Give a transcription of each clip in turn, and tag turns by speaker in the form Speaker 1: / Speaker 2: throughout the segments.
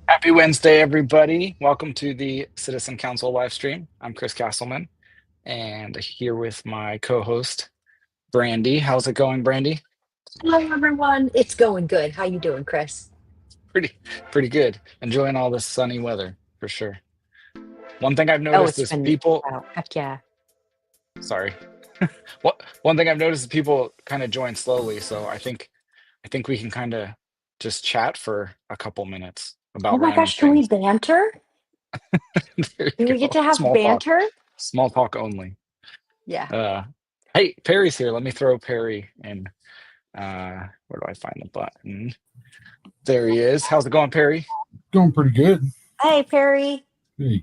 Speaker 1: Happy Wednesday, everybody. Welcome to the Citizen Council live stream. I'm Chris Castleman and here with my co-host, Brandy. How's it going, Brandy?
Speaker 2: Hello, everyone. It's going good. How you doing, Chris?
Speaker 1: Pretty, pretty good. Enjoying all this sunny weather for sure. One thing I've
Speaker 2: Oh,
Speaker 1: noticed
Speaker 2: it's
Speaker 1: is
Speaker 2: been
Speaker 1: people,
Speaker 2: wow. Heck yeah.
Speaker 1: sorry. One thing I've noticed is people kind of join slowly, so I think we can kind of just chat for a couple minutes
Speaker 2: Oh
Speaker 1: about
Speaker 2: my
Speaker 1: random
Speaker 2: gosh, can we
Speaker 1: things.
Speaker 2: banter?
Speaker 1: There
Speaker 2: Do
Speaker 1: you
Speaker 2: we get
Speaker 1: go.
Speaker 2: to have banter?
Speaker 1: Small talk only.
Speaker 2: Yeah.
Speaker 1: Uh, hey, Perry's here. Let me throw Perry in. Where do I find the button? There he is. How's it going, Perry?
Speaker 3: Going pretty good.
Speaker 2: Hey, Perry.
Speaker 3: Hey,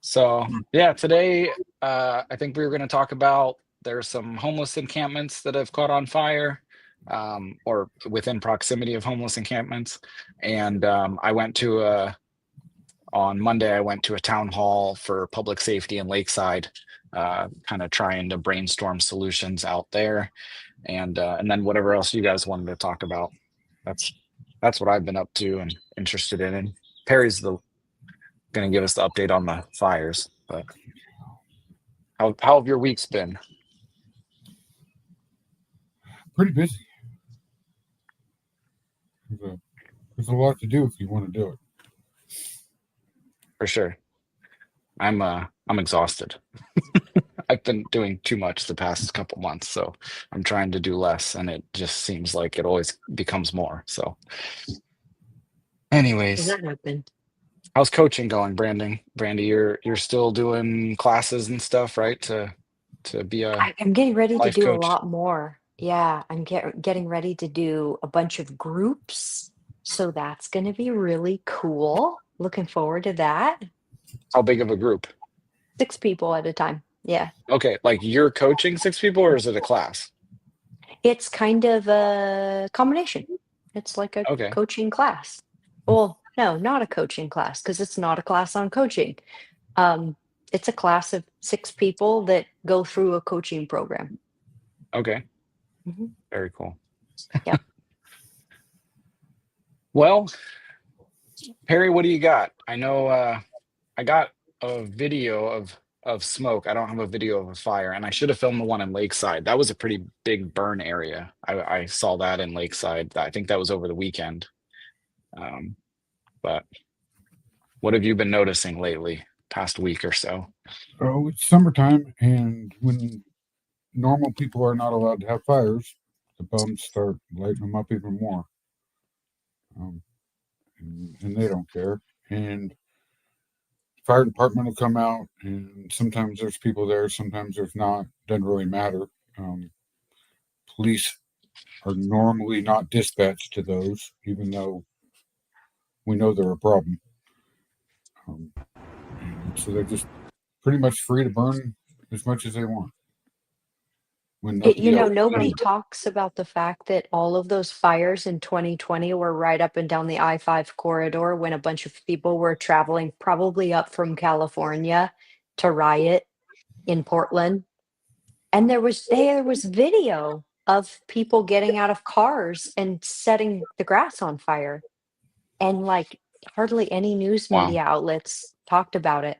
Speaker 1: So yeah, today I think we were going to talk about there's some homeless encampments that have caught on fire, or within proximity of homeless encampments. And I went to on Monday. I went to a town hall for public safety in Lakeside, kind of trying to brainstorm solutions out there, and then whatever else you guys wanted to talk about. That's that's what I've been up to and interested in. And Perry's the going to give us the update on the fires. But how have your weeks been?
Speaker 3: pretty busy. There's a lot to do if you want to do it.
Speaker 1: For sure. I'm exhausted. I've been doing too much the past couple months, so I'm trying to do less, and it just seems like it always becomes more. So,
Speaker 2: Does
Speaker 1: anyways,
Speaker 2: that happen?
Speaker 1: how's coaching going, Brandon? Brandy, you're still doing classes and stuff, right? To be a
Speaker 2: I'm getting ready to
Speaker 1: life
Speaker 2: do a
Speaker 1: coach.
Speaker 2: lot more. Yeah, I'm getting ready to do a bunch of groups. So that's going to be really cool. Looking forward to that.
Speaker 1: How big of a group?
Speaker 2: 6 people at a time. Yeah.
Speaker 1: Okay, like you're coaching 6 people, or is it a class?
Speaker 2: It's kind of a combination. It's like a
Speaker 1: Okay.
Speaker 2: coaching class. Well, no, not a coaching class because it's not a class on coaching. Um, it's a class of 6 people that go through a coaching program.
Speaker 1: Okay.
Speaker 2: Mhm.
Speaker 1: Very cool.
Speaker 2: Yep.
Speaker 1: Well, Perry, what do you got? I know I got a video of smoke. I don't have a video of a fire, and I should have filmed the one in Lakeside. That was a pretty big burn area. I saw that in Lakeside. I think that was over the weekend. Um, but what have you been noticing lately, past week or so?
Speaker 3: Oh, it's summertime, and when normal people are not allowed to have fires, the bums start lighting them up even more. Um, and they don't care. And fire department will come out, and sometimes there's people there, sometimes there's not. Doesn't really matter. Um, Police are normally not dispatched to those, even though we know they're a problem. Um, and so they're just pretty much free to burn as much as they want when
Speaker 2: You
Speaker 3: nobody
Speaker 2: know,
Speaker 3: else is
Speaker 2: nobody
Speaker 3: doing
Speaker 2: talks about the fact that all of those fires in 2020 were right up and down the I-5 corridor when a bunch of people were traveling probably up from California to riot in Portland. And there was video of people getting out of cars and setting the grass on fire. And like hardly any news
Speaker 1: Wow.
Speaker 2: media outlets talked about it.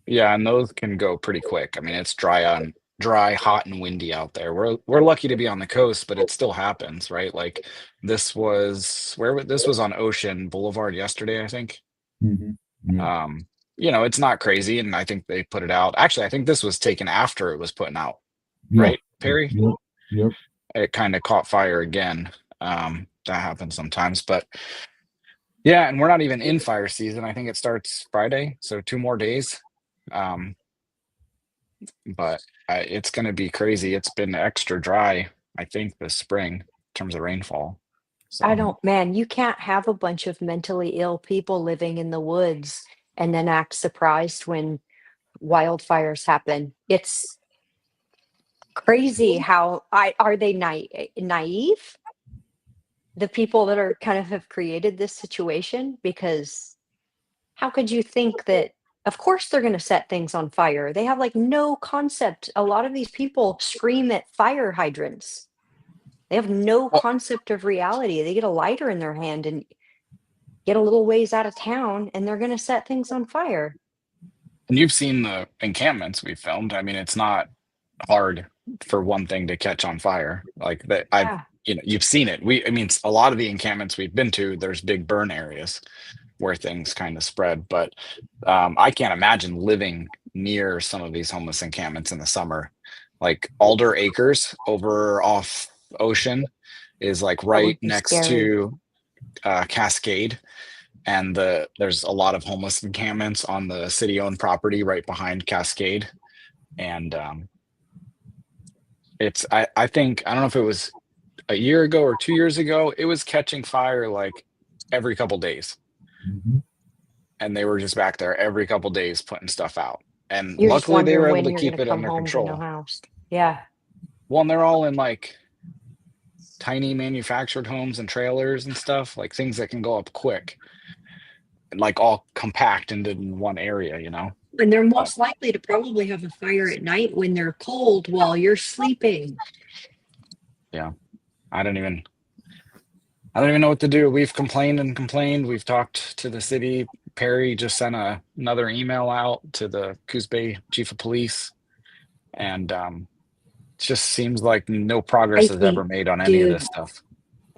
Speaker 1: Yeah, and those can go pretty quick. I mean, it's dry, hot, and windy out there. We're lucky to be on the coast, but it still happens, right? Like this was on Ocean Boulevard yesterday, I think.
Speaker 3: it. Yeah.
Speaker 1: It's not crazy, and I think they put it out. Actually, I think this was taken after it was putting out,
Speaker 3: Yeah.
Speaker 1: right, Perry?
Speaker 3: Yep. Yep.
Speaker 1: It kind of caught fire again. That happens sometimes, but yeah, and we're not even in fire season. I think it starts Friday, so 2 more days. Um, but it's going to be crazy. It's been extra dry, I think, this spring in terms of rainfall.
Speaker 2: I
Speaker 1: So,
Speaker 2: don't, man, you can't have a bunch of mentally ill people living in the woods and then act surprised when wildfires happen. It's crazy how I are they naive? the people that are kind of have created this situation, because how could you think that of course they're going to set things on fire? They have like no concept. A lot of these people scream at fire hydrants. They have no
Speaker 1: Well,
Speaker 2: concept of reality. They get a lighter in their hand and get a little ways out of town and they're going to set things on fire.
Speaker 1: and you've seen the encampments we filmed. I mean, it's not hard for one thing to catch on fire like that.
Speaker 2: Yeah.
Speaker 1: You've seen it. I mean, a lot of the encampments we've been to, there's big burn areas where things kind of spread. But I can't imagine living near some of these homeless encampments in the summer. Like Alder Acres over off Ocean is like
Speaker 2: That
Speaker 1: right
Speaker 2: would be
Speaker 1: next
Speaker 2: scary.
Speaker 1: to Cascade, and there's a lot of homeless encampments on the city-owned property right behind Cascade, and I think I don't know if it was a year ago or 2 years ago, it was catching fire like every couple days,
Speaker 3: Mm-hmm.
Speaker 1: and they were just back there every couple days putting stuff out. And
Speaker 2: You're just
Speaker 1: luckily, they were
Speaker 2: wondering
Speaker 1: able
Speaker 2: when
Speaker 1: to
Speaker 2: you're going
Speaker 1: keep
Speaker 2: to
Speaker 1: it
Speaker 2: come
Speaker 1: under
Speaker 2: home to no
Speaker 1: control.
Speaker 2: house. Yeah.
Speaker 1: Well, and they're all in like tiny manufactured homes and trailers and stuff, like things that can go up quick, like all compact into one area,
Speaker 2: And they're
Speaker 1: But
Speaker 2: most likely to probably have a fire at night when they're cold while you're sleeping.
Speaker 1: yeah, I don't even know what to do. We've complained and complained. We've talked to the city. Perry just sent another email out to the Coos Bay chief of police, and it just seems like no progress
Speaker 2: I
Speaker 1: is ever
Speaker 2: hate,
Speaker 1: made on any of this
Speaker 2: dude,
Speaker 1: stuff.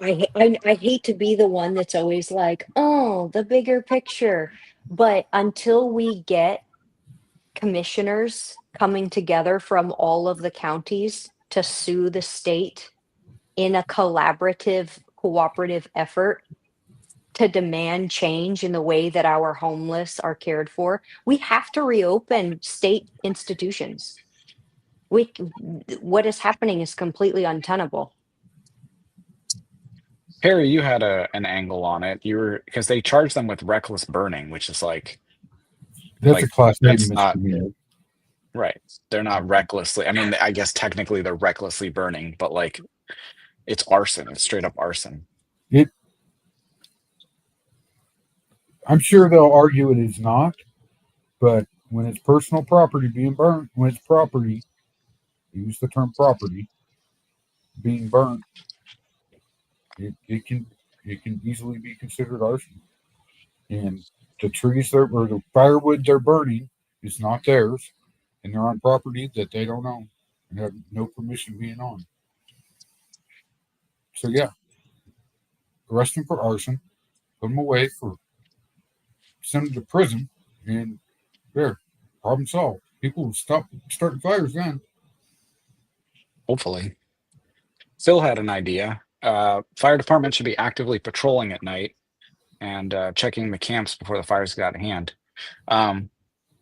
Speaker 2: I hate to be the one that's always like, oh, the bigger picture. But until we get commissioners coming together from all of the counties to sue the state in a collaborative, cooperative effort to demand change in the way that our homeless are cared for, we have to reopen state institutions. We, what is happening is completely untenable.
Speaker 1: Perry, you had an angle on it. You were because they charge them with reckless burning, which is
Speaker 3: That's a class A
Speaker 1: that's not
Speaker 3: misdemeanor.
Speaker 1: right. They're not recklessly. I mean, I guess technically they're recklessly burning, but like it's arson. It's straight up arson.
Speaker 3: It. I'm sure they'll argue it is not, but when it's personal property being burnt, when it's property, use the term property being burnt, it can easily be considered arson. And the trees or the firewood they're burning is not theirs, and they're on property that they don't own and have no permission being on. So yeah, arrest them for arson, put them away for send them to prison, and there, problem solved. People will stop starting fires then.
Speaker 1: Hopefully. Phil had an idea. Fire department should be actively patrolling at night and checking the camps before the fires get out of hand. Um,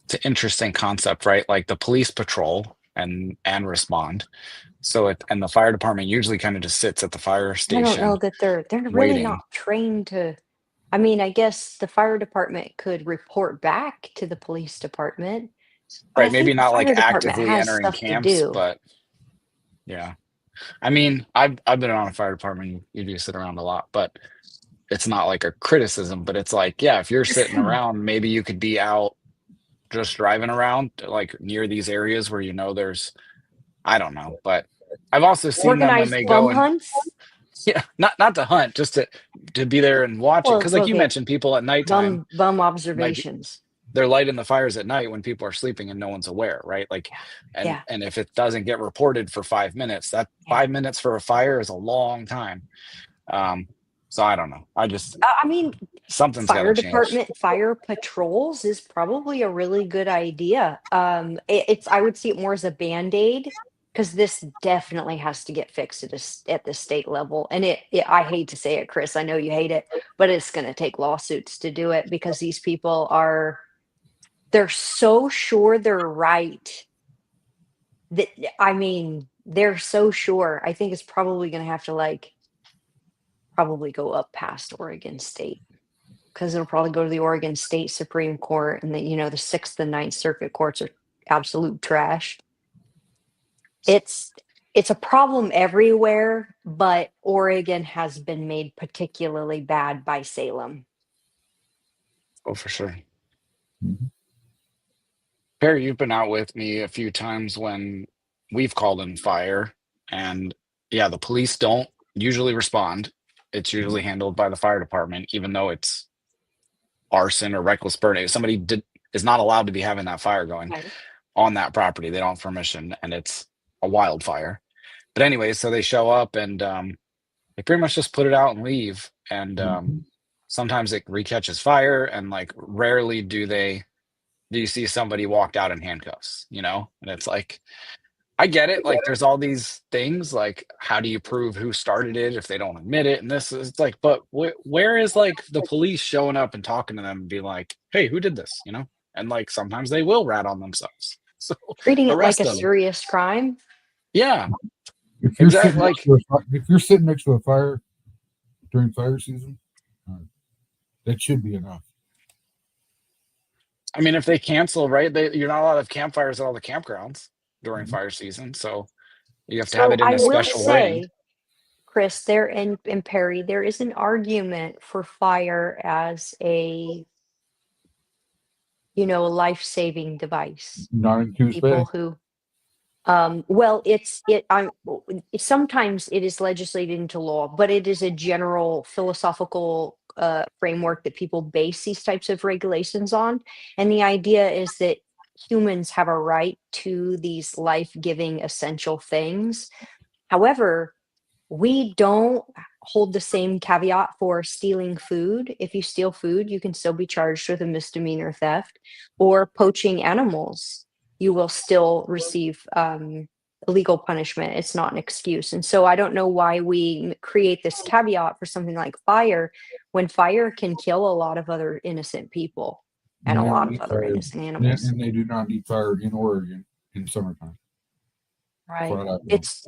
Speaker 1: it's an interesting concept, right? Like the police patrol and respond. And the fire department usually kind of just sits at the fire
Speaker 2: I don't know
Speaker 1: station
Speaker 2: that they're really not
Speaker 1: waiting.
Speaker 2: trained to. I mean, I guess the fire department could report back to the police department, but I
Speaker 1: Right, maybe
Speaker 2: think the
Speaker 1: not like
Speaker 2: fire department
Speaker 1: actively
Speaker 2: has
Speaker 1: entering
Speaker 2: stuff to
Speaker 1: camps,
Speaker 2: do.
Speaker 1: but yeah. I mean, I've been on a fire department. You do sit around a lot, but it's not like a criticism. But it's like, yeah, if you're sitting around, maybe you could be out just driving around like near these areas where there's I don't know, but I've also seen them when
Speaker 2: Organized
Speaker 1: they go
Speaker 2: bum
Speaker 1: and
Speaker 2: hunts.
Speaker 1: yeah, not to hunt, just to be there and watching.
Speaker 2: Well,
Speaker 1: Because like you
Speaker 2: okay,
Speaker 1: mentioned, people at nighttime,
Speaker 2: bum
Speaker 1: like
Speaker 2: observations.
Speaker 1: they're lighting the fires at night when people are sleeping and no one's aware, right? Like, and
Speaker 2: Yeah,
Speaker 1: and if it doesn't get reported for 5 minutes, that
Speaker 2: yeah.
Speaker 1: 5 minutes for a fire is a long time. Um, so I don't know.
Speaker 2: I mean,
Speaker 1: Something's got to
Speaker 2: fire
Speaker 1: change.
Speaker 2: department fire patrols is probably a really good idea. It's I would see it more as a band-aid because this definitely has to get fixed at the state level. And I hate to say it, Chris, I know you hate it, but it's going to take lawsuits to do it because these people they're so sure they're right that I mean, they're so sure. I think it's probably going to have to probably go up past Oregon State because it'll probably go to the Oregon State Supreme Court, and the Sixth and Ninth Circuit courts are absolute trash. It's it's a problem everywhere, but Oregon has been made particularly bad by Salem.
Speaker 1: Oh, for sure.
Speaker 3: Mhm.
Speaker 1: Perry, you've been out with me a few times when we've called in fire, and yeah, the police don't usually respond. It's usually handled by the fire department, even though it's arson or reckless burning. If somebody is not allowed to be having that fire going
Speaker 2: Right.
Speaker 1: on that property. They don't have permission, and it's a wildfire. But anyway, so they show up and they pretty much just put it out and leave. And
Speaker 3: Mhm.
Speaker 1: sometimes it recatches fire, and like rarely do you see somebody walked out in handcuffs, you know? And it's like, I get it. Like, there's all these things. Like, how do you prove who started it if they don't admit it? And this is it's like, but where is like the police showing up and talking to them and being like, hey, who did this? You know? And like sometimes they will rat on themselves. So
Speaker 2: Treating it like
Speaker 1: arrest
Speaker 2: a
Speaker 1: them.
Speaker 2: serious crime.
Speaker 1: Yeah,
Speaker 3: If you're
Speaker 1: exactly.
Speaker 3: sitting next
Speaker 1: Like,
Speaker 3: to if you're sitting next to a fire during fire season, uh, that should be enough.
Speaker 1: I mean, if they cancel, right? You're not allowed to have campfires at all the campgrounds during fire season. So you have to have
Speaker 2: So
Speaker 1: it in
Speaker 2: I
Speaker 1: a
Speaker 2: will
Speaker 1: special way.
Speaker 2: say, Chris, there and Perry, there is an argument for fire as a, life-saving device.
Speaker 3: Not in Coos
Speaker 2: People
Speaker 3: Bay.
Speaker 2: who well, sometimes it is legislated into law, but it is a general philosophical framework that people base these types of regulations on. And the idea is that humans have a right to these life-giving essential things. However, we don't hold the same caveat for stealing food. If you steal food, you can still be charged with a misdemeanor theft, or poaching animals. You will still receive legal punishment. It's not an excuse. And so I don't know why we create this caveat for something like fire when fire can kill a lot of other innocent people and
Speaker 3: And
Speaker 2: a
Speaker 3: they don't
Speaker 2: lot of
Speaker 3: need
Speaker 2: other
Speaker 3: fire.
Speaker 2: innocent animals.
Speaker 3: And they do not need fire in Oregon in summertime.
Speaker 2: Right.
Speaker 3: Flat out.
Speaker 2: It's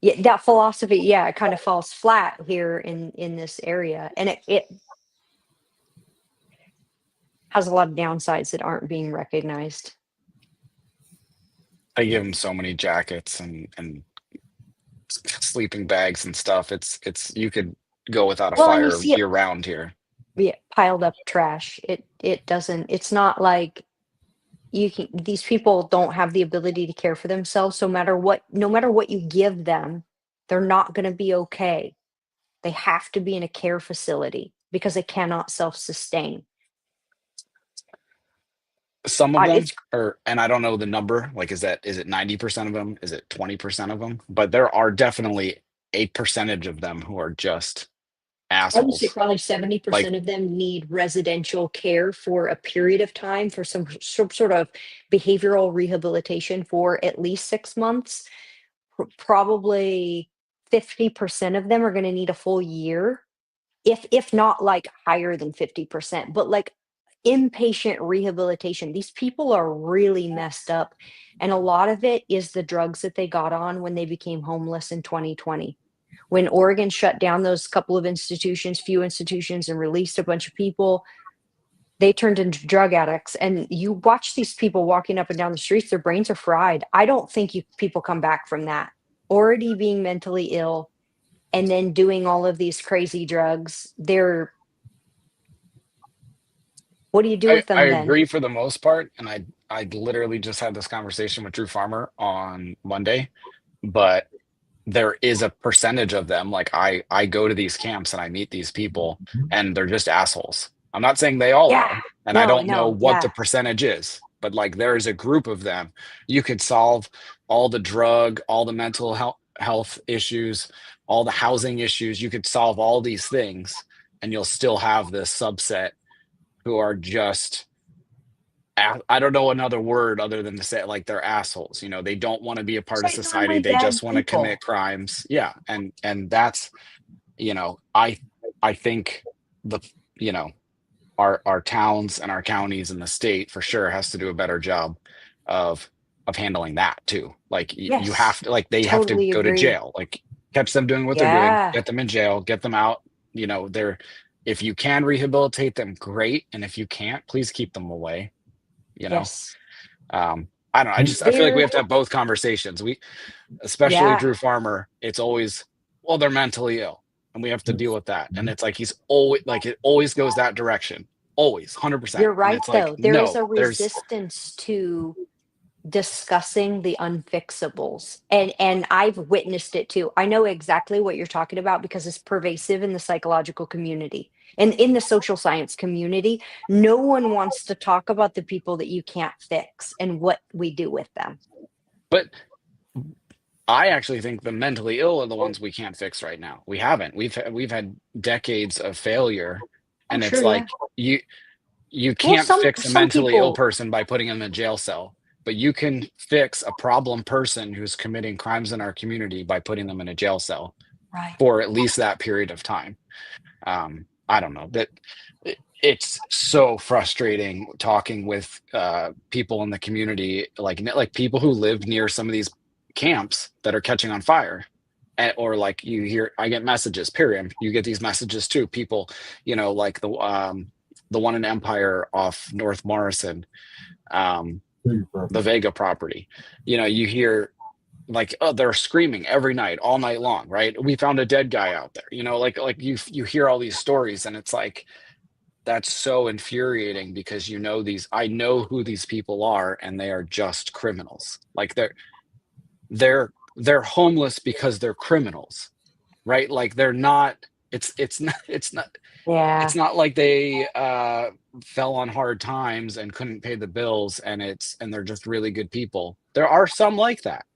Speaker 2: Yeah, that philosophy, yeah, it kind of falls flat here in this area, and it has a lot of downsides that aren't being recognized.
Speaker 1: They give them so many jackets and sleeping bags and stuff. It's you could go without a
Speaker 2: Well, and you
Speaker 1: fire
Speaker 2: see it,
Speaker 1: year round here.
Speaker 2: yeah, piled up trash. It doesn't. It's not like these people don't have the ability to care for themselves. So no matter what you give them, they're not going to be okay. They have to be in a care facility because they cannot self-sustain.
Speaker 1: Some of them
Speaker 2: It's
Speaker 1: are, and I don't know the number. Like, is it 90% of them? Is it 20% of them? But there are definitely a percentage of them who are just
Speaker 2: I would say
Speaker 1: assholes.
Speaker 2: probably
Speaker 1: Like,
Speaker 2: 70% of them need residential care for a period of time for some sort of behavioral rehabilitation for at least 6 months. Probably 50% of them are going to need a full year, if not like higher than 50%. But like inpatient rehabilitation, these people are really messed up. And a lot of it is the drugs that they got on when they became homeless in 2020. When Oregon shut down those couple of few institutions, and released a bunch of people, they turned into drug addicts. And you watch these people walking up and down the streets, their brains are fried. I don't think people come back from that. Already being mentally ill and then doing all of these crazy drugs. What do you do with
Speaker 1: I
Speaker 2: them then?
Speaker 1: agree for the most part, and I literally just had this conversation with Drew Farmer on Monday, but there is a percentage of them. Like, I go to these camps and I meet these people, and they're just assholes. I'm not saying they all
Speaker 2: Yeah.
Speaker 1: are, and I
Speaker 2: No,
Speaker 1: don't know
Speaker 2: no,
Speaker 1: what the
Speaker 2: yeah.
Speaker 1: percentage is, but like there is a group of them. You could solve all the drug, all the mental health issues, all the housing issues. You could solve all these things, and you'll still have this subset who are just I don't know another word other than to say it, like they're assholes. You know, they don't want to be a part of
Speaker 2: Like
Speaker 1: society.
Speaker 2: normally
Speaker 1: They
Speaker 2: bad
Speaker 1: just want to
Speaker 2: people.
Speaker 1: commit crimes. Yeah, and that's I think the you know our towns and our counties and the state for sure has to do a better job of handling that too. Like you have
Speaker 2: Yes.
Speaker 1: to like they have to
Speaker 2: Totally
Speaker 1: go to
Speaker 2: agree.
Speaker 1: jail. Like catch them doing what they're doing,
Speaker 2: Yeah.
Speaker 1: get them in jail, get them out. They're if you can rehabilitate them, great. And if you can't, please keep them away. you know
Speaker 2: Yes.
Speaker 1: um I don't know. I feel like we
Speaker 2: There
Speaker 1: have to have both conversations. Especially
Speaker 2: yeah,
Speaker 1: Drew Farmer, it's always, well, they're mentally ill and we have to deal with that. And it's like he's always like it always goes that direction. Always 100%.
Speaker 2: you're
Speaker 1: And
Speaker 2: right
Speaker 1: it's like,
Speaker 2: though. There is
Speaker 1: no,
Speaker 2: a
Speaker 1: there's
Speaker 2: resistance to discussing the unfixables. And I've witnessed it too. I know exactly what you're talking about because it's pervasive in the psychological community and in the social science community. No one wants to talk about the people that you can't fix and what we do with them.
Speaker 1: but I actually think the mentally ill are the ones we can't fix right now. We haven't. We've had decades of failure,
Speaker 2: Oh,
Speaker 1: and
Speaker 2: sure,
Speaker 1: it's
Speaker 2: yeah.
Speaker 1: like you
Speaker 2: Well,
Speaker 1: can't
Speaker 2: some
Speaker 1: fix a
Speaker 2: some
Speaker 1: mentally ill
Speaker 2: people,
Speaker 1: person by putting them in a jail cell, but you can fix a problem person who's committing crimes in our community by putting them in a jail cell
Speaker 2: right.
Speaker 1: for at least that period of time. I don't know that it's so frustrating talking with people in the community, like people who live near some of these camps that are catching on fire. Or like you hear, I get messages, Period. You get these messages too. People, like the one in Empire off North Morrison, um, the Vega property. You hear like, oh, they're screaming every night, all night long, right? We found a dead guy out there. Like you hear all these stories, and it's like that's so infuriating because I know who these people are, and they are just criminals. Like they're homeless because they're criminals, right? Like they're not. It's
Speaker 2: Yeah.
Speaker 1: not like they fell on hard times and couldn't pay the bills, and they're just really good people. There are some like that,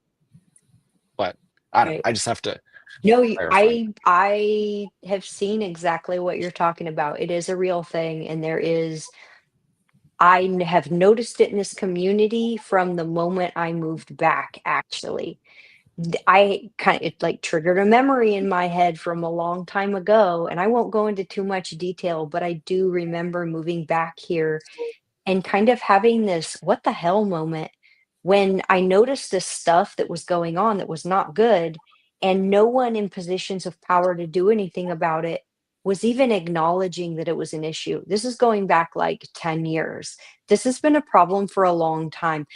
Speaker 1: but I don't know.
Speaker 2: Right.
Speaker 1: I just have to
Speaker 2: No,
Speaker 1: clarify.
Speaker 2: I have seen exactly what you're talking about. It is a real thing, and have noticed it in this community from the moment I moved back, actually. I kind it like triggered a memory in my head from a long time ago, and I won't go into too much detail, but I do remember moving back here and kind of having this what the hell moment when I noticed this stuff that was going on that was not good, and no one in positions of power to do anything about it was even acknowledging that it was an issue. This is going back like 10 years. This has been a problem for a long time.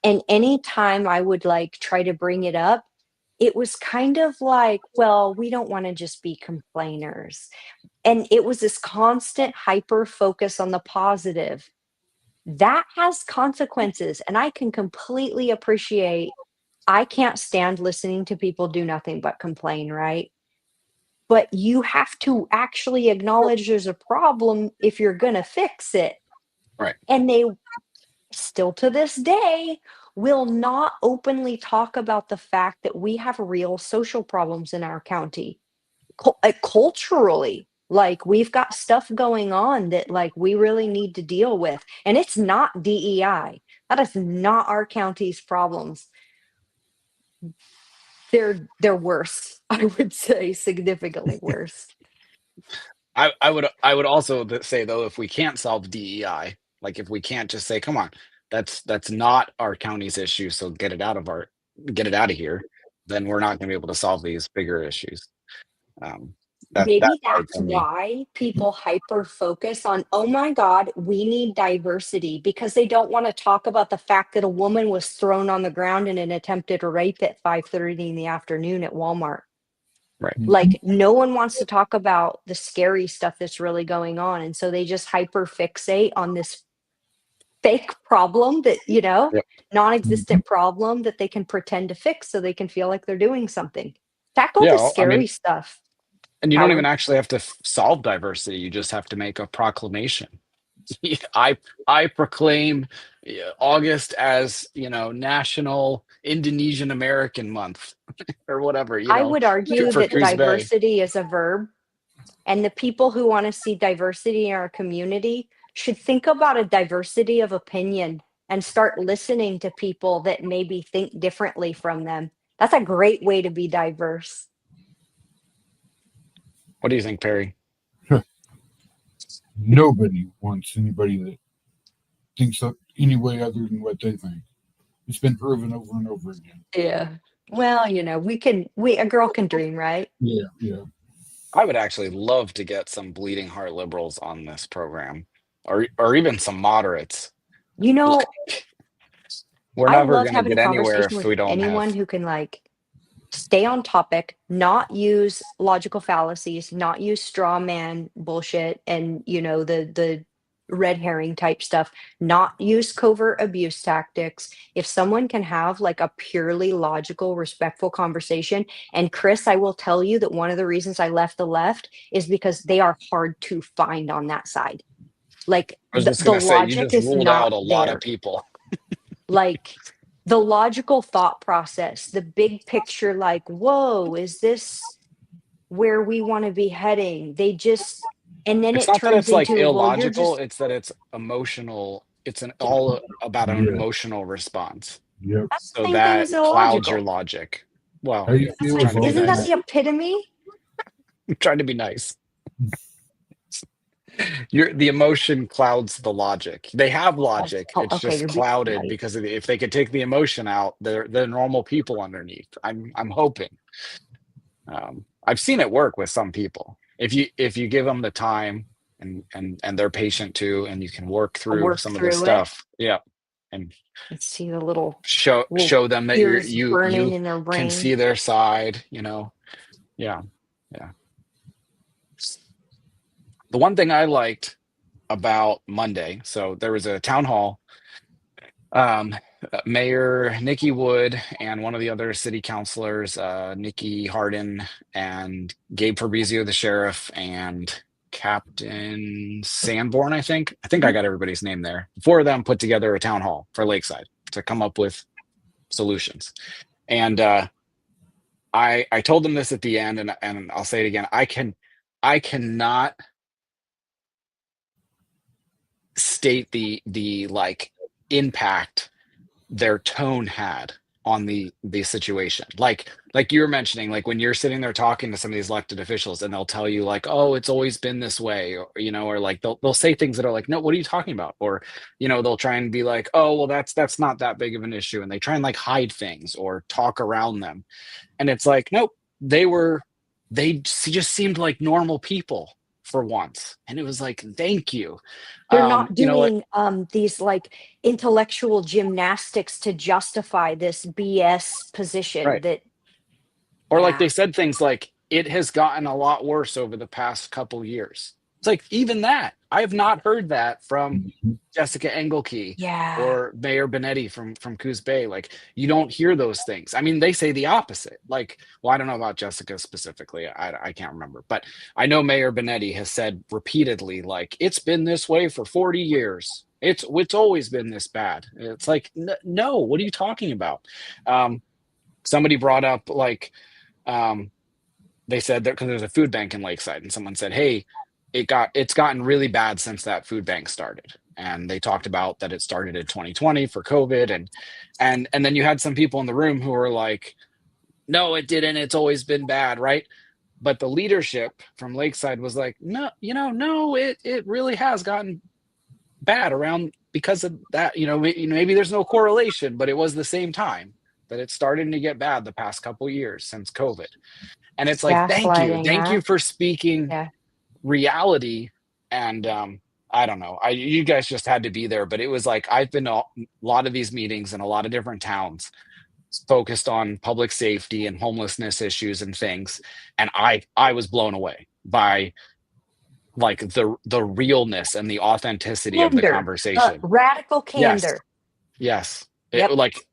Speaker 2: And anytime I would like try to bring it up, it was kind of like, well, we don't want to just be complainers. And it was this constant hyper focus on the positive that has consequences, and I can completely appreciate I can't stand listening to people do nothing but complain, right? But you have to actually acknowledge there's a problem if you're gonna fix it.
Speaker 1: Right.
Speaker 2: And they still to this day will not openly talk about the fact that we have real social problems in our county. Culturally, like we've got stuff going on that like we really need to deal with, and it's not DEI. That is not our county's problems. They're worse. I would say significantly worse.
Speaker 1: I would also say though, if we can't solve DEI, like if we can't just say, come on, that's not our county's issue, so get it out of here, then we're not going to be able to solve these bigger issues. Um, that's
Speaker 2: Maybe
Speaker 1: hard
Speaker 2: that's
Speaker 1: for me.
Speaker 2: why people hyper focus on, oh my God, we need diversity because they don't want to talk about the fact that a woman was thrown on the ground in an attempted rape at 5:30 in the afternoon at Walmart.
Speaker 1: Right.
Speaker 2: Like no one wants to talk about the scary stuff that's really going on. And so they just hyper fixate on this fake problem that,
Speaker 1: Yep.
Speaker 2: non-existent problem that they can pretend to fix so they can feel like they're doing something. Tackle
Speaker 1: Yeah.
Speaker 2: the
Speaker 1: Well, I mean,
Speaker 2: scary stuff,
Speaker 1: and you don't even
Speaker 2: Howard.
Speaker 1: actually have to solve diversity. You just have to make a proclamation. I proclaim August as National Indonesian American Month or whatever.
Speaker 2: I would argue
Speaker 1: For
Speaker 2: that
Speaker 1: Coos Bay.
Speaker 2: diversity is a verb, and the people who want to see diversity in our community should think about a diversity of opinion and start listening to people that maybe think differently from them. That's a great way to be diverse.
Speaker 1: What do you think, Perry?
Speaker 3: Nobody wants anybody that thinks any way other than what they think. It's been proven over and over again.
Speaker 2: Yeah. Well, a girl can dream, right?
Speaker 3: Yeah, yeah.
Speaker 1: I would actually love to get some bleeding heart liberals on this program, or even some moderates.
Speaker 2: You know,
Speaker 1: We're
Speaker 2: I
Speaker 1: never
Speaker 2: love
Speaker 1: going to
Speaker 2: having a
Speaker 1: get anywhere
Speaker 2: conversation
Speaker 1: if
Speaker 2: with
Speaker 1: we don't
Speaker 2: anyone
Speaker 1: have.
Speaker 2: who can like stay on topic, not use logical fallacies, not use straw man bullshit and the red herring type stuff, not use covert abuse tactics. If someone can have like a purely logical, respectful conversation, and Chris, I will tell you that one of the reasons I left the left is because they are hard to find on that side. Like
Speaker 1: I was just
Speaker 2: the
Speaker 1: going to say, you
Speaker 2: logic
Speaker 1: just
Speaker 2: is
Speaker 1: ruled out
Speaker 2: not
Speaker 1: a lot of
Speaker 2: there.
Speaker 1: people.
Speaker 2: Like the logical thought process, the big picture, like, whoa, is this where we want to be heading? They just, and then
Speaker 1: It's
Speaker 2: it
Speaker 1: not that
Speaker 2: turns
Speaker 1: it's like
Speaker 2: into, well, you're
Speaker 1: illogical,
Speaker 2: just,
Speaker 1: it's that it's emotional. It's an all about an
Speaker 3: Yeah.
Speaker 1: emotional response.
Speaker 3: Yep.
Speaker 2: that's the
Speaker 1: So
Speaker 2: same thing
Speaker 1: that
Speaker 2: as
Speaker 1: clouds your
Speaker 2: illogical.
Speaker 1: logic.
Speaker 3: How
Speaker 1: Well,
Speaker 3: you
Speaker 2: That's
Speaker 3: feel
Speaker 2: like,
Speaker 3: is
Speaker 1: trying to be
Speaker 3: all
Speaker 2: isn't
Speaker 3: that
Speaker 2: that
Speaker 1: nice.
Speaker 2: the
Speaker 3: matters.
Speaker 2: epitome?
Speaker 1: I'm trying to be nice. The emotion clouds the logic. They have
Speaker 2: Oh,
Speaker 1: logic.
Speaker 2: oh,
Speaker 1: It's
Speaker 2: okay,
Speaker 1: just
Speaker 2: you're being
Speaker 1: clouded
Speaker 2: nice.
Speaker 1: because if they could take the emotion out, they're normal people underneath. I'm hoping. I've seen it work with some people. If you give them the time and they're patient too, and you can work
Speaker 2: I'll
Speaker 1: through
Speaker 2: work
Speaker 1: some of the
Speaker 2: through it
Speaker 1: stuff. Yeah. And
Speaker 2: and see the little
Speaker 1: show them that
Speaker 2: fuse
Speaker 1: you
Speaker 2: burning in their
Speaker 1: can
Speaker 2: brain.
Speaker 1: see their side, Yeah. Yeah. The one thing I liked about Monday, so there was a town hall. Mayor Nikki Wood and one of the other city councilors, Nikki Hardin and Gabe Fabrizio, the sheriff, and Captain Sanborn, I think I got everybody's name there. Four of them put together a town hall for Lakeside to come up with solutions. And I told them this at the end, and I'll say it again. I cannot state the like impact their tone had on the situation. Like you were mentioning, like when you're sitting there talking to some of these elected officials and they'll tell you like, oh, it's always been this way, or like they'll say things that are like, no, what are you talking about? Or they'll try and be like, oh, well, that's not that big of an issue, and they try and like hide things or talk around them. And it's like, nope, they just seemed like normal people for once. And it was like, thank you.
Speaker 2: They're not
Speaker 1: Like,
Speaker 2: doing these like intellectual gymnastics to justify this BS position
Speaker 1: right.
Speaker 2: that,
Speaker 1: Or like
Speaker 2: yeah,
Speaker 1: they said things like, it has gotten a lot worse over the past couple years. It's like, even that, I have not heard that from
Speaker 3: Mhm.
Speaker 1: Jessica Engelke
Speaker 2: yeah.
Speaker 1: or Mayor Benetti from Coos Bay. Like, you don't hear those things. I mean, they say the opposite. Like, well, I don't know about Jessica specifically. I can't remember. But I know Mayor Benetti has said repeatedly, like, it's been this way for 40 years. It's always been this bad. It's like, no, what are you talking about? Somebody brought up like, um, they said that because there's a food bank in Lakeside, and someone said, hey, it's gotten really bad since that food bank started. And they talked about that it started in 2020 for COVID, and then you had some people in the room who were like, no, it didn't, it's always been bad, right? But the leadership from Lakeside was like, no, no, it really has gotten bad around because of that. Maybe there's no correlation, but it was the same time that it's starting to get bad the past couple years since COVID. And it's like, thank you.
Speaker 2: Gaslighting,
Speaker 1: Thank
Speaker 2: huh?
Speaker 1: you for speaking
Speaker 2: Yeah.
Speaker 1: reality. And I don't know. You guys just had to be there, but it was like I've been to a lot of these meetings in a lot of different towns focused on public safety and homelessness issues and things. And I was blown away by like the realness and the authenticity of the
Speaker 2: Candor,
Speaker 1: conversation.
Speaker 2: radical
Speaker 1: Yes.
Speaker 2: candor.
Speaker 1: Yes.
Speaker 2: Yep.
Speaker 1: Like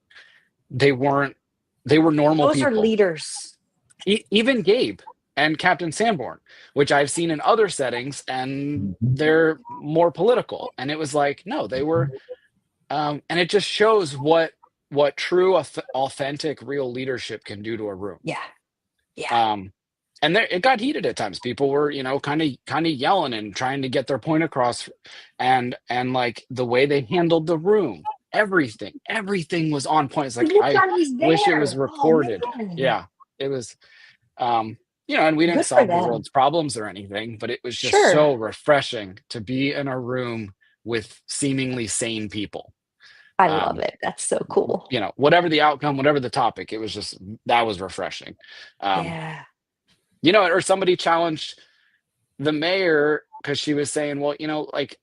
Speaker 1: they were normal
Speaker 2: Those are
Speaker 1: people.
Speaker 2: leaders.
Speaker 1: Even Gabe and Captain Sanborn, which I've seen in other settings, and
Speaker 3: Mhm.
Speaker 1: they're more political. And it was like, no, they were, and it just shows what true, authentic, real leadership can do to a room.
Speaker 2: Yeah. Yeah.
Speaker 1: And there, it got heated at times. People were, kind of yelling and trying to get their point across, and like the way they handled the room, everything was on point. It's
Speaker 2: He
Speaker 1: like
Speaker 2: looked
Speaker 1: I
Speaker 2: like he's
Speaker 1: wish it was
Speaker 2: there. Oh
Speaker 1: recorded.
Speaker 2: man.
Speaker 1: Yeah, it was. And we didn't
Speaker 2: Good for
Speaker 1: solve the
Speaker 2: them.
Speaker 1: world's problems or anything, but it was just
Speaker 2: Sure.
Speaker 1: so refreshing to be in a room with seemingly sane people.
Speaker 2: I love
Speaker 1: Um,
Speaker 2: it. That's so cool.
Speaker 1: whatever the outcome, whatever the topic, it was just that was refreshing. Um,
Speaker 2: Yeah.
Speaker 1: or somebody challenged the mayor because she was saying, well, like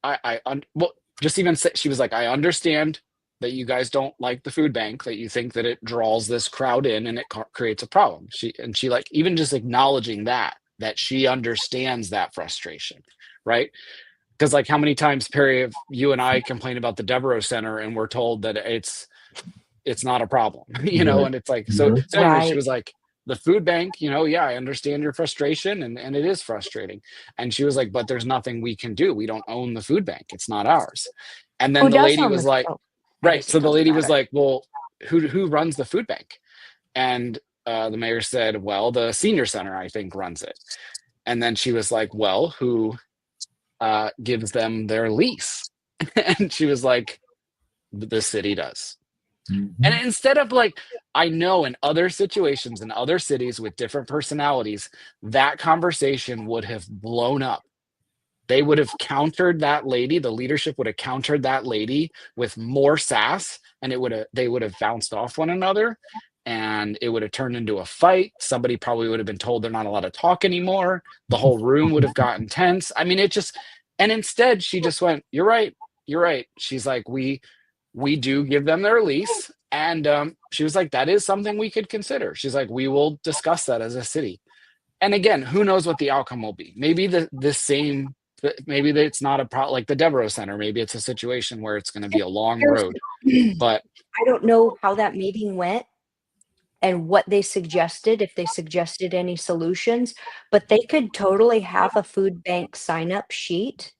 Speaker 1: well, just even she was like, I understand that you guys don't like the food bank, that you think that it draws this crowd in and it creates a problem. She like even just acknowledging that she understands that frustration, right? Because like how many times, Perry, have you and I complain about the Devereaux Center and we're told that it's not a problem, you know?
Speaker 3: Right.
Speaker 1: And it's like,
Speaker 3: Right.
Speaker 1: so anyway, she
Speaker 2: Right.
Speaker 1: was like, the food bank, you know, yeah, I understand your frustration and it is frustrating. And she was like, but there's nothing we can do. We don't own the food bank. It's not ours. And then
Speaker 2: Who
Speaker 1: the
Speaker 2: does
Speaker 1: lady
Speaker 2: own
Speaker 1: was
Speaker 2: the
Speaker 1: like,
Speaker 2: oh, I
Speaker 1: right.
Speaker 2: guess it
Speaker 1: So the
Speaker 2: doesn't
Speaker 1: lady was
Speaker 2: matter.
Speaker 1: like, well, who runs the food bank? And the mayor said, well, the senior center, I think, runs it. And then she was like, well, who gives them their lease? And she was like, the city does. And
Speaker 3: Mhm.
Speaker 1: instead of like, I know in other situations in other cities with different personalities, that conversation would have blown up. They would have countered that lady. The leadership would have countered that lady with more sass, and they would have bounced off one another, and it would have turned into a fight. Somebody probably would have been told they're not allowed to talk anymore. The whole room would have gotten tense. I mean, and instead she just went, "You're right. You're right." She's like, we do give them their lease. And she was like, that is something we could consider. She's like, we will discuss that as a city. And again, who knows what the outcome will be? Maybe maybe it's not a problem like the Devereaux Center. Maybe it's a situation where it's going to be a long
Speaker 2: Here's
Speaker 1: road. But
Speaker 2: I don't know how that meeting went and what they suggested, if they suggested any solutions, but they could totally have a food bank sign-up sheet.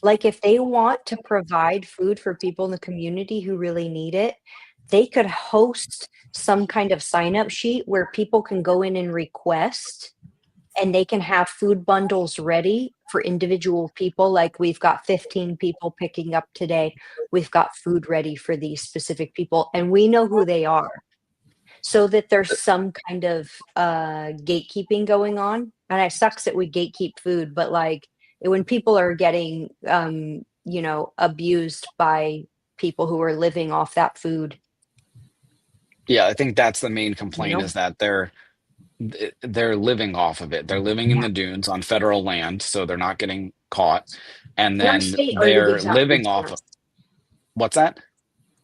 Speaker 2: Like, if they want to provide food for people in the community who really need it, they could host some kind of sign-up sheet where people can go in and request, and they can have food bundles ready for individual people, like, "We've got 15 people picking up today. We've got food ready for these specific people, and we know who they are." So that there's some kind of, gatekeeping going on, and it sucks that we gatekeep food, but, like, when people are getting, abused by people who are living off that food,
Speaker 1: yeah, I think that's the main
Speaker 2: you
Speaker 1: complaint
Speaker 2: know?
Speaker 1: is that they're living off of it. They're living in
Speaker 2: Yeah,
Speaker 1: the dunes on federal land, so they're not getting caught. And
Speaker 2: and our
Speaker 1: then
Speaker 2: state already
Speaker 1: they're
Speaker 2: gives out food
Speaker 1: living off of
Speaker 2: stamps.
Speaker 1: what's that?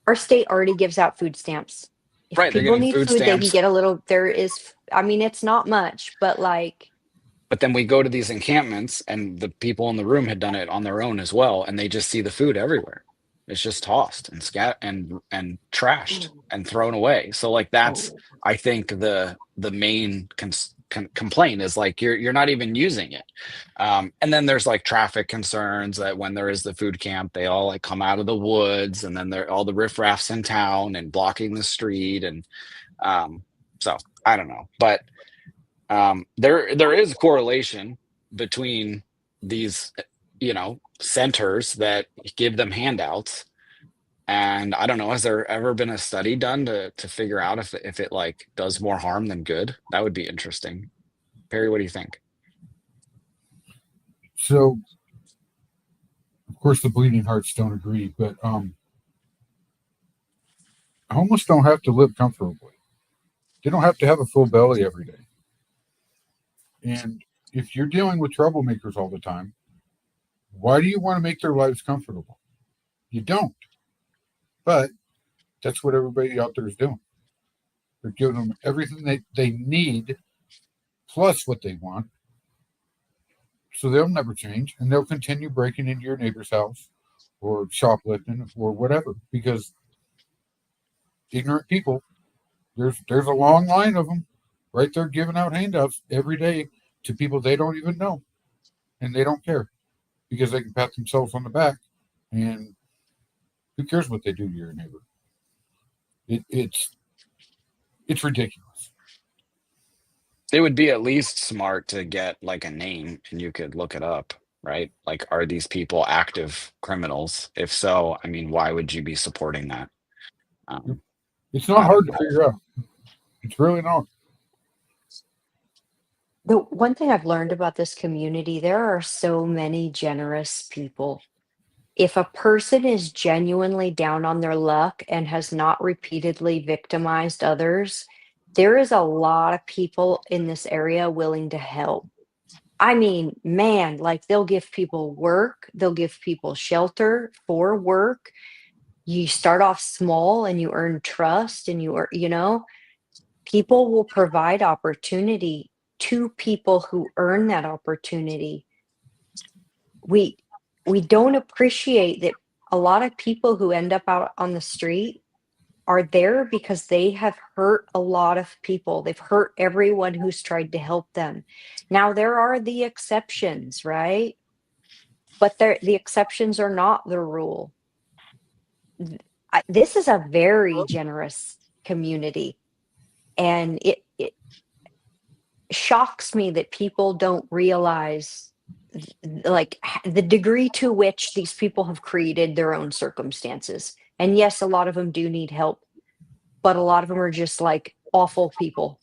Speaker 2: Our state already gives out food stamps. If
Speaker 1: Right, they're
Speaker 2: people
Speaker 1: getting
Speaker 2: need
Speaker 1: food
Speaker 2: food, they can
Speaker 1: stamps.
Speaker 2: get a little there is I mean, it's not much, but, like,
Speaker 1: But then we go to these encampments, and the people in the room had done it on their own as well, and they just see the food everywhere. It's just tossed and and trashed and thrown away. So like that's
Speaker 2: oh,
Speaker 1: I think the main complaint is like you're not even using it. And then there's like traffic concerns that when there is the food camp, they all like come out of the woods, and then they're all the riffraffs in town and blocking the street, and um, so I don't know, but there is a correlation between these centers that give them handouts. And I don't know, has there ever been a study done to figure out if it like does more harm than good? That would be interesting. Perry, what do you think?
Speaker 3: So, of course, the bleeding hearts don't agree, but homeless don't have to live comfortably. They don't have to have a full belly every day. And if you're dealing with troublemakers all the time, why do you want to make their lives comfortable? You don't. But that's what everybody out there is doing. They're giving them everything they need plus what they want. So they'll never change and they'll continue breaking into your neighbor's house or shoplifting or whatever because ignorant people, there's a long line of them right there giving out handouts every day to people they don't even know and they don't care because they can pat themselves on the back and who cares what they do to your neighbor? It's ridiculous.
Speaker 1: It would be at least smart to get like a name and you could look it up, right? Like, are these people active criminals? If so, I mean, why would you be supporting that? Um,
Speaker 3: It's not
Speaker 1: I don't
Speaker 3: hard to
Speaker 1: know.
Speaker 3: figure out. It's really not.
Speaker 2: the one thing I've learned about this community, there are so many generous people. If a person is genuinely down on their luck and has not repeatedly victimized others, there is a lot of people in this area willing to help. I mean, man, like they'll give people work, they'll give people shelter for work. You start off small and you earn trust and you know, people will provide opportunity to people who earn that opportunity. We we don't appreciate that a lot of people who end up out on the street are there because they have hurt a lot of people. They've hurt everyone who's tried to help them. Now there are the exceptions, right? But the exceptions are not the rule. This is a very generous community, and it shocks me that people don't realize like the degree to which these people have created their own circumstances. And yes, a lot of them do need help, but a lot of them are just like awful people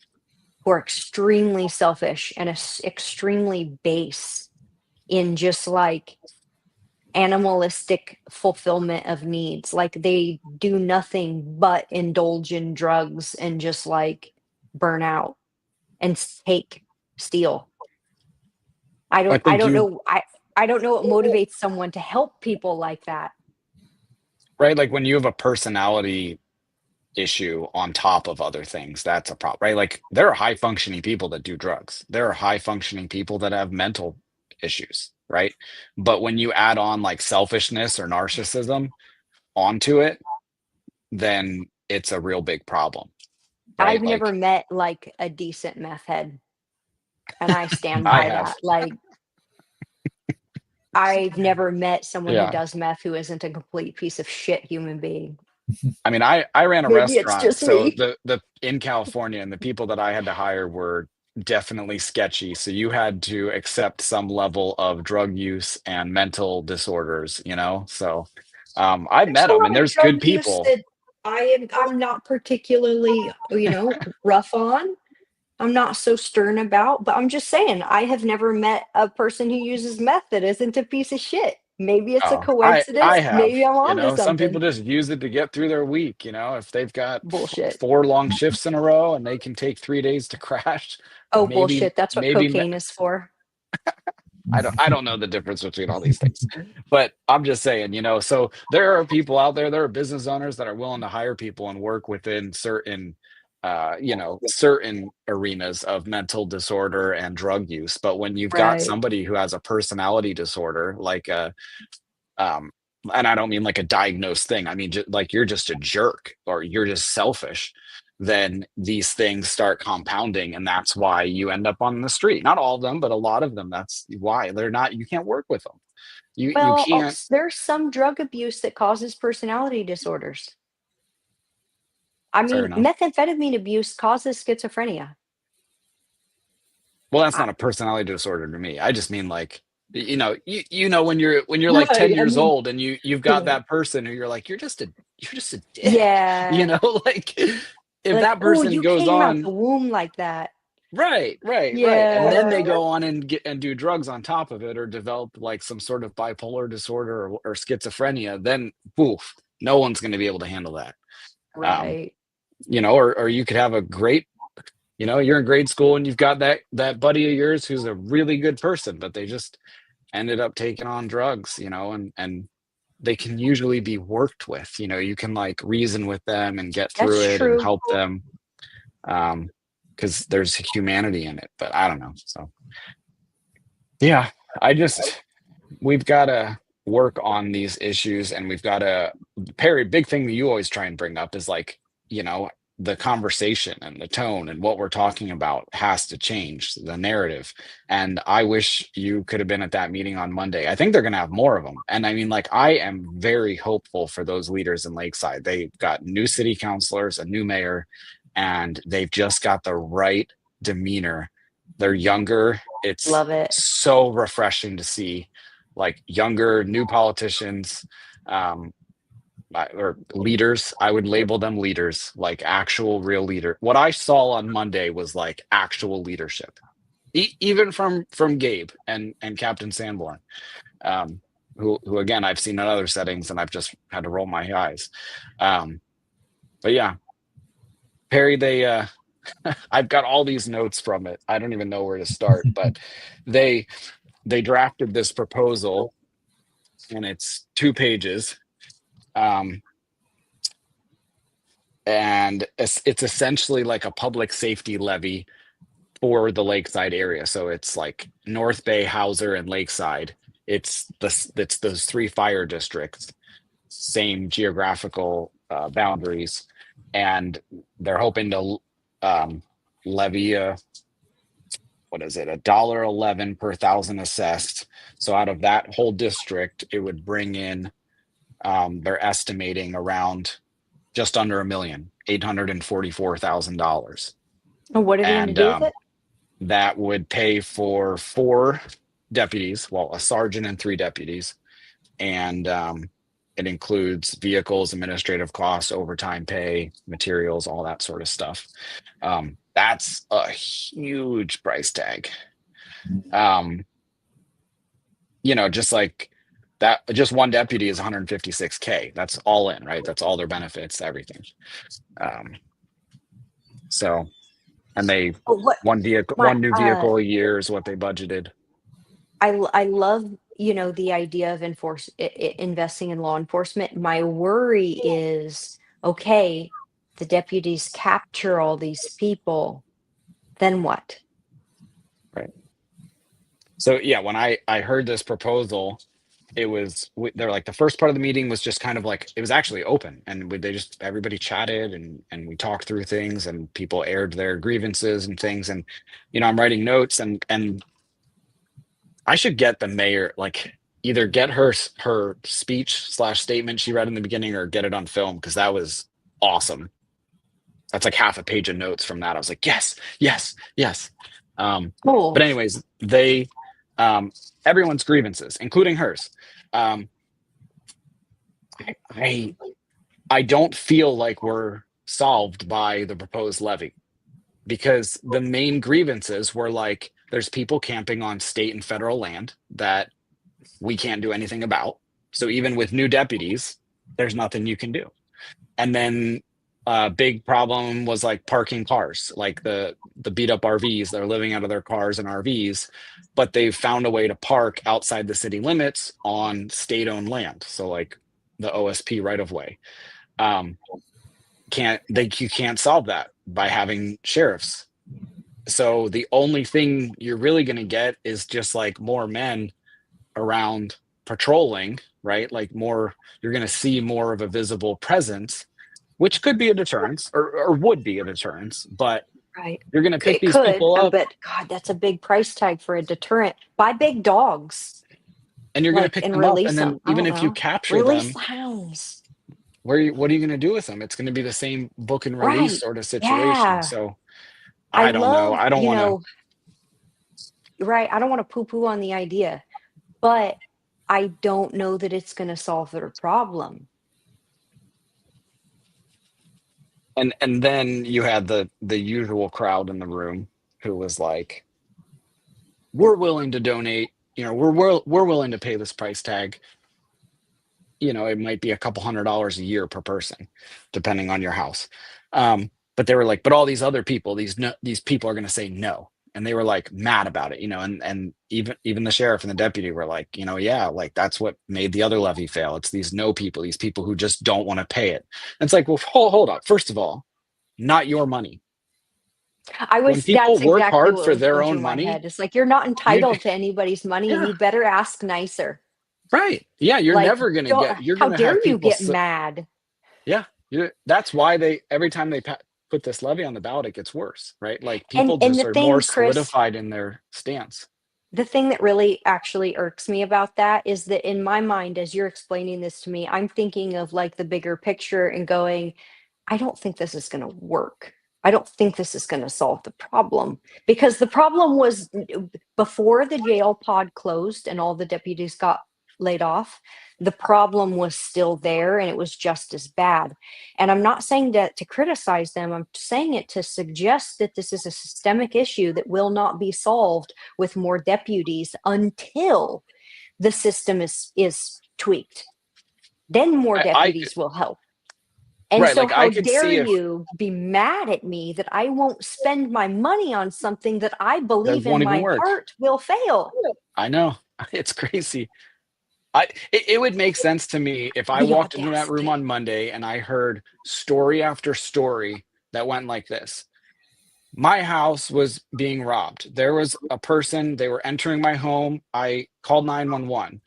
Speaker 2: who are extremely selfish and extremely base in just like animalistic fulfillment of needs. Like they do nothing but indulge in drugs and just like burn out and steal. I
Speaker 1: I
Speaker 2: don't I
Speaker 1: think
Speaker 2: don't
Speaker 1: you
Speaker 2: know I don't know what motivates someone to help people like that.
Speaker 1: right, like when you have a personality issue on top of other things, that's a problem, right? Like there are high functioning people that do drugs. There are high functioning people that have mental issues, right? But when you add on like selfishness or narcissism onto it, then it's a real big problem,
Speaker 2: I've
Speaker 1: right?
Speaker 2: never
Speaker 1: Like
Speaker 2: met like a decent meth head, and I stand
Speaker 1: I
Speaker 2: by
Speaker 1: have.
Speaker 2: that. Like I've never met someone who
Speaker 1: Yeah.
Speaker 2: does meth who isn't a complete piece of shit human being.
Speaker 1: I mean, I ran a
Speaker 2: Maybe it's
Speaker 1: restaurant,
Speaker 2: just
Speaker 1: so
Speaker 2: me.
Speaker 1: the in California, and the people that I had to hire were definitely sketchy. So you had to accept some level of drug use and mental disorders, you know? So I've
Speaker 2: There's
Speaker 1: met
Speaker 2: a
Speaker 1: them and
Speaker 2: lot of
Speaker 1: there's
Speaker 2: drug
Speaker 1: good
Speaker 2: use
Speaker 1: people.
Speaker 2: that I'm not particularly, rough on. I'm not so stern about, but I'm just saying, I have never met a person who uses meth that isn't a piece of shit. Maybe it's a
Speaker 1: Oh, I
Speaker 2: coincidence.
Speaker 1: have,
Speaker 2: Maybe I'm
Speaker 1: you
Speaker 2: onto
Speaker 1: know, some
Speaker 2: something.
Speaker 1: people just use it to get through their week, you know, if they've got
Speaker 2: Bullshit.
Speaker 1: 4 long shifts in a row and they can take 3 days to crash,
Speaker 2: Oh,
Speaker 1: maybe
Speaker 2: bullshit. That's what
Speaker 1: maybe
Speaker 2: cocaine is for.
Speaker 1: I don't know the difference between all these things. But I'm just saying, you know, so there are people out there, there are business owners that are willing to hire people and work within certain certain arenas of mental disorder and drug use. But when you've got
Speaker 2: Right.
Speaker 1: somebody who has a personality disorder, like um and I don't mean like a diagnosed thing. I mean like you're just a jerk or you're just selfish, then these things start compounding and that's why you end up on the street. Not all of them, but a lot of them. That's why they're not you can't work with them. You
Speaker 2: Well,
Speaker 1: can't.
Speaker 2: there's some drug abuse that causes personality disorders. I
Speaker 1: Fair
Speaker 2: mean,
Speaker 1: enough.
Speaker 2: methamphetamine abuse causes schizophrenia.
Speaker 1: Well, that's
Speaker 2: I,
Speaker 1: not a personality disorder to me. I just mean like you know when you're like 10
Speaker 2: right. I
Speaker 1: years
Speaker 2: mean,
Speaker 1: old and you've got that person who you're like you're just a dick, you
Speaker 2: yeah.
Speaker 1: know, like if
Speaker 2: Like,
Speaker 1: that
Speaker 2: oh,
Speaker 1: person
Speaker 2: you
Speaker 1: goes
Speaker 2: came out the
Speaker 1: on.
Speaker 2: womb like that.
Speaker 1: Right. And then
Speaker 2: Yeah.
Speaker 1: they go on and get and do drugs on top of it or develop like some sort of bipolar disorder or schizophrenia, then poof, no one's going to be able to handle that. Um,
Speaker 2: Right.
Speaker 1: or you could have a great, you're in grade school and you've got that buddy of yours who's a really good person, but they just ended up taking on drugs, and they can usually be worked with, you can like reason with them and get
Speaker 2: That's
Speaker 1: through it and
Speaker 2: true.
Speaker 1: help them. Because there's humanity in it, but I don't know. So yeah, I just we've got to work on these issues, and we've got to. Perry, big thing that you always try and bring up is like the conversation and the tone and what we're talking about has to change the narrative. And I wish you could have been at that meeting on Monday. I think they're going to have more of them, and I mean, like, I am very hopeful for those leaders in Lakeside. They've got new city councilors, a new mayor, and they've just got the right demeanor. They're younger. It's
Speaker 2: Love it.
Speaker 1: so refreshing to see like younger new politicians, um or leaders. I would label them leaders, like actual real leader. What I saw on Monday was like actual leadership, even from Gabe and Captain Sanborn, who again I've seen in other settings and I've just had to roll my eyes. But yeah, Perry, they I've got all these notes from it. I don't even know where to start, but they drafted this proposal and it's 2 pages. Um, and it's essentially like a public safety levy for the Lakeside area. So it's like North Bay, Hauser, and Lakeside. It's those three fire districts, same geographical boundaries, and they're hoping to levy a, what is it, $1.11 per thousand assessed. So out of that whole district, it would bring in, they're estimating around just under $1,844,000.
Speaker 2: And what are they going to
Speaker 1: And
Speaker 2: do with it?
Speaker 1: that would pay for 4 deputies, well, a sergeant and 3 deputies. And it includes vehicles, administrative costs, overtime pay, materials, all that sort of stuff. That's a huge price tag. Just like that, just one deputy is $156K. That's all in, right? That's all their benefits, everything. So, and they
Speaker 2: Oh, what
Speaker 1: one
Speaker 2: my
Speaker 1: new vehicle a year is what they budgeted.
Speaker 2: I love, the idea of investing in law enforcement. My worry is, okay, the deputies capture all these people, then what?
Speaker 1: Right. So yeah, when I heard this proposal, they're like, the first part of the meeting was just kind of like, it was actually open, and they just, everybody chatted, and we talked through things, and people aired their grievances and things. And I'm writing notes, and I should get the mayor, like, either get her speech/statement she read in the beginning, or get it on film, because that was awesome. That's like half a page of notes from that. I was like, yes, yes, yes.
Speaker 2: Cool.
Speaker 1: But anyways, they everyone's grievances, including hers. I don't feel like we're solved by the proposed levy, because the main grievances were like, there's people camping on state and federal land that we can't do anything about. So even with new deputies, there's nothing you can do. And then a big problem was like parking cars, like the beat up RVs. They're living out of their cars and RVs, but they've found a way to park outside the city limits on state owned land. So like the OSP right of way. You can't solve that by having sheriffs. So the only thing you're really going to get is just like more men around patrolling, right? Like you're going to see more of a visible presence, which could be a deterrence, or would be a deterrence, but
Speaker 2: Right.
Speaker 1: you're going to pick
Speaker 2: It
Speaker 1: these
Speaker 2: could,
Speaker 1: people up,
Speaker 2: but God, that's a big price tag for a deterrent. Buy big dogs,
Speaker 1: and you're going to pick
Speaker 2: and
Speaker 1: them up.
Speaker 2: release
Speaker 1: And
Speaker 2: them.
Speaker 1: then
Speaker 2: I
Speaker 1: even
Speaker 2: don't
Speaker 1: if you
Speaker 2: know.
Speaker 1: capture
Speaker 2: Release
Speaker 1: them,
Speaker 2: the hounds.
Speaker 1: what are you going to do with them? It's going to be the same book and release
Speaker 2: Right.
Speaker 1: sort of situation.
Speaker 2: Yeah.
Speaker 1: So
Speaker 2: I
Speaker 1: I don't know.
Speaker 2: love,
Speaker 1: I don't want to.
Speaker 2: right. I don't want to poo-poo on the idea, but I don't know that it's going to solve their problem.
Speaker 1: And then you had the usual crowd in the room who was like, we're willing to donate, we're willing to pay this price tag. It might be a couple $100 a year per person, depending on your house. But they were like, but all these other people, these people are going to say no. And they were like mad about it, and even the sheriff and the deputy were like, yeah, like that's what made the other levy fail. It's these these people who just don't want to pay it. And it's like, well, hold up. First of all, not your money. When people
Speaker 2: That's
Speaker 1: work
Speaker 2: exactly
Speaker 1: hard
Speaker 2: what
Speaker 1: for
Speaker 2: was
Speaker 1: their
Speaker 2: going
Speaker 1: own
Speaker 2: through my
Speaker 1: money,
Speaker 2: head. It's like, you're not
Speaker 1: you
Speaker 2: entitled to anybody's money, and
Speaker 1: yeah,
Speaker 2: you better ask nicer.
Speaker 1: right. Yeah, you're
Speaker 2: Like,
Speaker 1: never going to you're
Speaker 2: how
Speaker 1: going to have
Speaker 2: dare you
Speaker 1: people
Speaker 2: get mad?
Speaker 1: yeah, that's why every time they put this levy on the ballot, it gets worse, right? Like
Speaker 2: And
Speaker 1: people just
Speaker 2: the
Speaker 1: are more
Speaker 2: thing, Chris,
Speaker 1: solidified in their stance.
Speaker 2: the thing that really actually irks me about that is that in my mind, as you're explaining this to me, I'm thinking of like the bigger picture and going, I don't think this is going to work. I don't think this is going to solve the problem, because the problem was before the jail pod closed and all the deputies got laid off, the problem was still there, and it was just as bad. And I'm not saying that to criticize them. I'm saying it to suggest that this is a systemic issue that will not be solved with more deputies until the system is tweaked. Then more
Speaker 1: I
Speaker 2: deputies will help. And
Speaker 1: right,
Speaker 2: so
Speaker 1: like I
Speaker 2: how
Speaker 1: could
Speaker 2: dare
Speaker 1: see if
Speaker 2: you be mad at me that I won't spend my money on something that I
Speaker 1: that
Speaker 2: believe in
Speaker 1: won't even
Speaker 2: my
Speaker 1: work.
Speaker 2: heart will fail?
Speaker 1: I know, it's crazy. It would make sense to me if I
Speaker 2: The
Speaker 1: walked into that room
Speaker 2: audacity.
Speaker 1: on Monday and I heard story after story that went like this. My house was being robbed. There was a person, they were entering my home. I called 911.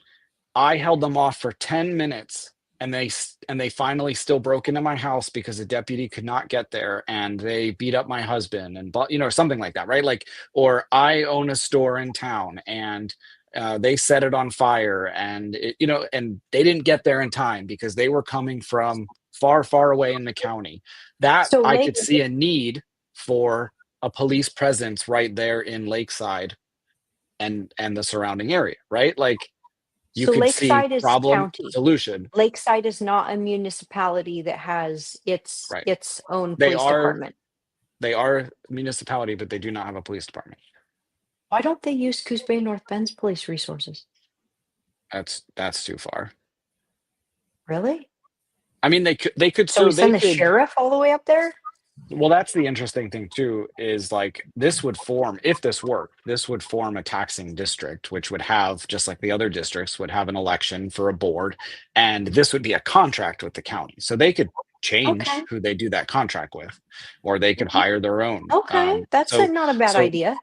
Speaker 1: I held them off for 10 minutes and they finally still broke into my house because a deputy could not get there and they beat up my husband and something like that, right? Like, or I own a store in town and they set it on fire and and they didn't get there in time because they were coming from far, far away in the county. That
Speaker 2: So
Speaker 1: I could see a need for a police presence right there in Lakeside and the surrounding area, right? Like you could see
Speaker 2: Lakeside is
Speaker 1: problem,
Speaker 2: county.
Speaker 1: solution.
Speaker 2: Lakeside is not a municipality that has
Speaker 1: Right.
Speaker 2: its own
Speaker 1: They
Speaker 2: police
Speaker 1: are
Speaker 2: department.
Speaker 1: they are a municipality, but they do not have a police department.
Speaker 2: Why don't they use Coos Bay North Bend's police resources?
Speaker 1: That's too far.
Speaker 2: Really?
Speaker 1: I mean, they could
Speaker 2: So we
Speaker 1: they
Speaker 2: send the
Speaker 1: could.
Speaker 2: sheriff all the way up there?
Speaker 1: Well, that's the interesting thing too, is like this would form, if this worked, this would form a taxing district, which would have, just like the other districts, would have an election for a board, and this would be a contract with the county. So they could change
Speaker 2: Okay.
Speaker 1: who they do that contract with, or they could hire their own.
Speaker 2: Okay. That's
Speaker 1: So
Speaker 2: not a bad
Speaker 1: so
Speaker 2: idea.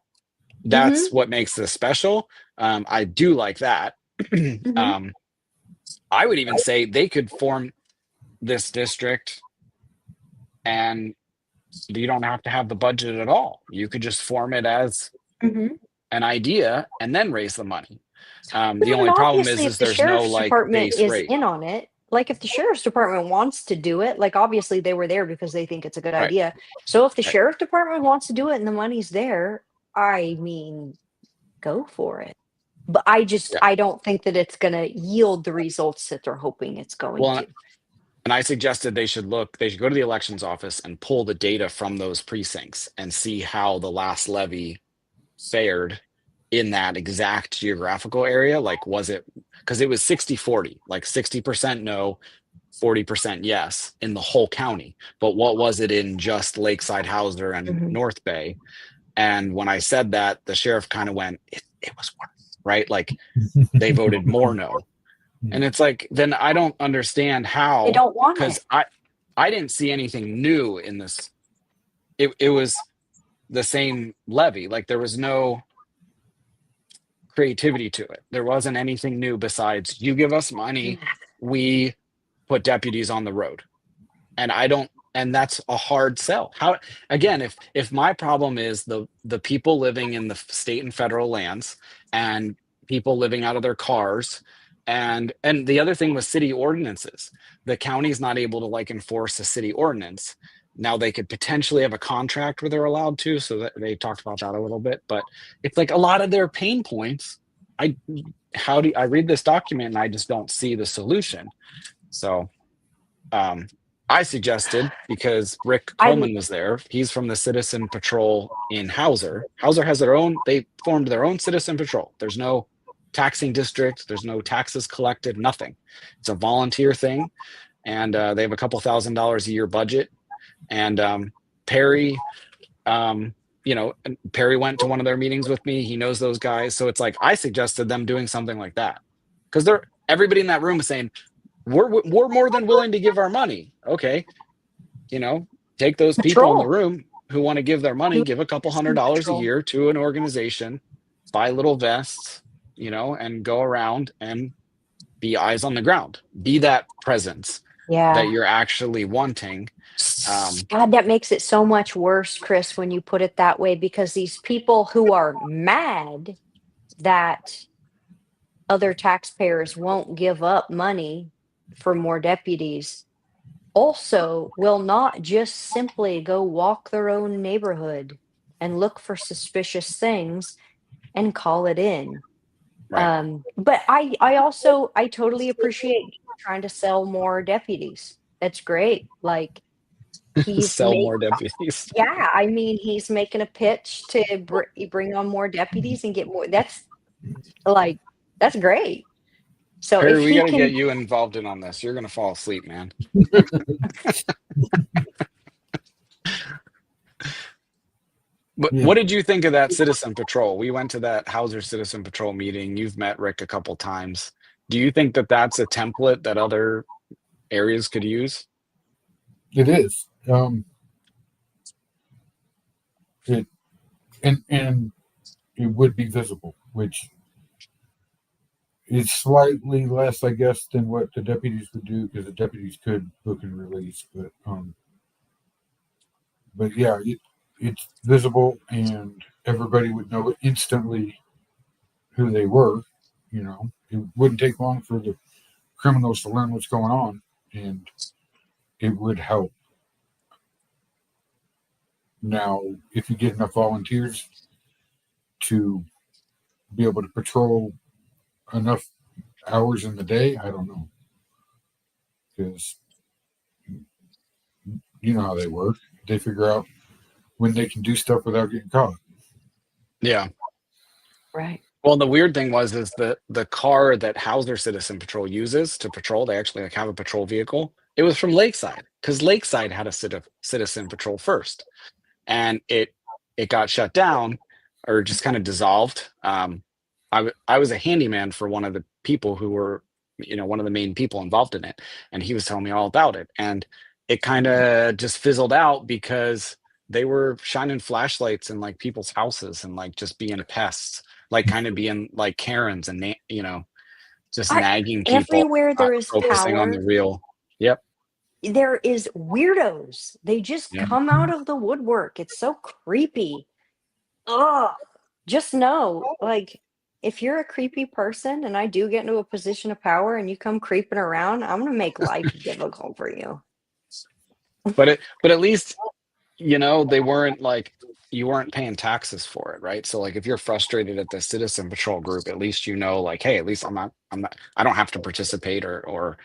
Speaker 1: that's what makes this special. I do like that.
Speaker 2: Mhm.
Speaker 1: I would even say they could form this district and you don't have to have the budget at all. You could just form it as
Speaker 2: Mhm.
Speaker 1: an idea and then raise the money. The
Speaker 2: Well, and
Speaker 1: only problem
Speaker 2: obviously,
Speaker 1: is
Speaker 2: if the
Speaker 1: there's no
Speaker 2: sheriff's
Speaker 1: like
Speaker 2: department
Speaker 1: base
Speaker 2: is
Speaker 1: rate.
Speaker 2: in on it, like if the sheriff's department wants to do it, like obviously they were there because they think it's a good
Speaker 1: Right.
Speaker 2: idea. So if the
Speaker 1: Right.
Speaker 2: sheriff department wants to do it and the money's there, I mean, go for it. But
Speaker 1: Yeah.
Speaker 2: I don't think that it's gonna yield the results that they're hoping it's going
Speaker 1: Well,
Speaker 2: to.
Speaker 1: and I suggested they should go to the elections office and pull the data from those precincts and see how the last levy fared in that exact geographical area. Like, was it, because it was 60-40, like 60% no, 40% yes in the whole county. But what was it in just Lakeside, Hauser, and
Speaker 2: Mhm.
Speaker 1: North Bay? And when I said that, the sheriff kind of went, it was worse, right? Like they voted more no. And it's like, then I don't understand
Speaker 2: They
Speaker 1: how,
Speaker 2: don't want
Speaker 1: because
Speaker 2: it.
Speaker 1: I didn't see anything new in this. It was the same levy. Like there was no creativity to it. There wasn't anything new besides you give us money, we put deputies on the road. And that's a hard sell. How, again, if my problem is the people living in the state and federal lands and people living out of their cars, and the other thing was city ordinances. The county's not able to like enforce a city ordinance. Now they could potentially have a contract where they're allowed to, so that they talked about that a little bit, but it's like a lot of their pain points. I read this document and I just don't see the solution. So I suggested, because Rick
Speaker 2: I
Speaker 1: Coleman was there, he's from the Citizen Patrol in Hauser. Hauser has they formed their own Citizen Patrol. There's no taxing district, there's no taxes collected, nothing. It's a volunteer thing. And they have a couple $1,000s a year budget. And Perry, Perry went to one of their meetings with me. He knows those guys. So it's like, I suggested them doing something like that. Because everybody in that room is saying, we're more than willing to give our money. Okay. Take those people in the
Speaker 2: patrol.
Speaker 1: room who want to give their money, give a couple $100s a year to an organization, buy little vests, and go around and be eyes on the ground, be that presence
Speaker 2: Yeah.
Speaker 1: that you're actually wanting.
Speaker 2: God, that makes it so much worse, Chris, when you put it that way, because these people who are mad that other taxpayers won't give up money for more deputies also will not just simply go walk their own neighborhood and look for suspicious things and call it in.
Speaker 1: Right.
Speaker 2: But I totally appreciate trying to sell more deputies. That's great. Like he's
Speaker 1: Sell
Speaker 2: make
Speaker 1: more deputies.
Speaker 2: yeah, I mean, he's making a pitch to bring on more deputies and get more. Like that's great. So if
Speaker 1: Perry, we
Speaker 2: he
Speaker 1: got to get
Speaker 2: can
Speaker 1: you involved in on this. You're going to fall asleep, man. But
Speaker 3: Yeah.
Speaker 1: what did you think of that Citizen Patrol? We went to that Hauser Citizen Patrol meeting. You've met Rick a couple times. Do you think that that's a template that other areas could use?
Speaker 3: It is. It and it would be visible, which is slightly less, I guess, than what the deputies would do, because the deputies could book and release. But yeah, it's visible, and everybody would know instantly who they were. You know, it wouldn't take long for the criminals to learn what's going on, and it would help. Now, if you get enough volunteers to be able to patrol enough hours in the day, I don't know, because you know how they work. They figure out when they can do stuff without getting caught.
Speaker 1: Yeah.
Speaker 2: Right.
Speaker 1: Well, the weird thing is the car that Hauser Citizen Patrol uses to patrol, they actually like have a patrol vehicle. It was from Lakeside, because Lakeside had a citizen patrol first, and it got shut down, or just kind of dissolved. I was a handyman for one of the people who were, one of the main people involved in it, and he was telling me all about it, and it kind of just fizzled out because they were shining flashlights in like people's houses and like just being pests, like kind of being like Karens and just
Speaker 2: I,
Speaker 1: nagging people,
Speaker 2: everywhere
Speaker 1: not
Speaker 2: there is
Speaker 1: focusing on the
Speaker 2: power,
Speaker 1: real. Yep.
Speaker 2: there is weirdos. They just
Speaker 1: Yeah.
Speaker 2: come out of the woodwork. It's so creepy. Ugh. Just know, like, if you're a creepy person and I do get into a position of power and you come creeping around, I'm gonna make life difficult for you.
Speaker 1: But at least, they weren't like, you weren't paying taxes for it, right? So like if you're frustrated at the citizen patrol group, at least like, hey, at least I don't have to participate or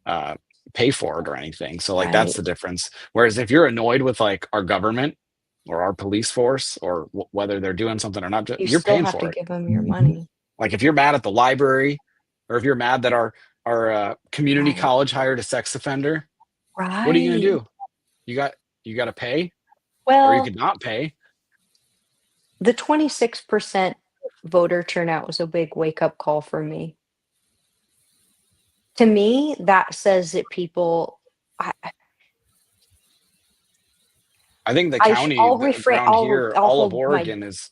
Speaker 1: uh pay for it or anything. So like that's
Speaker 2: Right.
Speaker 1: the difference. Whereas if you're annoyed with like our government or our police force, or whether they're doing something or not,
Speaker 2: You
Speaker 1: you're
Speaker 2: still
Speaker 1: paying
Speaker 2: have to
Speaker 1: for it.
Speaker 2: give them your money.
Speaker 1: Like if you're mad at the library, or if you're mad that our community
Speaker 2: Right.
Speaker 1: college hired a sex offender, what are you gonna
Speaker 2: Right.
Speaker 1: do? You got to pay, or you
Speaker 2: Well,
Speaker 1: could not pay.
Speaker 2: the 26% voter turnout was a big wake up call for me. To me, that says that people, I,
Speaker 1: I think the county
Speaker 2: I'll refrain,
Speaker 1: around here,
Speaker 2: I'll
Speaker 1: all of
Speaker 2: hold my,
Speaker 1: Oregon is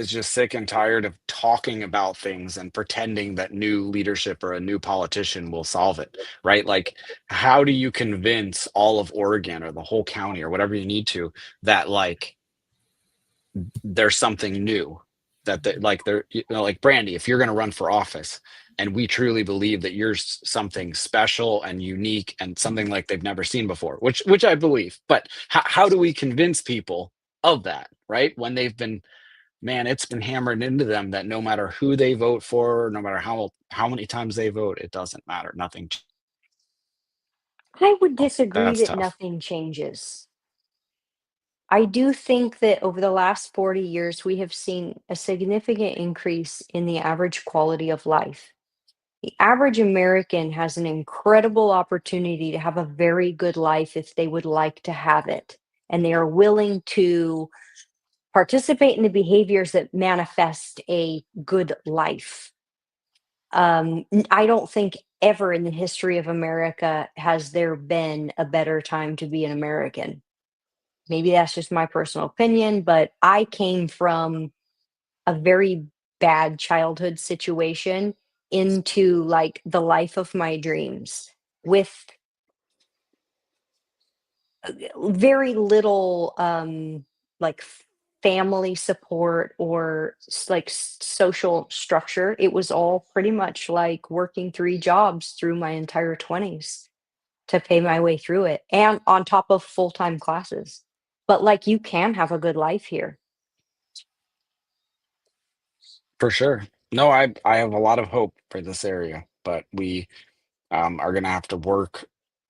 Speaker 1: just sick and tired of talking about things and pretending that new leadership or a new politician will solve it, right? Like, how do you convince all of Oregon or the whole county or whatever you need to, that like there's something new, that like they're, like Brandy, if you're going to run for office and we truly believe that you're something special and unique and something like they've never seen before, which I believe, but how do we convince people of that, right? When they've been, man, it's been hammered into them that no matter who they vote for, no matter how many times they vote, it doesn't matter. Nothing.
Speaker 2: I would disagree
Speaker 1: That's
Speaker 2: that
Speaker 1: tough.
Speaker 2: nothing changes. I do think that over the last 40 years, we have seen a significant increase in the average quality of life. The average American has an incredible opportunity to have a very good life if they would like to have it, and they are willing to participate in the behaviors that manifest a good life. I don't think ever in the history of America has there been a better time to be an American. Maybe that's just my personal opinion, but I came from a very bad childhood situation into like the life of my dreams with very little like family support or social structure. It was all pretty much like working three jobs through my entire 20s to pay my way through it, and on top of full-time classes. But like you can have a good life here.
Speaker 1: For sure. No, I have a lot of hope for this area, but we are going to have to work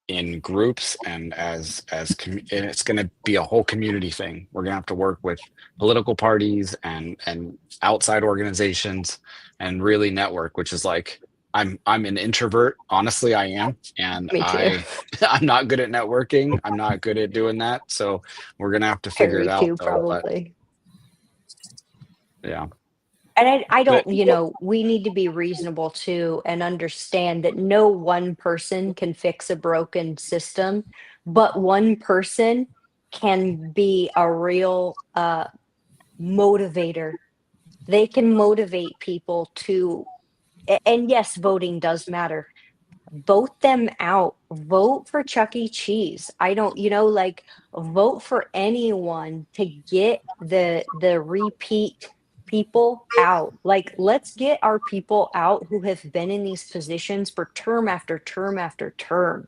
Speaker 1: in groups, and and it's going to be a whole community thing. We're going to have to work with political parties and outside organizations, and really network, which is like, I'm an introvert, honestly. I am, and
Speaker 2: Me too.
Speaker 1: I'm not good at networking. I'm not good at doing that, so we're going to have to figure it
Speaker 2: Harry
Speaker 1: out
Speaker 2: too,
Speaker 1: though. But
Speaker 2: probably.
Speaker 1: yeah.
Speaker 2: And I
Speaker 1: But
Speaker 2: don't, we need to be reasonable too and understand that no one person can fix a broken system, but one person can be a real motivator. They can motivate people to, and yes, voting does matter. Vote them out. Vote for Chuck E. Cheese. I don't, like vote for anyone to get the repeat people out. Like let's get our people out who have been in these positions for term after term after term.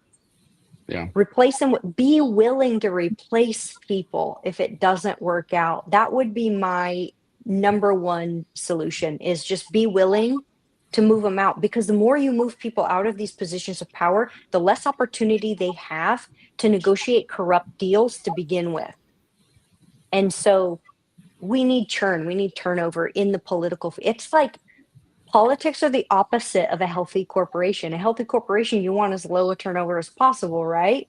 Speaker 1: yeah,
Speaker 2: Replace them with, be willing to replace people if it doesn't work out. That would be my number one solution, is just be willing to move them out, because the more you move people out of these positions of power, the less opportunity they have to negotiate corrupt deals to begin with. And so we need churn, we need turnover in the political. It's like politics are the opposite of a healthy corporation. A healthy corporation, you want as low a turnover as possible, right?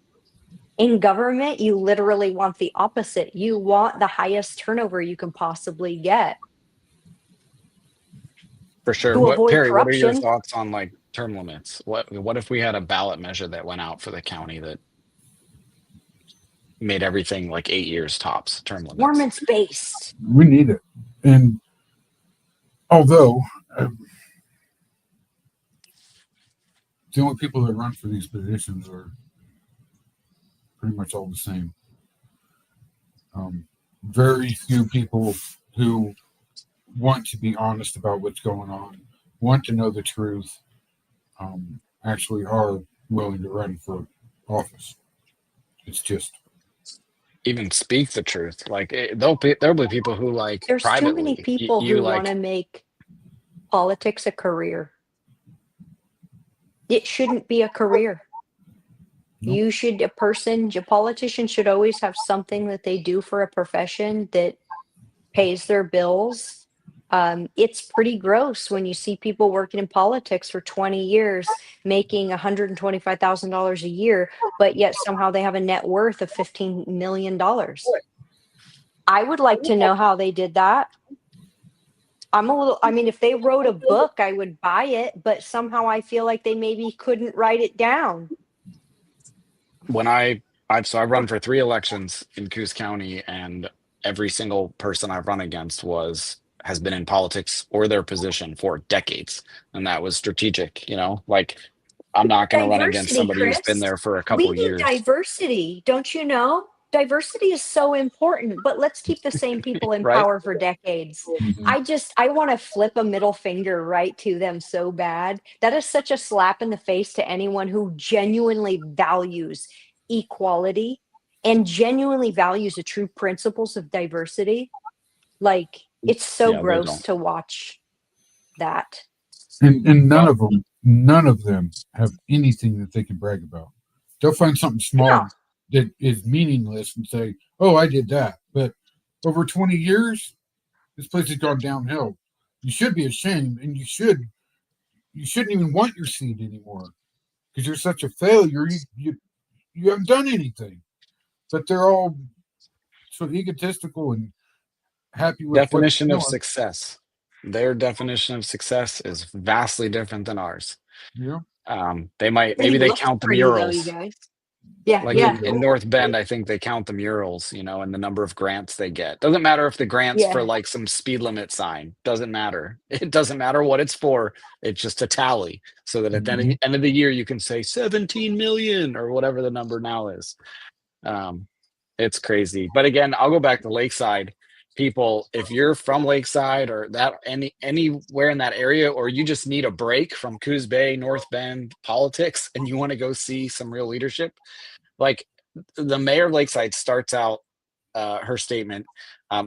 Speaker 2: In government, you literally want the opposite. You want the highest turnover you can possibly get
Speaker 1: for sure.
Speaker 2: to avoid
Speaker 1: Perry, what are your
Speaker 2: corruption.
Speaker 1: thoughts on like term limits? What if we had a ballot measure that went out for the county that made everything like 8 years tops term limits?
Speaker 2: Performance based.
Speaker 3: We need it. And although the only people that run for these positions are pretty much all the same. Very few people who want to be honest about what's going on, want to know the truth, actually are willing to run for office. It's just
Speaker 1: Even speak the truth. Like there'll be people who like
Speaker 2: There's too many
Speaker 1: privately
Speaker 2: people
Speaker 1: you
Speaker 2: who want to
Speaker 1: like
Speaker 2: make politics a career. It shouldn't be a career.
Speaker 3: nope.
Speaker 2: A politician should always have something that they do for a profession that pays their bills. It's pretty gross when you see people working in politics for 20 years making $125,000 a year, but yet somehow they have a net worth of $15 million. I would like to know how they did that. I mean, if they wrote a book, I would buy it, but somehow I feel like they maybe couldn't write it down.
Speaker 1: when I've run for 3 elections in Coos County, and every single person I've run against has been in politics or their position for decades, and that was strategic. Like I'm not going to run against
Speaker 2: Diversity,
Speaker 1: somebody who's been
Speaker 2: Chris.
Speaker 1: there for a
Speaker 2: We
Speaker 1: couple
Speaker 2: need
Speaker 1: years,
Speaker 2: diversity, don't you know? Diversity is so important, but let's keep the same people in
Speaker 1: right?
Speaker 2: power for decades.
Speaker 3: Mhm.
Speaker 2: I want to flip a middle finger right to them so bad. That is such a slap in the face to anyone who genuinely values equality and genuinely values the true principles of diversity. Like, it's so
Speaker 1: Yeah, they
Speaker 2: gross
Speaker 1: don't.
Speaker 2: to watch that.
Speaker 3: And
Speaker 1: Well,
Speaker 3: none of them have anything that they can brag about. They'll find something
Speaker 2: Yeah.
Speaker 3: small that is meaningless and say, "Oh, I did that." But over 20 years, this place has gone downhill. You should be ashamed, and you shouldn't even want your seat anymore because you're such a failure. You haven't done anything. But they're all so egotistical and happy with what
Speaker 1: definition
Speaker 3: they're
Speaker 1: of
Speaker 3: doing.
Speaker 1: success. Their definition of success is vastly different than ours.
Speaker 3: Yeah,
Speaker 1: Maybe
Speaker 2: City
Speaker 1: they
Speaker 2: looks
Speaker 1: count the
Speaker 2: pretty though, you
Speaker 1: murals.
Speaker 2: guys. Yeah,
Speaker 1: Like
Speaker 3: there you
Speaker 2: yeah,
Speaker 1: in
Speaker 3: go.
Speaker 1: North Bend, I think they count the murals, and the number of grants they get. Doesn't matter if the grants for
Speaker 2: yeah.
Speaker 1: like some speed limit sign. Doesn't matter. It doesn't matter what it's for. It's just a tally, so that at the
Speaker 3: Mhm.
Speaker 1: end of the year you can say 17 million or whatever the number now is. Um, it's crazy. But again, I'll go back to Lakeside. People, if you're from Lakeside or that anywhere in that area, or you just need a break from Coos Bay, North Bend politics, and you want to go see some real leadership, like the mayor of Lakeside starts out her statement.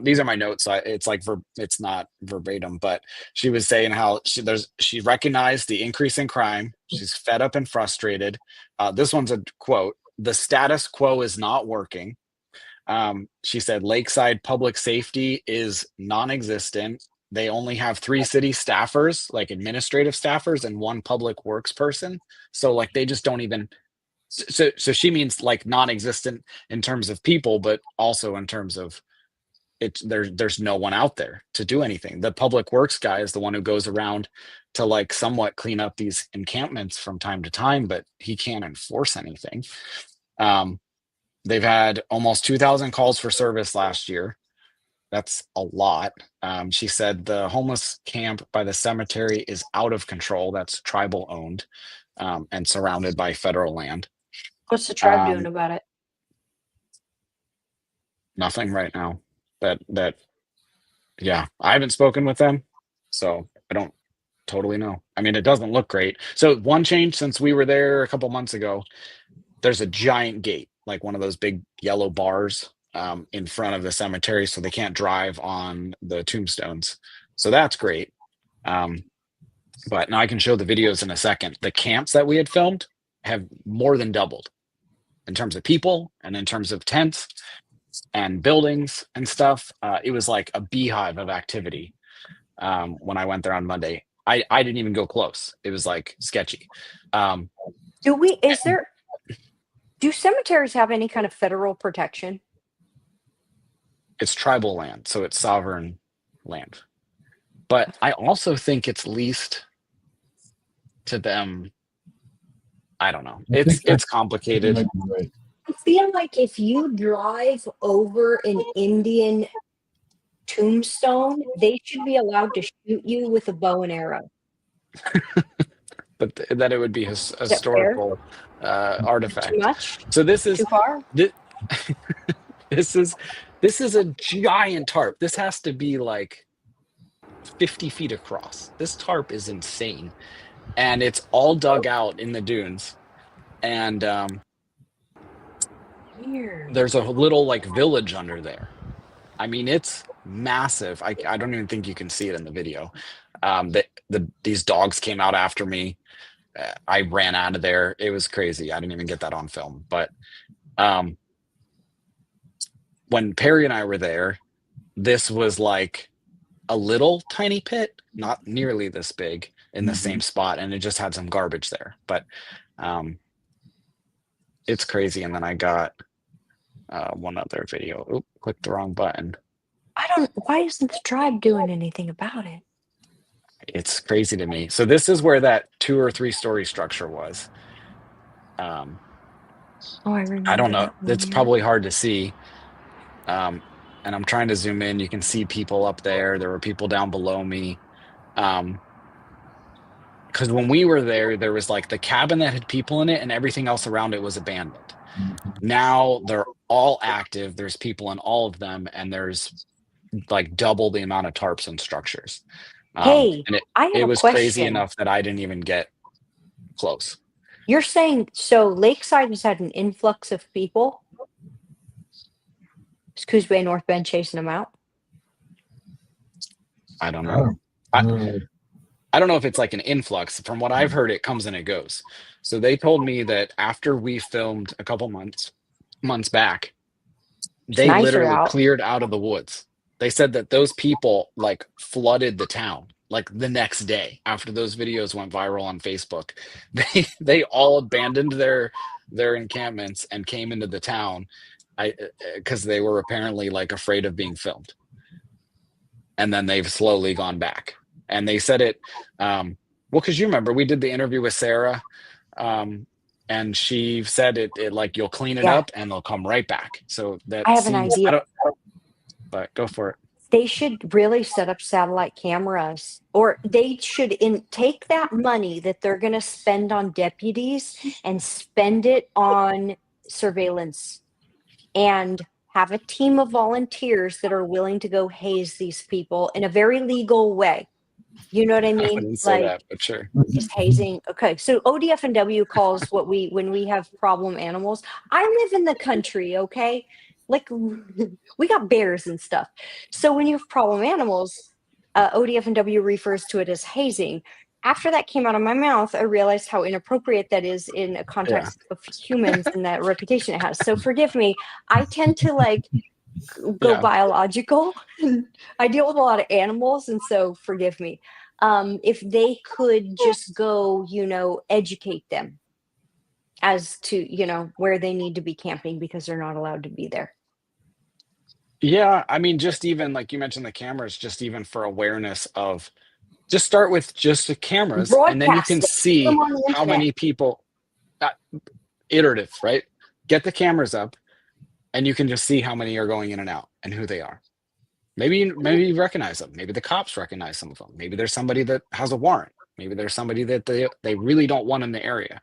Speaker 1: These are my notes. So it's like it's not verbatim, but she was saying how she recognized the increase in crime. She's fed up and frustrated. This one's a quote: "The status quo is not working." She said Lakeside public safety is non-existent. They only have 3 city staffers, like administrative staffers, and 1 public works person. So like they just don't even. So she means like non-existent in terms of people, but also in terms of there's no one out there to do anything. The public works guy is the one who goes around to like somewhat clean up these encampments from time to time, but he can't enforce anything. They've had almost 2,000 calls for service last year. That's a lot. She said the homeless camp by the cemetery is out of control. That's tribal owned, and surrounded by federal land.
Speaker 2: What's the tribe doing about it?
Speaker 1: Nothing right now. Yeah, I haven't spoken with them, so I don't totally know. I mean, it doesn't look great. So one change since we were there a couple months ago, there's a giant gate, like one of those big yellow bars, in front of the cemetery, so they can't drive on the tombstones. So that's great. But now I can show the videos in a second. The camps that we had filmed have more than doubled in terms of people and in terms of tents and buildings and stuff. It was like a beehive of activity when I went there on Monday. I didn't even go close. It was like sketchy.
Speaker 2: Do cemeteries have any kind of federal protection?
Speaker 1: It's tribal land, so it's sovereign land. But I also think it's leased to them. I don't know. It's complicated.
Speaker 2: I feel like if you drive over an Indian tombstone, they should be allowed to shoot you with a bow and arrow.
Speaker 1: But that it would be historical artifact.
Speaker 2: Too much?
Speaker 1: So this is
Speaker 2: too far.
Speaker 1: This is a giant tarp. This has to be like 50 feet across. This tarp is insane, and it's all dug out in the dunes. And
Speaker 2: Weird.
Speaker 1: there's a little like village under there. I mean, it's massive. I don't even think you can see it in the video. These dogs came out after me. I ran out of there. It was crazy. I didn't even get that on film. But when Perry and I were there, this was like a little tiny pit, not nearly this big, in the same spot, and it just had some garbage there. But it's crazy. And then I got one other video. Oop, clicked the wrong button.
Speaker 2: Why isn't the tribe doing anything about it?
Speaker 1: It's crazy to me. So this is where that 2 or 3 story structure was.
Speaker 2: I remember.
Speaker 1: I don't know.
Speaker 2: that one,
Speaker 1: It's
Speaker 2: yeah.
Speaker 1: probably hard to see. And I'm trying to zoom in. You can see people up there. There were people down below me. Because when we were there, there was like the cabin that had people in it, and everything else around it was abandoned. Now they're all active. There's people in all of them, and there's like double the amount of tarps and structures.
Speaker 2: Hey,
Speaker 1: and
Speaker 2: I have
Speaker 1: it
Speaker 2: a
Speaker 1: was
Speaker 2: question.
Speaker 1: crazy enough that I didn't even get close.
Speaker 2: You're saying so Lakeside has had an influx of people? Is Coos Bay North Bend chasing them out?
Speaker 1: I don't know. I don't know if it's like an influx. From what I've heard, it comes and it goes. So they told me that after we filmed a couple months back, they literally cleared out of the woods. They said that those people like flooded the town like the next day after those videos went viral on Facebook. They all abandoned their encampments and came into the town because they were apparently like afraid of being filmed. And then they've slowly gone back. And they said it well, because you remember we did the interview with Sarah, and she said it like you'll clean it up and they'll come right back. So that
Speaker 2: I have an idea.
Speaker 1: But go for it.
Speaker 2: They should really set up satellite cameras, or they should take that money that they're going to spend on deputies and spend it on surveillance, and have a team of volunteers that are willing to go haze these people in a very legal way. You know what I mean?
Speaker 1: I wouldn't say that, but sure.
Speaker 2: Just hazing. Okay, so ODF&W calls when we have problem animals. I live in the country, okay? Like we got bears and stuff. So when you have problem animals, ODF&W refers to it as hazing. After that came out of my mouth, I realized how inappropriate that is in a context of humans and that reputation it has. So forgive me. I tend to like go biological. I deal with a lot of animals, and so forgive me. If they could just go, educate them as to, where they need to be camping because they're not allowed to be there.
Speaker 1: Yeah, I mean, just even like you mentioned the cameras, just even for awareness of, just start with just the cameras, and then you can
Speaker 2: Broadcast it, put them
Speaker 1: see
Speaker 2: on the
Speaker 1: how
Speaker 2: internet.
Speaker 1: many people, uh, iterative, right? Get the cameras up, and you can just see how many are going in and out and who they are. Maybe you recognize them. Maybe the cops recognize some of them. Maybe there's somebody that has a warrant. Maybe there's somebody that they really don't want in the area.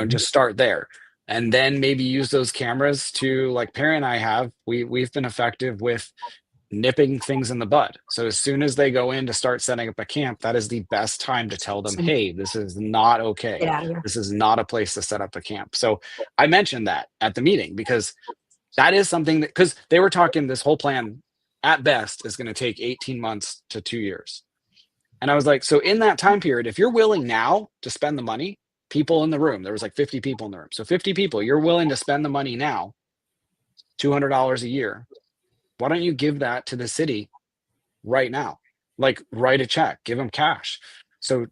Speaker 1: Just start there. And then maybe use those cameras to, like Perry and I have, we've been effective with nipping things in the bud. So as soon as they go in to start setting up a camp, that is the best time to tell them,
Speaker 2: Some-
Speaker 1: hey, this is not
Speaker 2: Get
Speaker 1: okay.
Speaker 2: out of here.
Speaker 1: This is not a place to set up a camp. So I mentioned that at the meeting because that is something that, because they were talking, this whole plan at best is going to take 18 months to 2 years. And I was like, so in that time period, if you're willing now to spend the money, people in the room, there was like 50 people in the room. So 50 people, you're willing to spend the money now, $200 a year. Why don't you give that to the city right now? Like, write a check, give them cash. So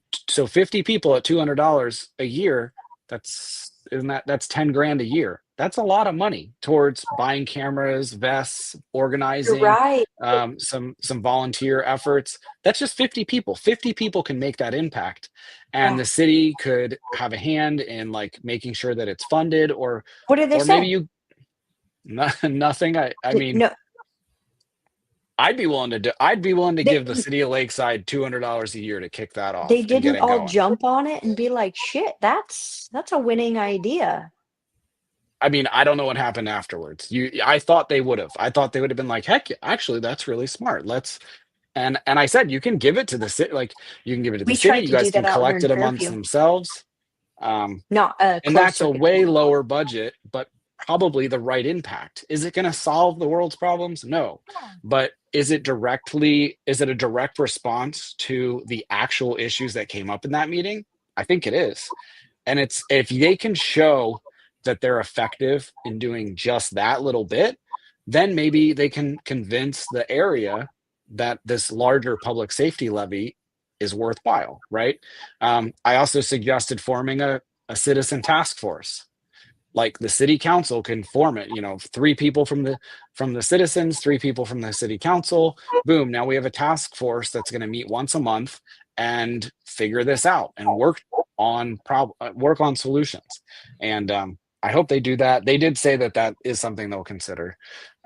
Speaker 1: 50 people at $200 a year, that's 10 grand a year. That's a lot of money towards buying cameras, vests,
Speaker 2: You're
Speaker 1: organizing,
Speaker 2: right.
Speaker 1: some volunteer efforts. That's just 50 people. 50 people can make that impact, and
Speaker 2: Yeah.
Speaker 1: the city could have a hand in like making sure that it's funded, or
Speaker 2: What did they
Speaker 1: maybe
Speaker 2: say?
Speaker 1: you nothing. I mean,
Speaker 2: No,
Speaker 1: I'd be willing to
Speaker 2: they
Speaker 1: give the city of Lakeside $200 a year to kick that
Speaker 2: they
Speaker 1: off and get
Speaker 2: didn't
Speaker 1: it
Speaker 2: all
Speaker 1: going.
Speaker 2: jump on it and be like, "Shit, that's a winning idea."
Speaker 1: I mean, I don't know what happened afterwards. I thought they would have. I thought they would have been like, heck, actually, that's really smart. Let's and I said, you can give it to the city, like you can give it to the
Speaker 2: We
Speaker 1: city.
Speaker 2: tried
Speaker 1: You
Speaker 2: to do
Speaker 1: guys
Speaker 2: that
Speaker 1: can
Speaker 2: out here
Speaker 1: collect
Speaker 2: in
Speaker 1: it amongst
Speaker 2: Fairview.
Speaker 1: themselves. Um,
Speaker 2: Not a
Speaker 1: and
Speaker 2: closed
Speaker 1: that's a
Speaker 2: circuit
Speaker 1: way
Speaker 2: camera.
Speaker 1: lower budget, but probably the right impact. Is it going to solve the world's problems? No. But is it a direct response to the actual issues that came up in that meeting? I think it is. And it's, if they can show that they're effective in doing just that little bit, then maybe they can convince the area that this larger public safety levy is worthwhile, right? I also suggested forming a citizen task force. Like the city council can form it, 3 people from the citizens, 3 people from the city council. Boom, now we have a task force that's going to meet once a month and figure this out and work on solutions. And I hope they do that. They did say that that is something they'll consider.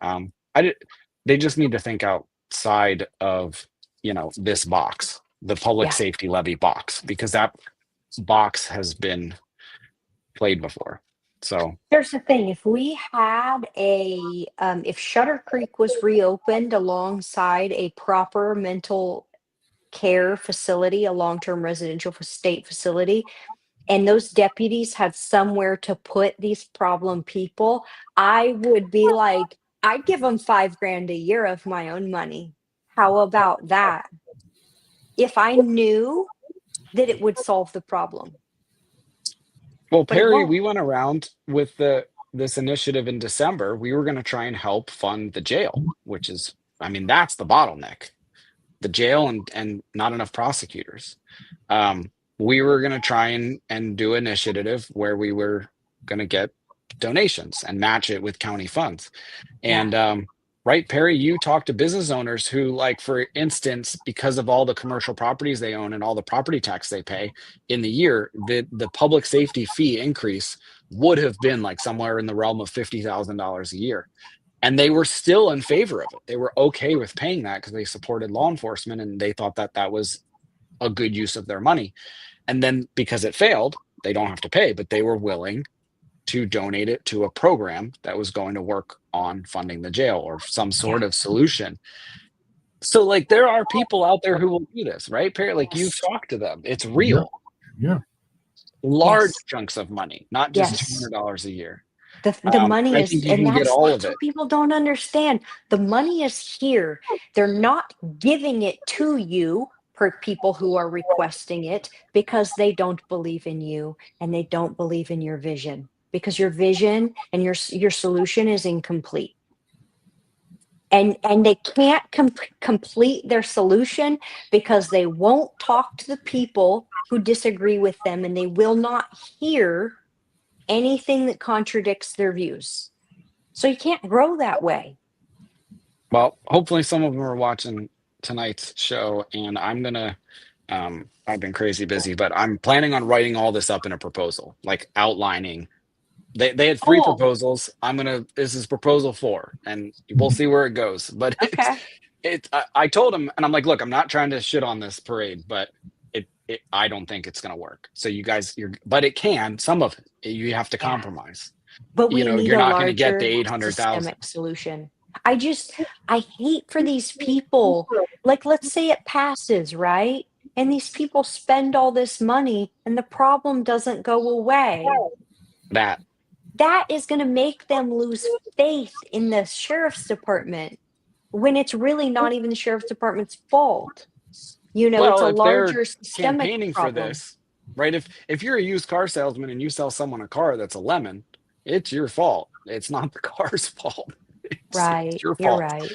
Speaker 1: I did, they just need to think outside of this box, the public
Speaker 2: Yeah.
Speaker 1: safety levy box, because that box has been played before. So
Speaker 2: Here's the thing, if we had if Shutter Creek was reopened alongside a proper mental care facility, a long-term residential state facility, and those deputies had somewhere to put these problem people, I would be like, I'd give them 5 grand a year of my own money. How about that? If I knew that it would solve the problem,
Speaker 1: Well,
Speaker 2: but it
Speaker 1: Perry,
Speaker 2: won't.
Speaker 1: we went around with this initiative in December. We were going to try and help fund the jail, which is, I mean, that's the bottleneck. The jail and not enough prosecutors. We were going to try and do an initiative where we were going to get donations and match it with county funds.
Speaker 2: Yeah.
Speaker 1: And right, Perry, you talk to business owners who, like, for instance, because of all the commercial properties they own and all the property tax they pay in the year, the public safety fee increase would have been like somewhere in the realm of $50,000 a year. And they were still in favor of it. They were okay with paying that because they supported law enforcement and they thought that that was a good use of their money. And then because it failed, they don't have to pay, but they were willing to donate it to a program that was going to work on funding the jail or some
Speaker 2: Yeah.
Speaker 1: sort of solution. So, like, there are people out there who will do this, right, Perry? Like, you've
Speaker 2: Yes.
Speaker 1: talked to them. It's
Speaker 3: Yeah.
Speaker 1: real.
Speaker 3: Yeah.
Speaker 1: Large
Speaker 2: Yes.
Speaker 1: chunks of money, not just
Speaker 2: Yes.
Speaker 1: $200 a year.
Speaker 2: The money
Speaker 1: I
Speaker 2: is,
Speaker 1: think you
Speaker 2: and
Speaker 1: can get
Speaker 2: that's
Speaker 1: all of
Speaker 2: that's what
Speaker 1: it.
Speaker 2: people don't understand. The money is here. They're not giving it to you per people who are requesting it because they don't believe in you and they don't believe in your vision because your vision and your solution is incomplete. And they can't complete their solution because they won't talk to the people who disagree with them and they will not hear anything that contradicts their views. So you can't grow that way.
Speaker 1: Well, hopefully some of them are watching tonight's show, and I'm gonna. I've been crazy busy, but I'm planning on writing all this up in a proposal, like outlining. They had three
Speaker 2: Oh,
Speaker 1: proposals. This is proposal 4, and we'll see where it goes. But
Speaker 2: okay.
Speaker 1: I told him, and I'm like, look, I'm not trying to shit on this parade, but I don't think it's gonna work. So you guys, but it can. Some of it, you have to
Speaker 2: Yeah.
Speaker 1: compromise.
Speaker 2: But we need
Speaker 1: You're
Speaker 2: a
Speaker 1: not gonna get the
Speaker 2: larger
Speaker 1: 800,000.
Speaker 2: systemic solution. I hate for these people, like, let's say it passes, right? And these people spend all this money and the problem doesn't go away.
Speaker 1: That
Speaker 2: That is gonna make them lose faith in the sheriff's department when it's really not even the sheriff's department's fault. It's
Speaker 1: Well,
Speaker 2: a
Speaker 1: if they're
Speaker 2: larger systemic
Speaker 1: campaigning for
Speaker 2: problem.
Speaker 1: this, right? If you're a used car salesman and you sell someone a car that's a lemon, it's your fault. It's not the car's fault. It's
Speaker 2: Right,
Speaker 1: your
Speaker 2: you're
Speaker 1: fault.
Speaker 2: right.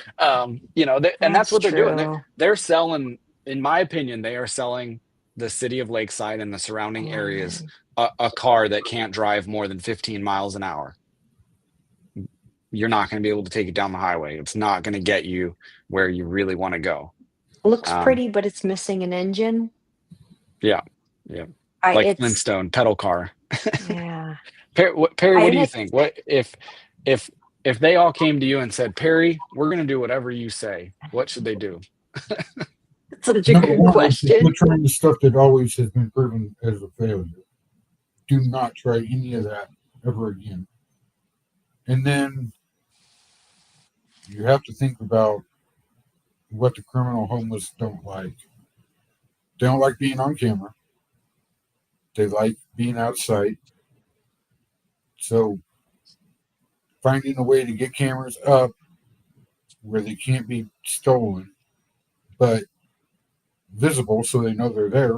Speaker 1: And that's
Speaker 2: That's
Speaker 1: what they're doing.
Speaker 2: true.
Speaker 1: They're selling, in my opinion, they are selling the city of Lakeside and the surrounding
Speaker 2: Oh,
Speaker 1: areas
Speaker 2: man.
Speaker 1: a car that can't drive more than 15 miles an hour. You're not going to be able to take it down the highway. It's not going to get you where you really want to go.
Speaker 2: Looks
Speaker 1: Um,
Speaker 2: pretty, but it's missing an engine.
Speaker 1: yeah, yeah,
Speaker 2: I
Speaker 1: like
Speaker 2: it's
Speaker 1: Flintstone pedal car.
Speaker 2: Yeah.
Speaker 1: Perry,
Speaker 2: I
Speaker 1: what
Speaker 2: and
Speaker 1: do you
Speaker 2: it's
Speaker 1: think? What if if they all came to you and said, Perry, we're going to do whatever you say? What should they do?
Speaker 2: such a
Speaker 3: Number
Speaker 2: good
Speaker 3: one is to
Speaker 2: question.
Speaker 3: quit trying the stuff that always has been proven as a failure. Do not try any of that ever again. And then you have to think about what the criminal homeless don't like. They don't like being on camera. They like being out of sight. So finding a way to get cameras up where they can't be stolen, but visible so they know they're there.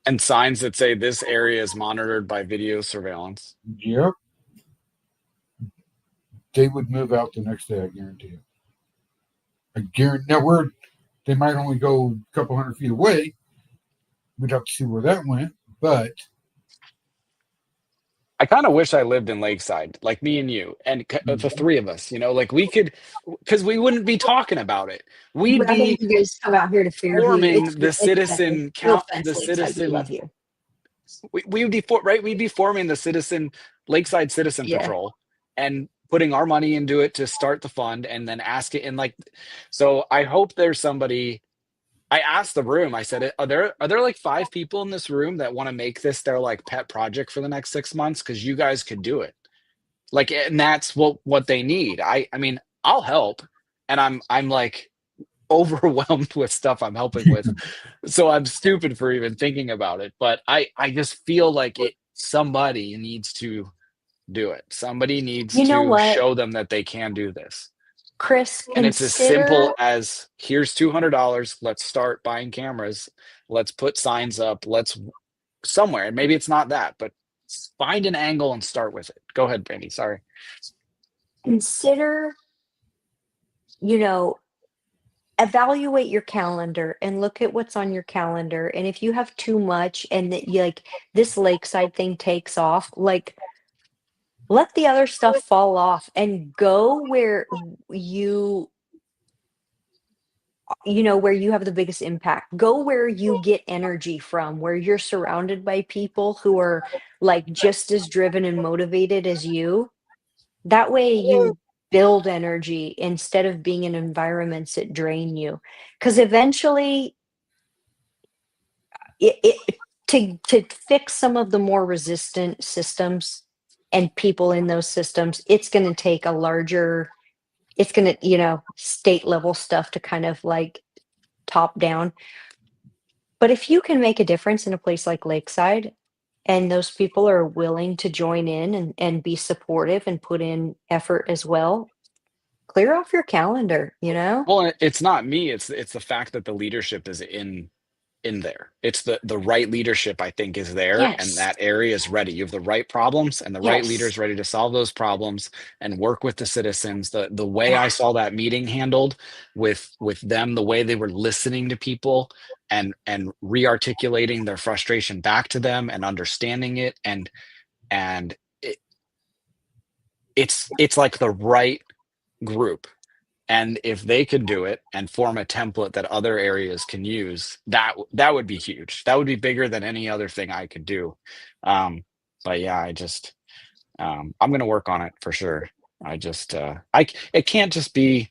Speaker 1: And signs that say this area is monitored by video surveillance.
Speaker 3: Yep. They would move out the next day, I guarantee it. I guarantee now they might only go a couple 100 feet away. We'd have to see where that went, but
Speaker 1: I kind of wish I lived in Lakeside, like me and you, and the three of us, like we could, because we wouldn't be talking about it. We'd
Speaker 2: But I think
Speaker 1: be
Speaker 2: you guys come out here to Fairview.
Speaker 1: forming the
Speaker 2: It's better.
Speaker 1: citizen
Speaker 2: No
Speaker 1: count,
Speaker 2: offense,
Speaker 1: the
Speaker 2: Lakeside, we love
Speaker 1: citizen.
Speaker 2: you.
Speaker 1: We would be right. We'd be forming the citizen Lakeside Citizen
Speaker 2: Yeah.
Speaker 1: Patrol and putting our money into it to start the fund, and then ask it. And like, so I hope there's somebody. I asked the room. I said, "Are there like 5 people in this room that want to make this their like pet project for the next 6 months? Because you guys could do it. Like, and that's what they need. I mean, I'll help, and I'm like overwhelmed with stuff I'm helping with, so I'm stupid for even thinking about it. But I just feel like somebody needs to do it. Somebody needs
Speaker 2: You know
Speaker 1: to
Speaker 2: what,
Speaker 1: show them that they can do this.
Speaker 2: Chris,
Speaker 1: And it's as simple as, here's $200. Let's start buying cameras. Let's put signs up. Let's somewhere. And maybe it's not that, but find an angle and start with it. Go ahead, Brandy. Sorry.
Speaker 2: consider, you know, evaluate your calendar and look at what's on your calendar. And if you have too much and that you like this Lakeside thing takes off, like let the other stuff fall off and go where you where you have the biggest impact. Go where you get energy from, where you're surrounded by people who are like just as driven and motivated as you. That way you build energy instead of being in environments that drain you. Because eventually to fix some of the more resistant systems and people in those systems, it's going to take a larger, it's going to, state level stuff to kind of like top down. But if you can make a difference in a place like Lakeside and those people are willing to join in and be supportive and put in effort as well, clear off your calendar, you know?
Speaker 1: Well, it's not me. It's the fact that the leadership is in there. It's the right leadership, I think, is there, and
Speaker 2: Yes.
Speaker 1: that area is ready. You have the right problems and the right
Speaker 2: Yes.
Speaker 1: leaders ready to solve those problems and work with the citizens. The way
Speaker 2: Yeah.
Speaker 1: I saw that meeting handled with them, the way they were listening to people and re-articulating their frustration back to them and understanding it, and it's like the right group. And if they could do it and form a template that other areas can use, that would be huge. That would be bigger than any other thing I could do. But yeah, I'm gonna work on it for sure. It can't just be.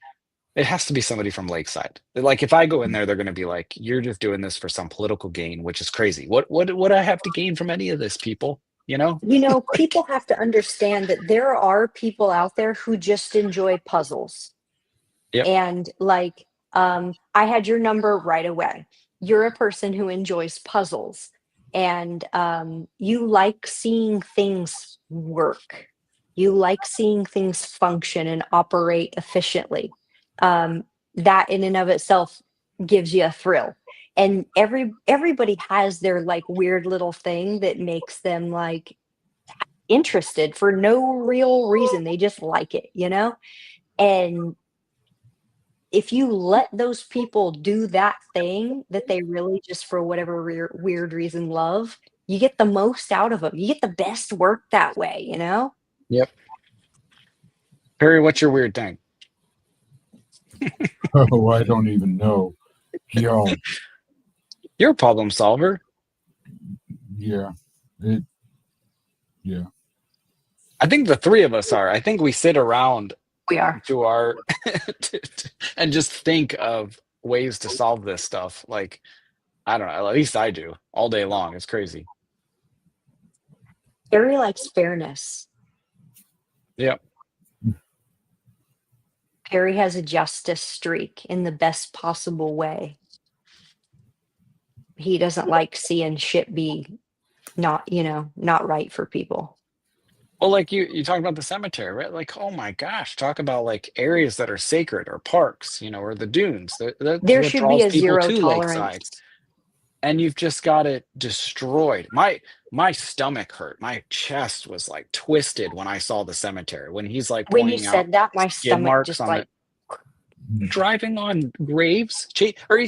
Speaker 1: It has to be somebody from Lakeside. Like if I go in there, they're gonna be like, "You're just doing this for some political gain," which is crazy. What do I have to gain from any of this, people? You know?
Speaker 2: People have to understand that there are people out there who just enjoy puzzles.
Speaker 1: Yep.
Speaker 2: And like, I had your number right away. You're a person who enjoys puzzles, and you like seeing things work. You like seeing things function and operate efficiently. That in and of itself gives you a thrill. And everybody has their like weird little thing that makes them like interested for no real reason. They just like it. And if you let those people do that thing that they really just for whatever weird reason love, you get the most out of them. You get the best work that way.
Speaker 1: Yep. Perry, what's your weird thing?
Speaker 3: Oh, I don't even know. Yo,
Speaker 1: You're a problem solver.
Speaker 3: yeah, it, yeah.
Speaker 1: I think the three of us are. I think we sit around
Speaker 2: We are.
Speaker 1: to our and just think of ways to solve this stuff. Like, I don't know, at least I do all day long. It's crazy.
Speaker 2: Harry likes fairness.
Speaker 1: Yep.
Speaker 2: Harry has a justice streak in the best possible way. He doesn't like seeing shit be not right for people.
Speaker 1: Well, like you talk about the cemetery, right? Like, oh my gosh, talk about like areas that are sacred or parks, or the dunes. That's
Speaker 2: There
Speaker 1: what
Speaker 2: should be
Speaker 1: draws
Speaker 2: a
Speaker 1: people
Speaker 2: zero
Speaker 1: to Lakeside.
Speaker 2: tolerance.
Speaker 1: And you've just got it destroyed. My stomach hurt. My chest was like twisted when I saw the cemetery. When he's like
Speaker 2: When you
Speaker 1: pointing out
Speaker 2: said that, my
Speaker 1: skid
Speaker 2: stomach
Speaker 1: marks
Speaker 2: just
Speaker 1: on the
Speaker 2: like
Speaker 1: driving on graves.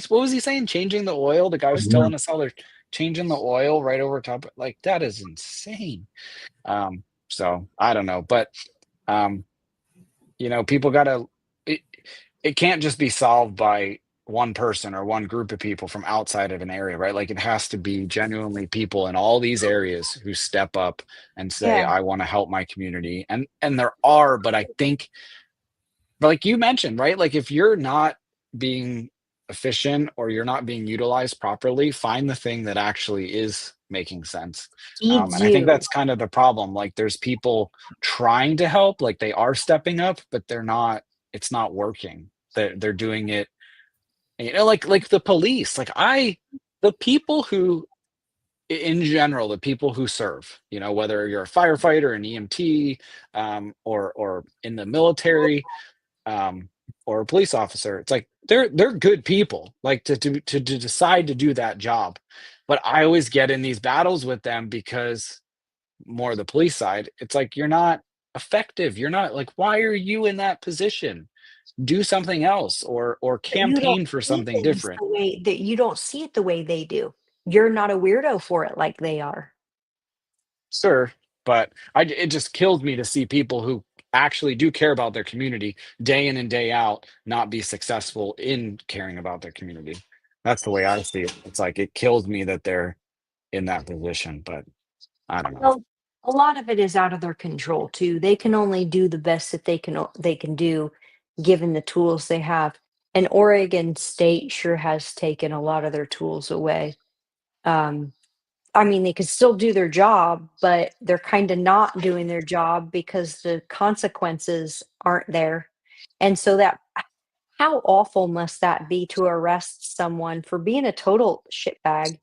Speaker 1: What was he saying? Changing the oil. The guy was
Speaker 3: Yeah.
Speaker 1: telling us how they're changing the oil right over top. Like that is insane. So I don't know, but um, people gotta. It can't just be solved by one person or one group of people from outside of an area, right? Like it has to be genuinely people in all these areas who step up and say,
Speaker 2: yeah.
Speaker 1: "I want to help my community," and there are, but I think but like you mentioned, right? Like if you're not being efficient or you're not being utilized properly, find the thing that actually is making sense.
Speaker 2: Feeds
Speaker 1: And I think
Speaker 2: you.
Speaker 1: that's kind of the problem. Like there's people trying to help, like they are stepping up, but they're not, it's not working. They're doing it, like the police. The people who in general, the people who serve, whether you're a firefighter, an EMT, or in the military, um, or a police officer. It's like they're good people, like to decide to do that job. But I always get in these battles with them because more the police side. It's like you're not effective. You're not like why are you in that position? Do something else or
Speaker 2: But you don't
Speaker 1: campaign for
Speaker 2: see
Speaker 1: something
Speaker 2: things
Speaker 1: different.
Speaker 2: the way that you don't see it the way they do. You're not a weirdo for it like they are.
Speaker 1: Sure, but it just kills me to see people who actually do care about their community day in and day out not be successful in caring about their community. That's the way I see it. It's like it kills me that they're in that position, but I don't know.
Speaker 2: Well, a lot of it is out of their control too. They can only do the best that they can do given the tools they have. And Oregon State sure has taken a lot of their tools away. Um, I mean, they could still do their job, but they're kind of not doing their job because the consequences aren't there. And so that how awful must that be to arrest someone for being a total shitbag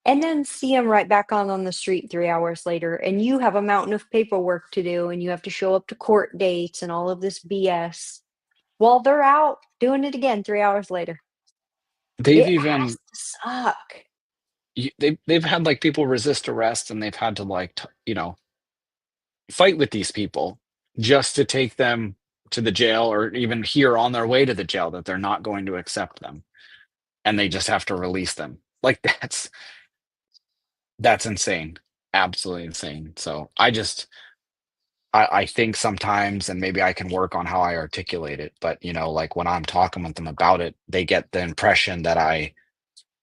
Speaker 2: and then see them right back on the street 3 hours later, and you have a mountain of paperwork to do, and you have to show up to court dates and all of this BS while they're out doing it again 3 hours later.
Speaker 1: They've
Speaker 2: It has
Speaker 1: even
Speaker 2: to suck.
Speaker 1: they've had like people resist arrest and they've had to like fight with these people just to take them to the jail or even hear on their way to the jail that they're not going to accept them and they just have to release them. Like that's insane. Absolutely insane. So I think sometimes, and maybe I can work on how I articulate it, but like when I'm talking with them about it, they get the impression that I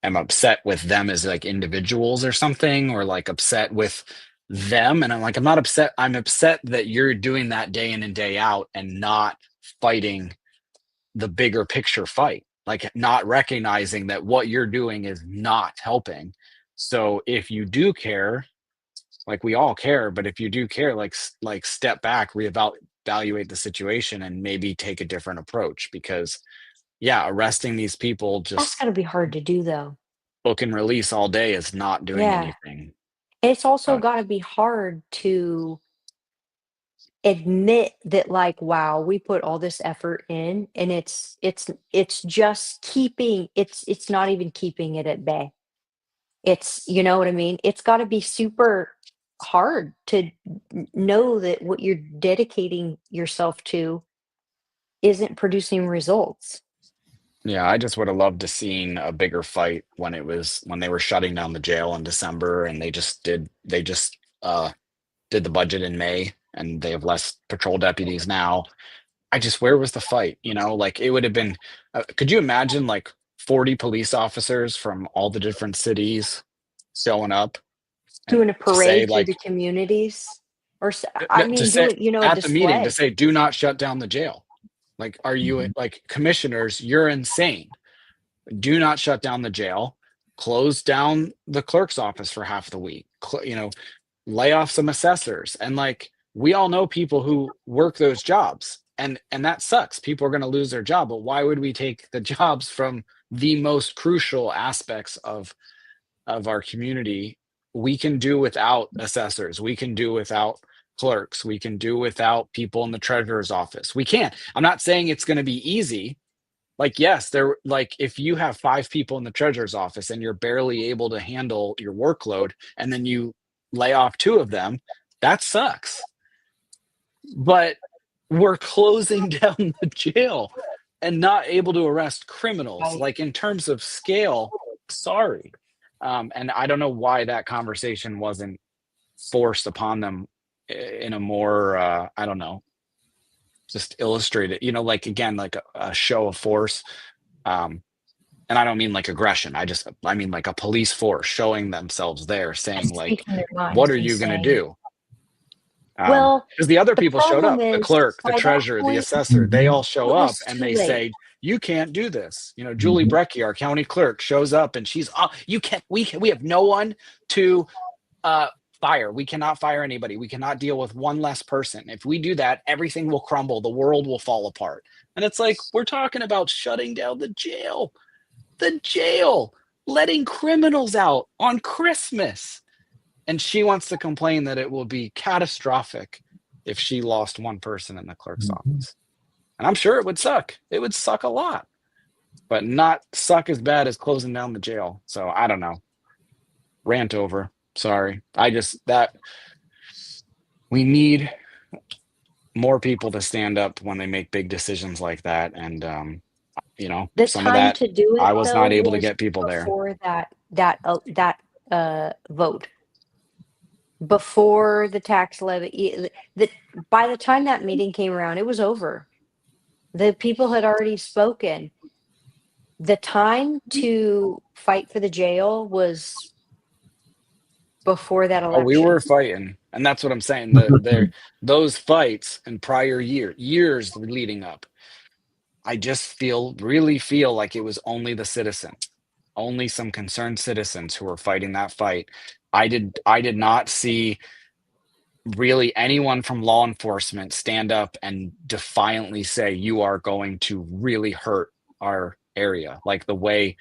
Speaker 1: am upset with them as like individuals or something, or like upset with them. And I'm like, I'm not upset. I'm upset that you're doing that day in and day out and not fighting the bigger picture fight, like not recognizing that what you're doing is not helping. So if you do care, like we all care, but if you do care, like step back, reevaluate the situation, and maybe take a different approach. Because yeah, arresting these people
Speaker 2: That's
Speaker 1: just
Speaker 2: gotta be hard to do, though.
Speaker 1: book and release all day is not doing
Speaker 2: Yeah.
Speaker 1: anything.
Speaker 2: It's also
Speaker 1: But
Speaker 2: gotta be hard to admit that, like, wow, we put all this effort in, and it's just keeping it's not even keeping it at bay. It's, you know what I mean? It's gotta be super hard to know that what you're dedicating yourself to isn't producing results.
Speaker 1: yeah, I just would have loved to seen a bigger fight when they were shutting down the jail in December, and they just did the budget in May, and they have less patrol deputies now. I just, where was the fight? Like it would have been, could you imagine like 40 police officers from all the different cities showing up and
Speaker 2: Doing a
Speaker 1: to say
Speaker 2: parade through
Speaker 1: like,
Speaker 2: the communities or I
Speaker 1: no, to
Speaker 2: mean,
Speaker 1: say
Speaker 2: doing, you know, a
Speaker 1: at the meeting to
Speaker 2: display.
Speaker 1: say, do not shut down the jail. Like, are you
Speaker 3: Mhm.
Speaker 1: like commissioners? You're insane. Do not shut down the jail. Close down the clerk's office for half the week. Lay off some assessors. And like we all know people who work those jobs, and that sucks. People are going to lose their job, but why would we take the jobs from the most crucial aspects of our community? We can do without assessors. We can do without clerks. We can do without people in the treasurer's office. We can. I'm not saying it's going to be easy. Like, yes, like if you have 5 people in the treasurer's office and you're barely able to handle your workload, and then you lay off 2 of them, that sucks. But we're closing down the jail and not able to arrest criminals.
Speaker 2: Right.
Speaker 1: Like in terms of scale, sorry. And I don't know why that conversation wasn't forced upon them in a more I don't know, just illustrated, like again, like a show of force. Um, and I don't mean like aggression. I mean like a police force showing themselves there, saying
Speaker 2: Just
Speaker 1: like,
Speaker 2: speaking their
Speaker 1: "What
Speaker 2: minds
Speaker 1: are
Speaker 2: and
Speaker 1: you going to
Speaker 2: saying,
Speaker 1: do?"
Speaker 2: well,
Speaker 1: Because the other
Speaker 2: the
Speaker 1: people showed
Speaker 2: problem
Speaker 1: up, the
Speaker 2: is
Speaker 1: clerk, the
Speaker 2: by that
Speaker 1: treasurer, the
Speaker 2: point,
Speaker 1: assessor. They
Speaker 3: Mhm.
Speaker 1: all show
Speaker 2: it
Speaker 1: up
Speaker 2: was
Speaker 1: and
Speaker 2: too
Speaker 1: they
Speaker 2: late.
Speaker 1: say, "You can't do this." Julie
Speaker 3: Mhm.
Speaker 1: Brecky, our county clerk, shows up and she's, "Oh, you can't. We have no one to uh, fire. We cannot fire anybody. We cannot deal with one less person. If we do that, everything will crumble. The world will fall apart." And it's like, we're talking about shutting down the jail, letting criminals out on Christmas. And she wants to complain that it will be catastrophic if she lost one person in the clerk's
Speaker 3: Mhm.
Speaker 1: office. And I'm sure it would suck. It would suck a lot, but not suck as bad as closing down the jail. So I don't know. Rant over. Sorry. That we need more people to stand up when they make big decisions like that. And,
Speaker 2: The
Speaker 1: some of
Speaker 2: time
Speaker 1: that,
Speaker 2: to do
Speaker 1: I
Speaker 2: it
Speaker 1: was
Speaker 2: though
Speaker 1: not able to
Speaker 2: was
Speaker 1: get people there.
Speaker 2: before that vote. Before the tax levy, by the time that meeting came around, it was over. The people had already spoken. The time to fight for the jail was before that
Speaker 1: Oh, we were
Speaker 2: election.
Speaker 1: fighting, and that's what I'm saying. Those fights in prior years leading up, I just really feel like it was only the citizens, only some concerned citizens who were fighting that fight. I did not see really anyone from law enforcement stand up and defiantly say, "You are going to really hurt our area," like the way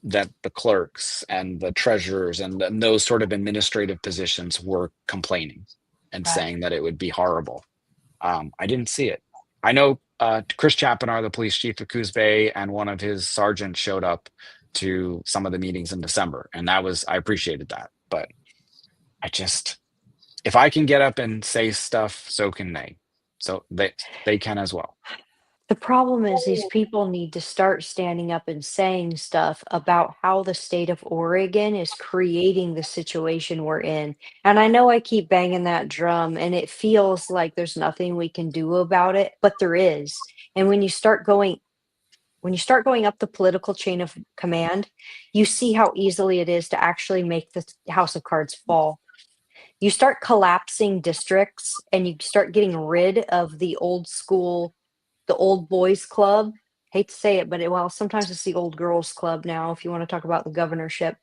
Speaker 1: that the clerks and the treasurers and those sort of administrative positions were complaining and
Speaker 2: Right.
Speaker 1: saying that it would be horrible. I didn't see it. I know Chris Chapinar, the police chief of Coos Bay, and one of his sergeants showed up to some of the meetings in December, and I appreciated that. But I just, if I can get up and say stuff, so can they. So they can as well.
Speaker 2: The problem is these people need to start standing up and saying stuff about how the state of Oregon is creating the situation we're in. And I know I keep banging that drum and it feels like there's nothing we can do about it, but there is. And when you start going up the political chain of command, you see how easily it is to actually make the house of cards fall. You start collapsing districts and you start getting rid of the old school, the old boys club. Hate to say it, but well, sometimes it's the old girls club now if you want to talk about the governorship.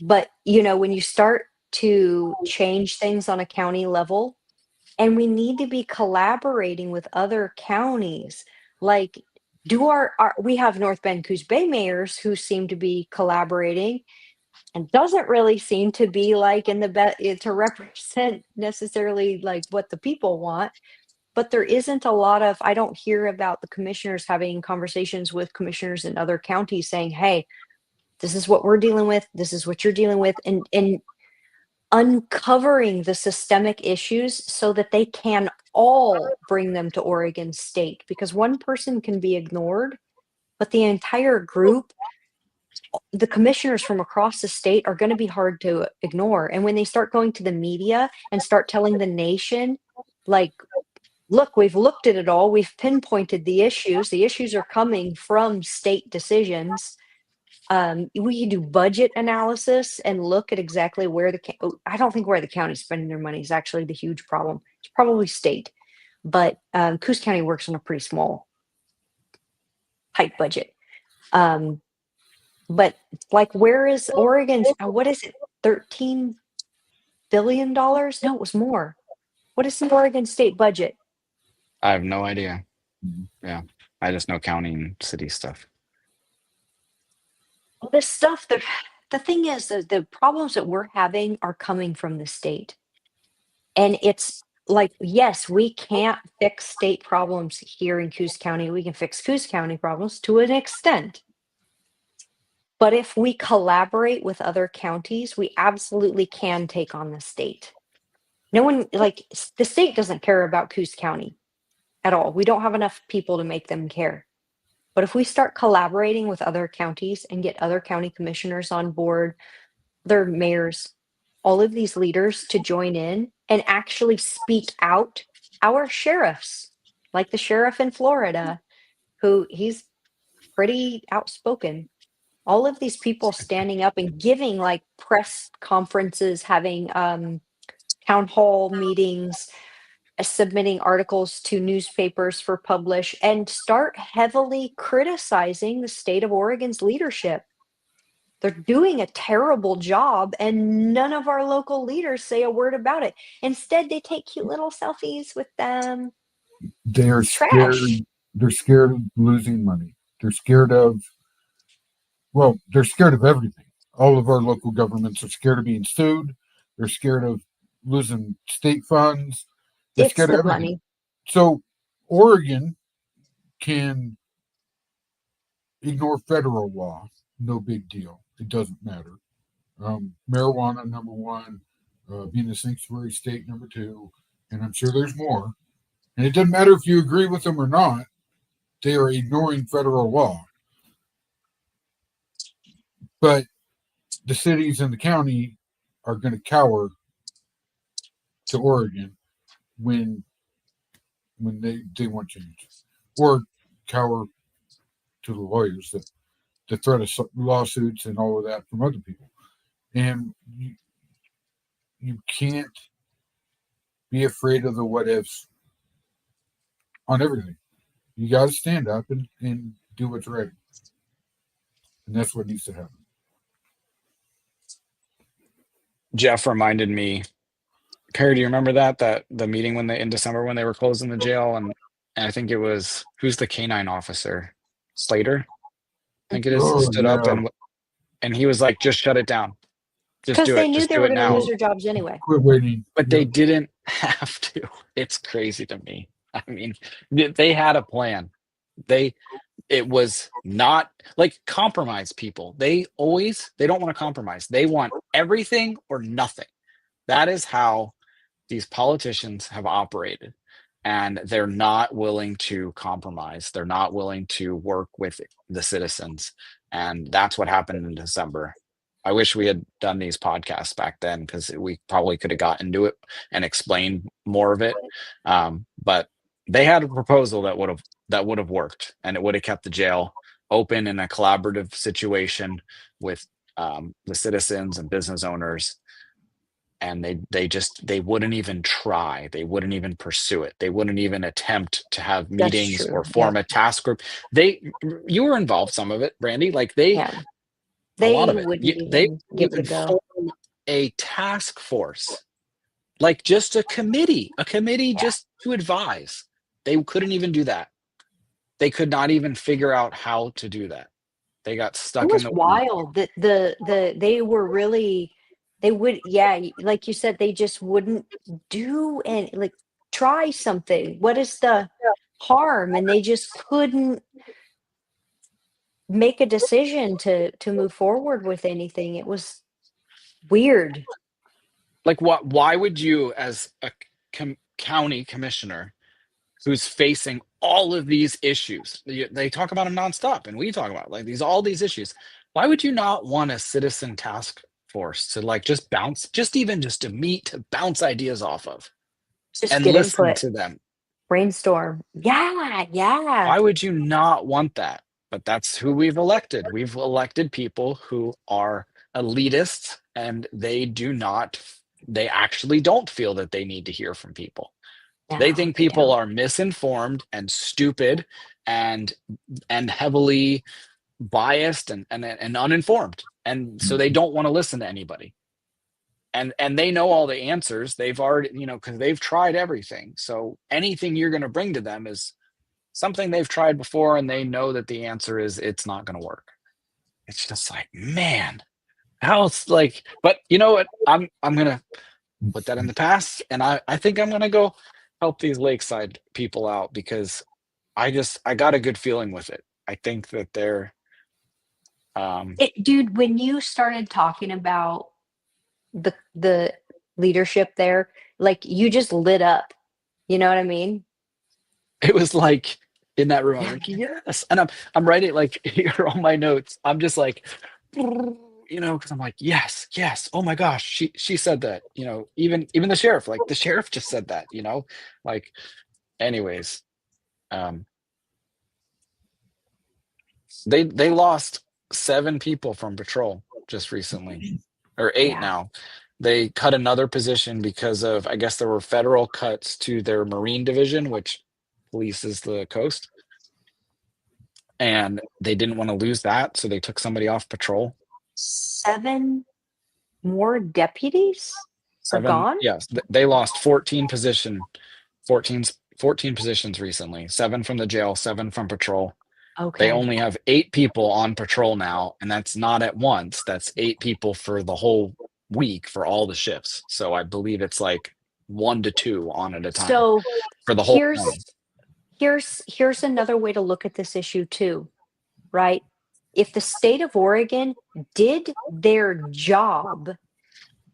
Speaker 2: But when you start to change things on a county level, and we need to be collaborating with other counties, like do our we have North Bend Coos Bay mayors who seem to be collaborating and doesn't really seem to be like in the to represent necessarily like what the people want. But there isn't a lot of, I don't hear about the commissioners having conversations with commissioners in other counties saying, hey, this is what we're dealing with, this is what you're dealing with, and uncovering the systemic issues so that they can all bring them to Oregon State, because one person can be ignored, but the entire group, the commissioners from across the state, are going to be hard to ignore. And when they start going to the media and start telling the nation, like, look, we've looked at it all, we've pinpointed the issues are coming from state decisions. We can do budget analysis and look at exactly where I don't think where the county's spending their money is actually the huge problem. It's probably state, but Coos County works on a pretty small, tight budget. But like, where is Oregon's? What is it? $13 billion? No, it was more. What is the Oregon state budget?
Speaker 1: I have no idea.
Speaker 3: Mhm.
Speaker 1: Yeah, I just know county and city stuff.
Speaker 2: This stuff, the thing is that the problems that we're having are coming from the state. And it's like, yes, we can't fix state problems here in Coos County. We can fix Coos County problems to an extent. But if we collaborate with other counties, we absolutely can take on the state. No one, like, the state doesn't care about Coos County at all. We don't have enough people to make them care. But if we start collaborating with other counties and get other county commissioners on board, their mayors, all of these leaders to join in and actually speak out, our sheriffs, like the sheriff in Florida, who he's pretty outspoken. All of these people standing up and giving like press conferences, having town hall meetings, submitting articles to newspapers for publish, and start heavily criticizing the state of Oregon's leadership. They're doing a terrible job, and none of our local leaders say a word about it. Instead, they take cute little selfies with them.
Speaker 3: They're scared.
Speaker 2: Trash.
Speaker 3: They're scared of losing money. They're scared of everything. All of our local governments are scared of being sued. They're scared of losing state funds. They're
Speaker 2: It's
Speaker 3: scared of
Speaker 2: the
Speaker 3: everything.
Speaker 2: money.
Speaker 3: So Oregon can ignore federal law. No big deal. It doesn't matter. Marijuana, number one. Being a sanctuary state, number two. And I'm sure there's more. And it doesn't matter if you agree with them or not. They are ignoring federal law. But the cities and the county are going to cower to Oregon when they want change, or cower to the lawyers, that the threat of lawsuits and all of that from other people. And you can't be afraid of the what ifs on everything. You got to stand up and do what's right. And that's what needs to happen.
Speaker 1: Jeff reminded me, Perry, do you remember that the meeting in December when they were closing the jail, and I think it was, who's the canine officer? Slater, I think it is,
Speaker 3: Oh,
Speaker 1: stood up
Speaker 3: yeah.
Speaker 1: and he was like, just shut it down. Just
Speaker 2: Because
Speaker 1: do
Speaker 2: they
Speaker 1: it.
Speaker 2: knew
Speaker 1: Just
Speaker 2: they
Speaker 1: do
Speaker 2: were
Speaker 1: it
Speaker 2: going to
Speaker 1: now.
Speaker 2: lose their jobs anyway.
Speaker 3: Quit waiting.
Speaker 1: But they didn't have to. It's crazy to me. I mean, they had a plan. It was not like compromise people. They don't want to compromise. They want everything or nothing. That is how these politicians have operated. and they're not willing to compromise. They're not willing to work with the citizens. And that's what happened in December. I wish we had done these podcasts back then, because we probably could have got into it and explained more of it. But they had a proposal that would have worked, and it would have kept the jail open in a collaborative situation with the citizens and business owners. And they wouldn't even try. They wouldn't even pursue it. They wouldn't even attempt to have
Speaker 2: That's
Speaker 1: meetings
Speaker 2: true.
Speaker 1: or form a task group. You were involved some of it, Brandy. Like a lot
Speaker 2: They
Speaker 1: of it.
Speaker 2: wouldn't
Speaker 1: They
Speaker 2: even give it a
Speaker 1: even
Speaker 2: go.
Speaker 1: form a task force, like just a committee just to advise. They couldn't even do that. They could not even figure out how to do that. They got
Speaker 2: It
Speaker 1: stuck in
Speaker 2: was
Speaker 1: the
Speaker 2: wild that they were really, they would, like you said, they just wouldn't do and like try something. What is the harm? And they just couldn't make a decision to move forward with anything. It was weird.
Speaker 1: like what? Why would you, as a county commissioner who's facing all of these issues, they talk about them nonstop, and we talk about like all these issues, why would you not want a citizen task force to like just to meet, to bounce ideas off of
Speaker 2: Just
Speaker 1: and
Speaker 2: get
Speaker 1: listen
Speaker 2: input,
Speaker 1: to them?
Speaker 2: brainstorm. Yeah.
Speaker 1: Why would you not want that? But that's who we've elected. We've elected people who are elitists, and they actually don't feel that they need to hear from people. They
Speaker 2: No,
Speaker 1: think
Speaker 2: they
Speaker 1: people
Speaker 2: don't.
Speaker 1: are misinformed and stupid and heavily biased and uninformed. And so they don't want to listen to anybody. And they know all the answers. They've already, because they've tried everything. So anything you're going to bring to them is something they've tried before, and they know that the answer is it's not going to work. It's just like, man, how it's like, but you know what? I'm going to put that in the past, and I think I'm going to go help these Lakeside people out, because I got a good feeling with it. I think that they're
Speaker 2: Dude, when you started talking about the leadership there, like you just lit up. You know what I mean?
Speaker 1: it was like in that room, I'm like, yes. And I'm writing like here on my notes. I'm just like, because I'm like, yes, oh my gosh, she said that. Even the sheriff, like the sheriff just said that. Like, anyways, they lost 7 people from patrol just recently, or 8
Speaker 2: Yeah.
Speaker 1: now. They cut another position because of, I guess there were federal cuts to their Marine division, which polices the coast. And they didn't want to lose that, so they took somebody off patrol.
Speaker 2: 7 more deputies are
Speaker 1: 7,
Speaker 2: gone?
Speaker 1: yes, they lost 14 positions recently. 7 from the jail, 7 from patrol. They
Speaker 2: Okay.
Speaker 1: only have 8 people on patrol now, and that's not at once. That's 8 people for the whole week for all the shifts. So I believe it's like 1 to 2 on at a time
Speaker 2: So
Speaker 1: for the whole county.
Speaker 2: here's another way to look at this issue too, right? If the state of Oregon did their job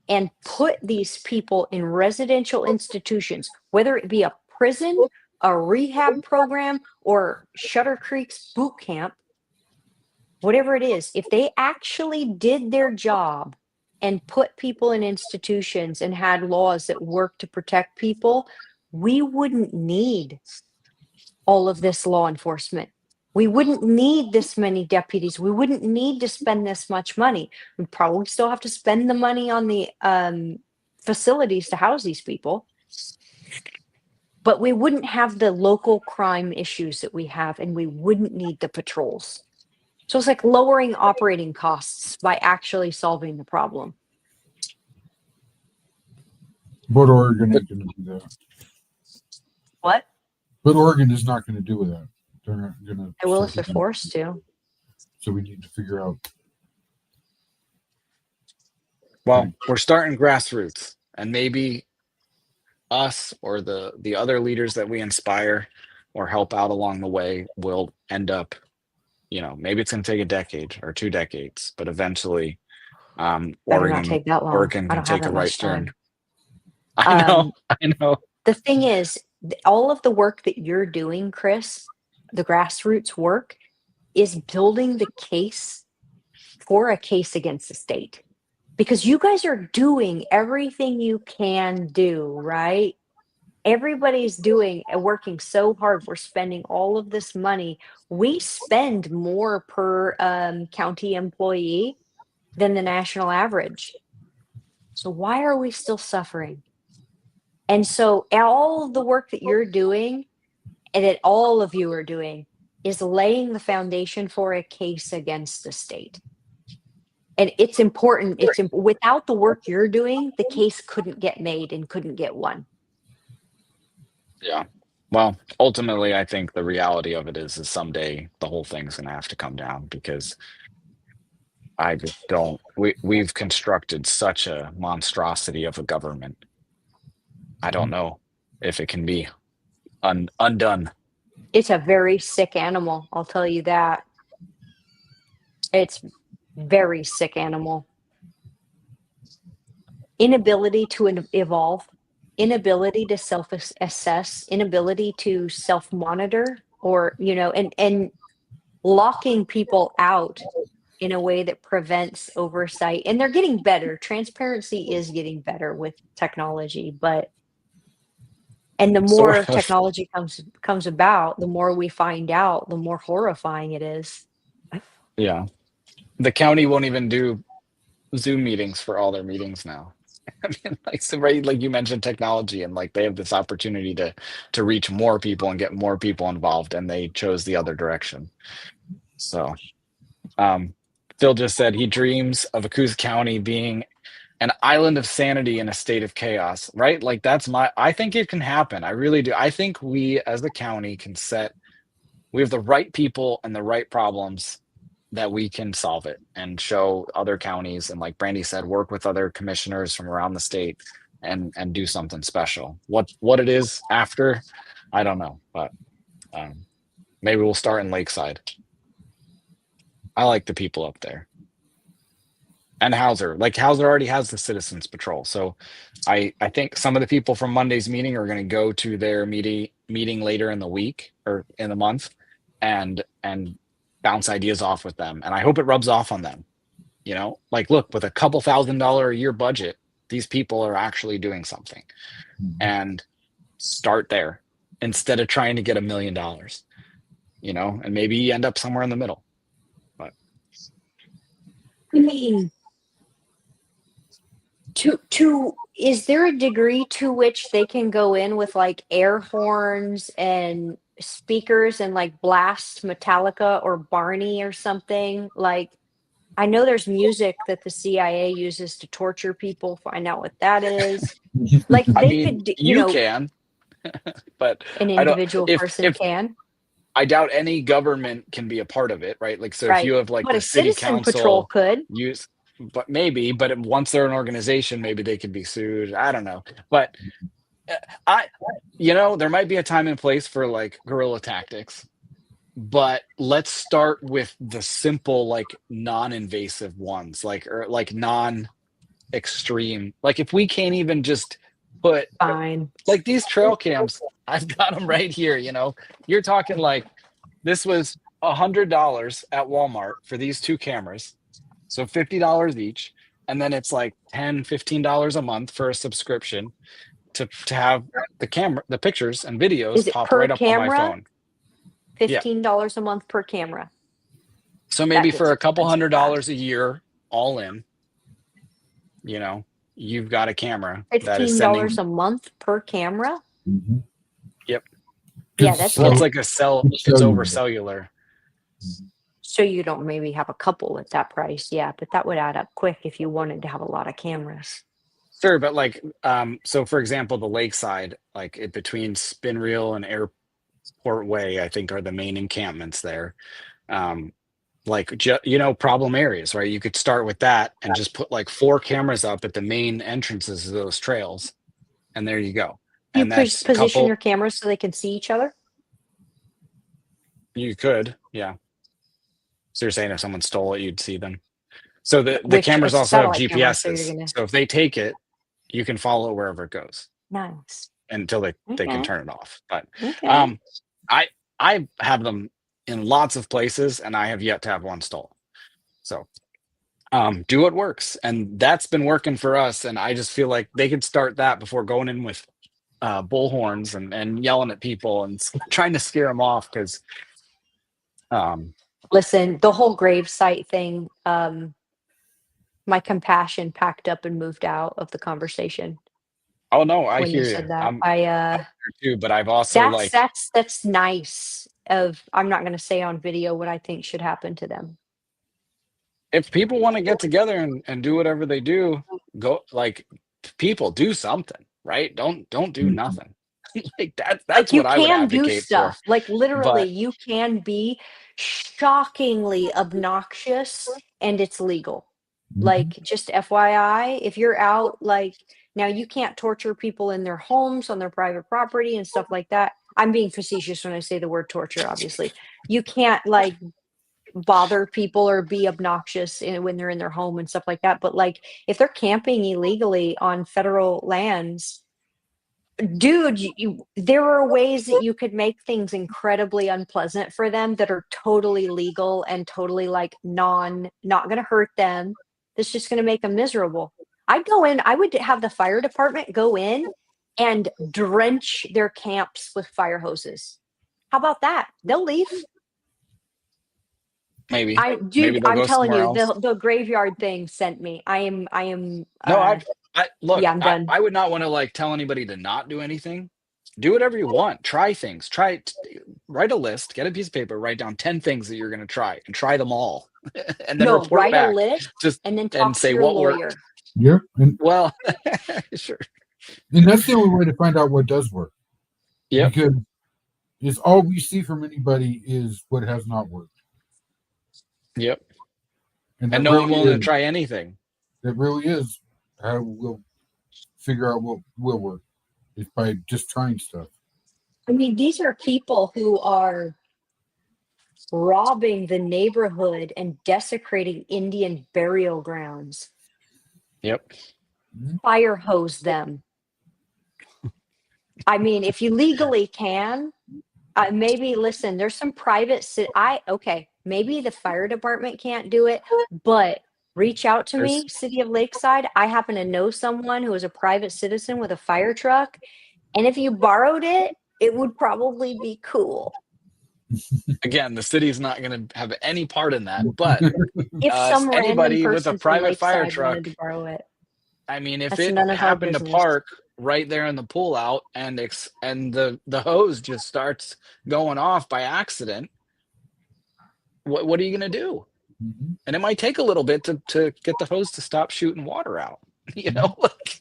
Speaker 2: and put these people in residential institutions, whether it be a prison, a rehab program, or Shutter Creek's boot camp, whatever it is, if they actually did their job and put people in institutions and had laws that work to protect people, we wouldn't need all of this law enforcement. We wouldn't need this many deputies. We wouldn't need to spend this much money. We'd probably still have to spend the money on the facilities to house these people. But we wouldn't have the local crime issues that we have, and we wouldn't need the patrols. So it's like lowering operating costs by actually solving the problem.
Speaker 3: But Oregon ain't going to do that.
Speaker 2: What?
Speaker 3: But Oregon is not going to do that. They're not going to.
Speaker 2: They will if they're forced to.
Speaker 3: So we need to figure out.
Speaker 1: Well, we're starting grassroots, and maybe us or the other leaders that we inspire or help out along the way will end up, maybe it's going to take a decade or 2 decades, but eventually
Speaker 2: Better not take that long.
Speaker 1: Oregon
Speaker 2: I
Speaker 1: can
Speaker 2: don't have
Speaker 1: take a
Speaker 2: that
Speaker 1: right
Speaker 2: much
Speaker 1: turn.
Speaker 2: time.
Speaker 1: I know.
Speaker 2: The thing is, all of the work that you're doing, Chris, the grassroots work, is building the case for a case against the state. Because you guys are doing everything you can do, right? Everybody's doing and working so hard. We're spending all of this money. We spend more per county employee than the national average. So why are we still suffering? And so all of the work that you're doing and that all of you are doing is laying the foundation for a case against the state. And it's important. Without the work you're doing, the case couldn't get made and couldn't get won.
Speaker 1: Yeah. Well, ultimately, I think the reality of it is someday the whole thing's going to have to come down, because I just don't. We've constructed such a monstrosity of a government. I don't know if it can be undone.
Speaker 2: It's a very sick animal, I'll tell you that. It's very sick animal. Inability to evolve, inability to self-assess, inability to self-monitor, or and locking people out in a way that prevents oversight. And they're getting better. Transparency is getting better with technology, and the more
Speaker 1: Sort of.
Speaker 2: technology comes about, the more we find out, the more horrifying it is.
Speaker 1: Yeah. The county won't even do Zoom meetings for all their meetings now. I mean, like, so, right, like you mentioned technology, and like they have this opportunity to reach more people and get more people involved, and they chose the other direction. So Phil just said he dreams of a Coos County being an island of sanity in a state of chaos, right? Like I think it can happen. I really do. I think we as the county we have the right people and the right problems that we can solve it and show other counties, and like Brandy said, work with other commissioners from around the state and do something special. What it is after, I don't know, but maybe we'll start in Lakeside. I like the people up there. And Hauser already has the citizens patrol. So I think some of the people from Monday's meeting are going to go to their meeting later in the week or in the month and bounce ideas off with them. And I hope it rubs off on them. Like, look, with a couple $1,000 a year budget, these people are actually doing something. And start there instead of trying to get $1 million, and maybe you end up somewhere in the middle. But
Speaker 2: I mean, is there a degree to which they can go in with like air horns and speakers and like blast Metallica or Barney or something? Like, I know there's music that the CIA uses to torture people. Find out what that is. Like,
Speaker 1: I
Speaker 2: they
Speaker 1: mean,
Speaker 2: could,
Speaker 1: you can, but
Speaker 2: an
Speaker 1: I don't.
Speaker 2: individual person
Speaker 1: If
Speaker 2: can.
Speaker 1: I doubt any government can be a part of it, right? Like, so if
Speaker 2: Right.
Speaker 1: you have like
Speaker 2: But
Speaker 1: the
Speaker 2: a
Speaker 1: city
Speaker 2: citizen patrol
Speaker 1: council
Speaker 2: could.
Speaker 1: use, but once they're an organization, maybe they could be sued. I don't know, but there might be a time and place for like guerrilla tactics, but let's start with the simple, like non-invasive ones, or like non-extreme. Like, if we can't even just put
Speaker 2: Fine.
Speaker 1: like these trail cams, I've got them right here. You're talking like this was $100 at Walmart for these two cameras, so $50 each, and then it's like $10-15 a month for a subscription to have the pictures and videos
Speaker 2: Is it
Speaker 1: pop
Speaker 2: per
Speaker 1: right up on my
Speaker 2: camera?
Speaker 1: phone. Yeah.
Speaker 2: $15 a month per camera.
Speaker 1: So maybe
Speaker 2: That
Speaker 1: for
Speaker 2: gets
Speaker 1: a couple
Speaker 2: expensive fast.
Speaker 1: $100 a year, all in, you've got a camera that is
Speaker 2: $15
Speaker 1: sending.
Speaker 2: a month per camera?
Speaker 1: Yep.
Speaker 2: Yeah, that's
Speaker 1: Well,
Speaker 2: good.
Speaker 1: it's like it's over cellular.
Speaker 2: So you don't maybe have a couple at that price, yeah, but that would add up quick if you wanted to have a lot of cameras.
Speaker 1: Sure, but like, so for example, the Lakeside, like between Spin Reel and Airport Way, I think are the main encampments there. Problem areas, right? You could start with that and just put like 4 cameras up at the main entrances of those trails, and there you go.
Speaker 2: You
Speaker 1: And that's
Speaker 2: position your cameras so they can see each other?
Speaker 1: You could, yeah. So you're saying if someone stole it, you'd see them. So the cameras also have
Speaker 2: satellite camera, so you're
Speaker 1: GPSs.
Speaker 2: gonna.
Speaker 1: So if they take it, you can follow it wherever it goes.
Speaker 2: Nice.
Speaker 1: until they can
Speaker 2: Okay.
Speaker 1: turn it off. But
Speaker 2: Okay.
Speaker 1: I have them in lots of places, and I have yet to have one stall. So do what works, and that's been working for us. And I just feel like they could start that before going in with bullhorns and yelling at people and trying to scare them off, because
Speaker 2: Listen, the whole grave site thing, my compassion packed up and moved out of the conversation
Speaker 1: oh no, I
Speaker 2: when you
Speaker 1: hear you.
Speaker 2: said that.
Speaker 1: I'm there too, but I've also
Speaker 2: That's
Speaker 1: like,
Speaker 2: that's nice of I'm not gonna say on video what I think should happen to them.
Speaker 1: if people want to get together and do whatever they do, go, like, people do something, right? Don't do nothing. Like
Speaker 2: Like,
Speaker 1: that's
Speaker 2: you
Speaker 1: what I would
Speaker 2: can do
Speaker 1: advocate for.
Speaker 2: stuff. Like, literally,
Speaker 1: But
Speaker 2: you can be shockingly obnoxious, and it's legal.
Speaker 3: Mhm.
Speaker 2: Like, just FYI, if you're out, like now you can't torture people in their homes, on their private property, and stuff like that. I'm being facetious when I say the word torture, obviously. You can't, like, bother people or be obnoxious when they're in their home and stuff like that, but, like, if they're camping illegally on federal lands, dude, there are ways that you could make things incredibly unpleasant for them that are totally legal and totally, like, not gonna hurt them. That's just gonna make them miserable. I would have the fire department go in and drench their camps with fire hoses. How about that? They'll leave.
Speaker 1: maybe
Speaker 2: Dude,
Speaker 1: they'll
Speaker 2: I'm
Speaker 1: go
Speaker 2: telling
Speaker 1: somewhere
Speaker 2: you,
Speaker 1: else.
Speaker 2: the graveyard thing sent me.
Speaker 1: No, I
Speaker 2: Yeah,
Speaker 1: look,
Speaker 2: I'm done.
Speaker 1: I would not want to like tell anybody to not do anything. Do whatever you want. Try things. Write a list, get a piece of paper, write down 10 things that you're going to try, and try them all. And then
Speaker 2: No,
Speaker 1: report
Speaker 2: write a
Speaker 1: back.
Speaker 2: list
Speaker 1: Just
Speaker 2: and then
Speaker 1: and
Speaker 2: talk to
Speaker 1: say
Speaker 2: your
Speaker 1: what worked.
Speaker 2: lawyer.
Speaker 3: Yeah,
Speaker 1: Well, sure.
Speaker 3: and that's the only way to find out what does work.
Speaker 1: Yep.
Speaker 3: Because it's all we see from anybody is what has not worked,
Speaker 1: Yep.
Speaker 3: and
Speaker 1: And
Speaker 3: that
Speaker 1: no one
Speaker 3: really
Speaker 1: willing to
Speaker 3: is
Speaker 1: try anything.
Speaker 3: how we'll figure out what will work is by just trying stuff.
Speaker 2: I mean, these are people who are robbing the neighborhood and desecrating Indian burial grounds.
Speaker 1: Yep.
Speaker 2: Fire hose them. I mean, if you legally can, maybe listen, there's some okay, maybe the fire department can't do it, but reach out to
Speaker 1: There's
Speaker 2: me, City of Lakeside. I happen to know someone who is a private citizen with a fire truck, and if you borrowed it, it would probably be cool.
Speaker 1: again, the city's not going to have any part in that, but
Speaker 2: If some random
Speaker 1: anybody with a
Speaker 2: person from
Speaker 1: private fire
Speaker 2: Lakeside wanted
Speaker 1: truck,
Speaker 2: to borrow it,
Speaker 1: I mean, if
Speaker 2: that's
Speaker 1: it
Speaker 2: none of our
Speaker 1: happened to
Speaker 2: business.
Speaker 1: park right there in the pull out and the hose just starts going off by accident, what are you going to do?
Speaker 3: Mm-hmm.
Speaker 1: And it might take a little bit to get the hose to stop shooting water out. You know, like,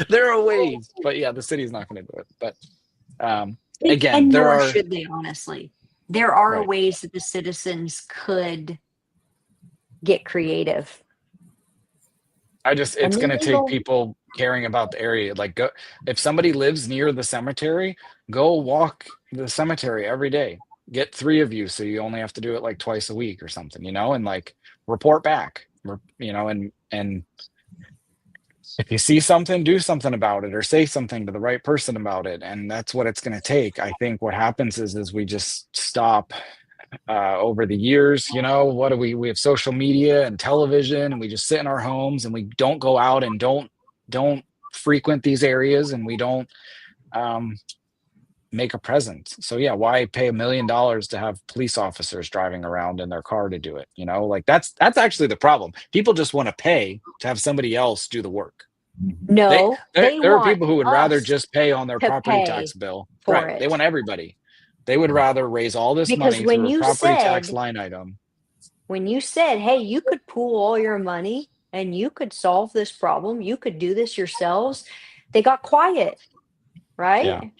Speaker 1: there are ways, but yeah, the city's not going to do it. But again,
Speaker 2: And
Speaker 1: there
Speaker 2: nor
Speaker 1: are,
Speaker 2: should they, honestly. There are
Speaker 1: right.
Speaker 2: ways that the citizens could get creative.
Speaker 1: It's
Speaker 2: And
Speaker 1: going to take
Speaker 2: illegal.
Speaker 1: people caring about the area. Like, go, if somebody lives near the cemetery, go walk the cemetery every day. Get 3 of you, so you only have to do it like twice a week or something, you know, and like report back, you know, and if you see something, do something about it, or say something to the right person about it. And that's what it's going to take. I think what happens is we just stop over the years. You know, what do we have social media and television, and we just sit in our homes and we don't go out and don't frequent these areas, and we don't make a presence. So yeah, why pay $1 million to have police officers driving around in their car to do it? You know, like that's actually the problem. People just want to pay to have somebody else do the work.
Speaker 2: No, they
Speaker 1: There are
Speaker 2: want
Speaker 1: people who would rather
Speaker 2: us
Speaker 1: just pay on their
Speaker 2: to
Speaker 1: property tax
Speaker 2: pay
Speaker 1: bill.
Speaker 2: for
Speaker 1: Right. They
Speaker 2: it.
Speaker 1: want everybody. They would rather raise all this
Speaker 2: Because
Speaker 1: money through a property tax line item.
Speaker 2: when you said, hey, you could pool all your money and you could solve this problem, you could do this yourselves, they got quiet,
Speaker 1: Yeah.
Speaker 2: right?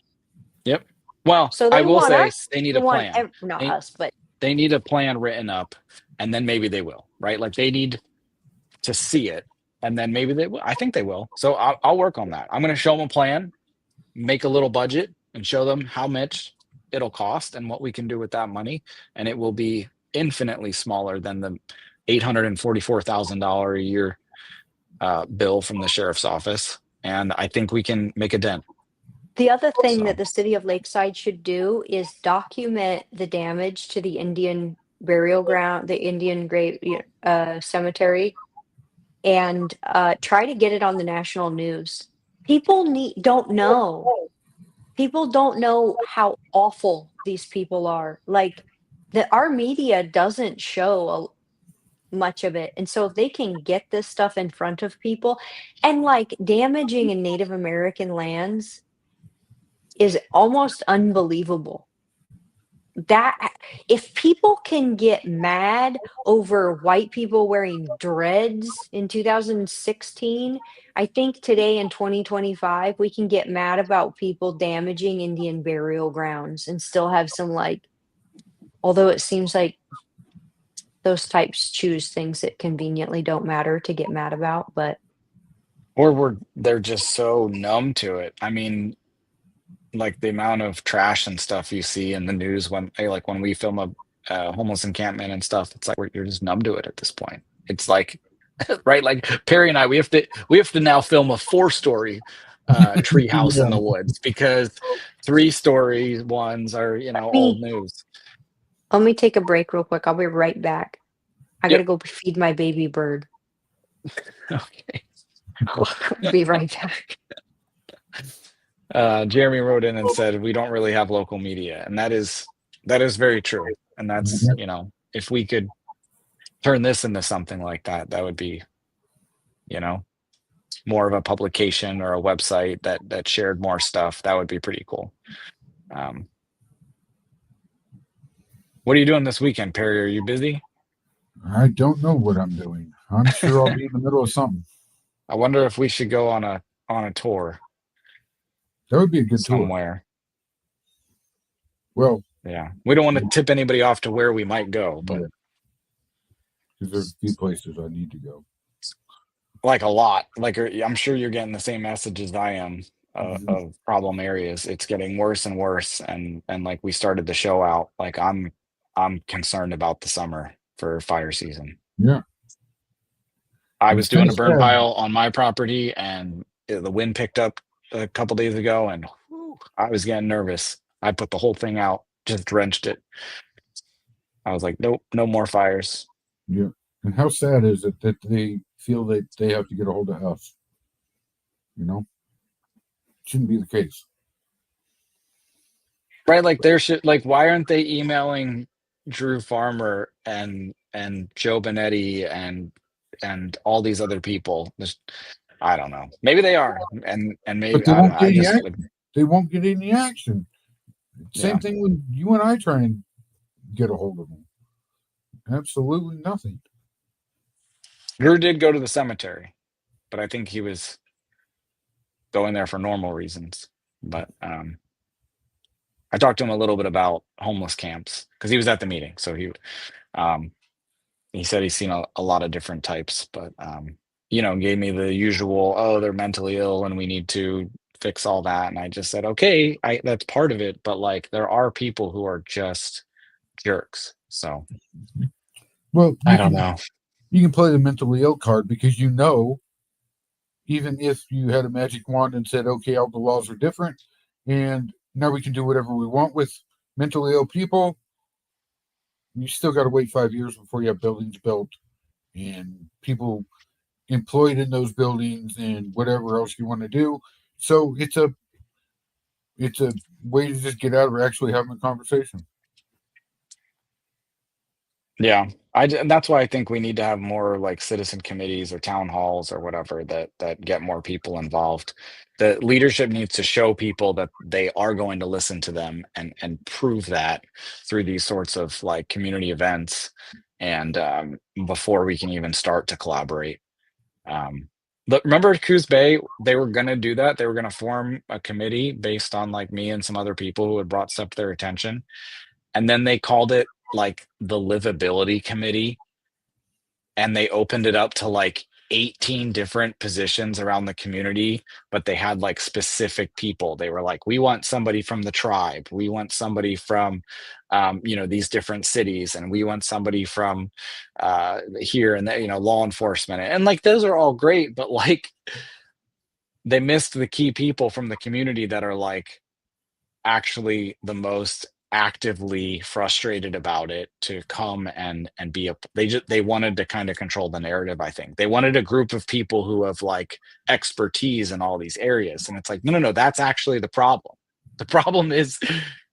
Speaker 1: Yep. Well,
Speaker 2: So
Speaker 1: I
Speaker 2: they
Speaker 1: will
Speaker 2: want
Speaker 1: say
Speaker 2: us,
Speaker 1: they need
Speaker 2: they
Speaker 1: a
Speaker 2: want,
Speaker 1: plan.
Speaker 2: not
Speaker 1: They
Speaker 2: us, but
Speaker 1: they need a plan written up, and then maybe they will, right? Like, they need to see it, and then maybe they will. I think they will. So I'll work on that. I'm going to show them a plan, make a little budget, and show them how much it'll cost and what we can do with that money. And it will be infinitely smaller than the $844,000 a year bill from the sheriff's office. And I think we can make a dent.
Speaker 2: The other thing
Speaker 1: So,
Speaker 2: that the city of Lakeside should do is document the damage to the Indian burial ground, the Indian grave, cemetery, and try to get it on the national news. People don't know. People don't know how awful these people are. Like our media doesn't show much of it. And so if they can get this stuff in front of people, and like damaging in Native American lands is almost unbelievable. That if people can get mad over white people wearing dreads in 2016, I think today in 2025 we can get mad about people damaging Indian burial grounds and still have some like, although it seems like those types choose things that conveniently don't matter to get mad about, but
Speaker 1: or they're just so numb to it. I mean, like the amount of trash and stuff you see in the news when like when we film a homeless encampment and stuff, it's like you're just numb to it at this point. It's like right, like Perry and I, we have to now film a 4-story tree house in
Speaker 3: Yeah.
Speaker 1: the woods because 3-story ones are old
Speaker 2: me
Speaker 1: news.
Speaker 2: let me take a break real quick. I'll be right back. I
Speaker 1: Yep.
Speaker 2: gotta go feed my baby bird.
Speaker 1: Okay.
Speaker 2: I'll be right back.
Speaker 1: Jeremy wrote in and said we don't really have local media, and that is very true. And that's if we could turn this into something like that, that would be you know more of a publication or a website that shared more stuff. That would be pretty cool. Um, what are you doing this weekend, Perry? Are you busy?
Speaker 3: I don't know what I'm doing. I'm sure I'll be in the middle of something.
Speaker 1: I wonder if we should go on a tour
Speaker 3: That would be a good tour.
Speaker 1: somewhere.
Speaker 3: Well,
Speaker 1: Yeah, we don't want to tip anybody off to where we might go, but
Speaker 3: because there's a few places I need to go.
Speaker 1: like a lot. Like I'm sure you're getting the same messages I am of problem areas. It's getting worse and worse, and like we started the show out, like I'm concerned about the summer for fire season.
Speaker 3: Yeah.
Speaker 1: I
Speaker 3: And
Speaker 1: was
Speaker 3: it's kind
Speaker 1: doing a
Speaker 3: of
Speaker 1: burn
Speaker 3: sad.
Speaker 1: pile on my property, and the wind picked up a couple days ago, and whew, I was getting nervous. I put the whole thing out, just drenched it. I was like, nope, no more fires.
Speaker 3: Yeah. And how sad is it that they feel that they have to get a hold of us? Shouldn't be the case.
Speaker 1: Right, like there should like why aren't they emailing Drew Farmer and Joe Benetti and all these other people? I don't know. Maybe they are, and maybe
Speaker 3: But they
Speaker 1: I don't
Speaker 3: won't
Speaker 1: know.
Speaker 3: get
Speaker 1: I
Speaker 3: any
Speaker 1: just
Speaker 3: action.
Speaker 1: would,
Speaker 3: They won't get any action.
Speaker 1: yeah.
Speaker 3: Same thing when you and I try and get a hold of them. Absolutely nothing.
Speaker 1: Drew did go to the cemetery, but I think he was going there for normal reasons. But I talked to him a little bit about homeless camps because he was at the meeting. So um, he said he's seen a lot of different types, but gave me the usual, oh, they're mentally ill and we need to fix all that. And I just said, okay, that's part of it, but like there are people who are just jerks. So
Speaker 3: Well,
Speaker 1: I don't know.
Speaker 3: You can play the mentally ill card because even if you had a magic wand and said, okay, all the laws are different, and now we can do whatever we want with mentally ill people, you still got to wait 5 years before you have buildings built and people employed in those buildings and whatever else you want to do. So it's a way to just get out of actually having a conversation.
Speaker 1: Yeah, and that's why I think we need to have more like citizen committees or town halls or whatever that get more people involved. The leadership needs to show people that they are going to listen to them and prove that through these sorts of like community events and before we can even start to collaborate. Remember at Coos Bay, they were going to do that. They were going to form a committee based on like me and some other people who had brought stuff to their attention. And then they called it like the livability committee, and they opened it up to like 18 different positions around the community, but they had like specific people. They were like, we want somebody from the tribe, we want somebody from these different cities, and we want somebody from here and law enforcement, and like those are all great, but like they missed the key people from the community that are like actually the most actively frustrated about it to come and be a they wanted to kind of control the narrative. I think they wanted a group of people who have like expertise in all these areas, and it's like no, that's actually the problem. The problem is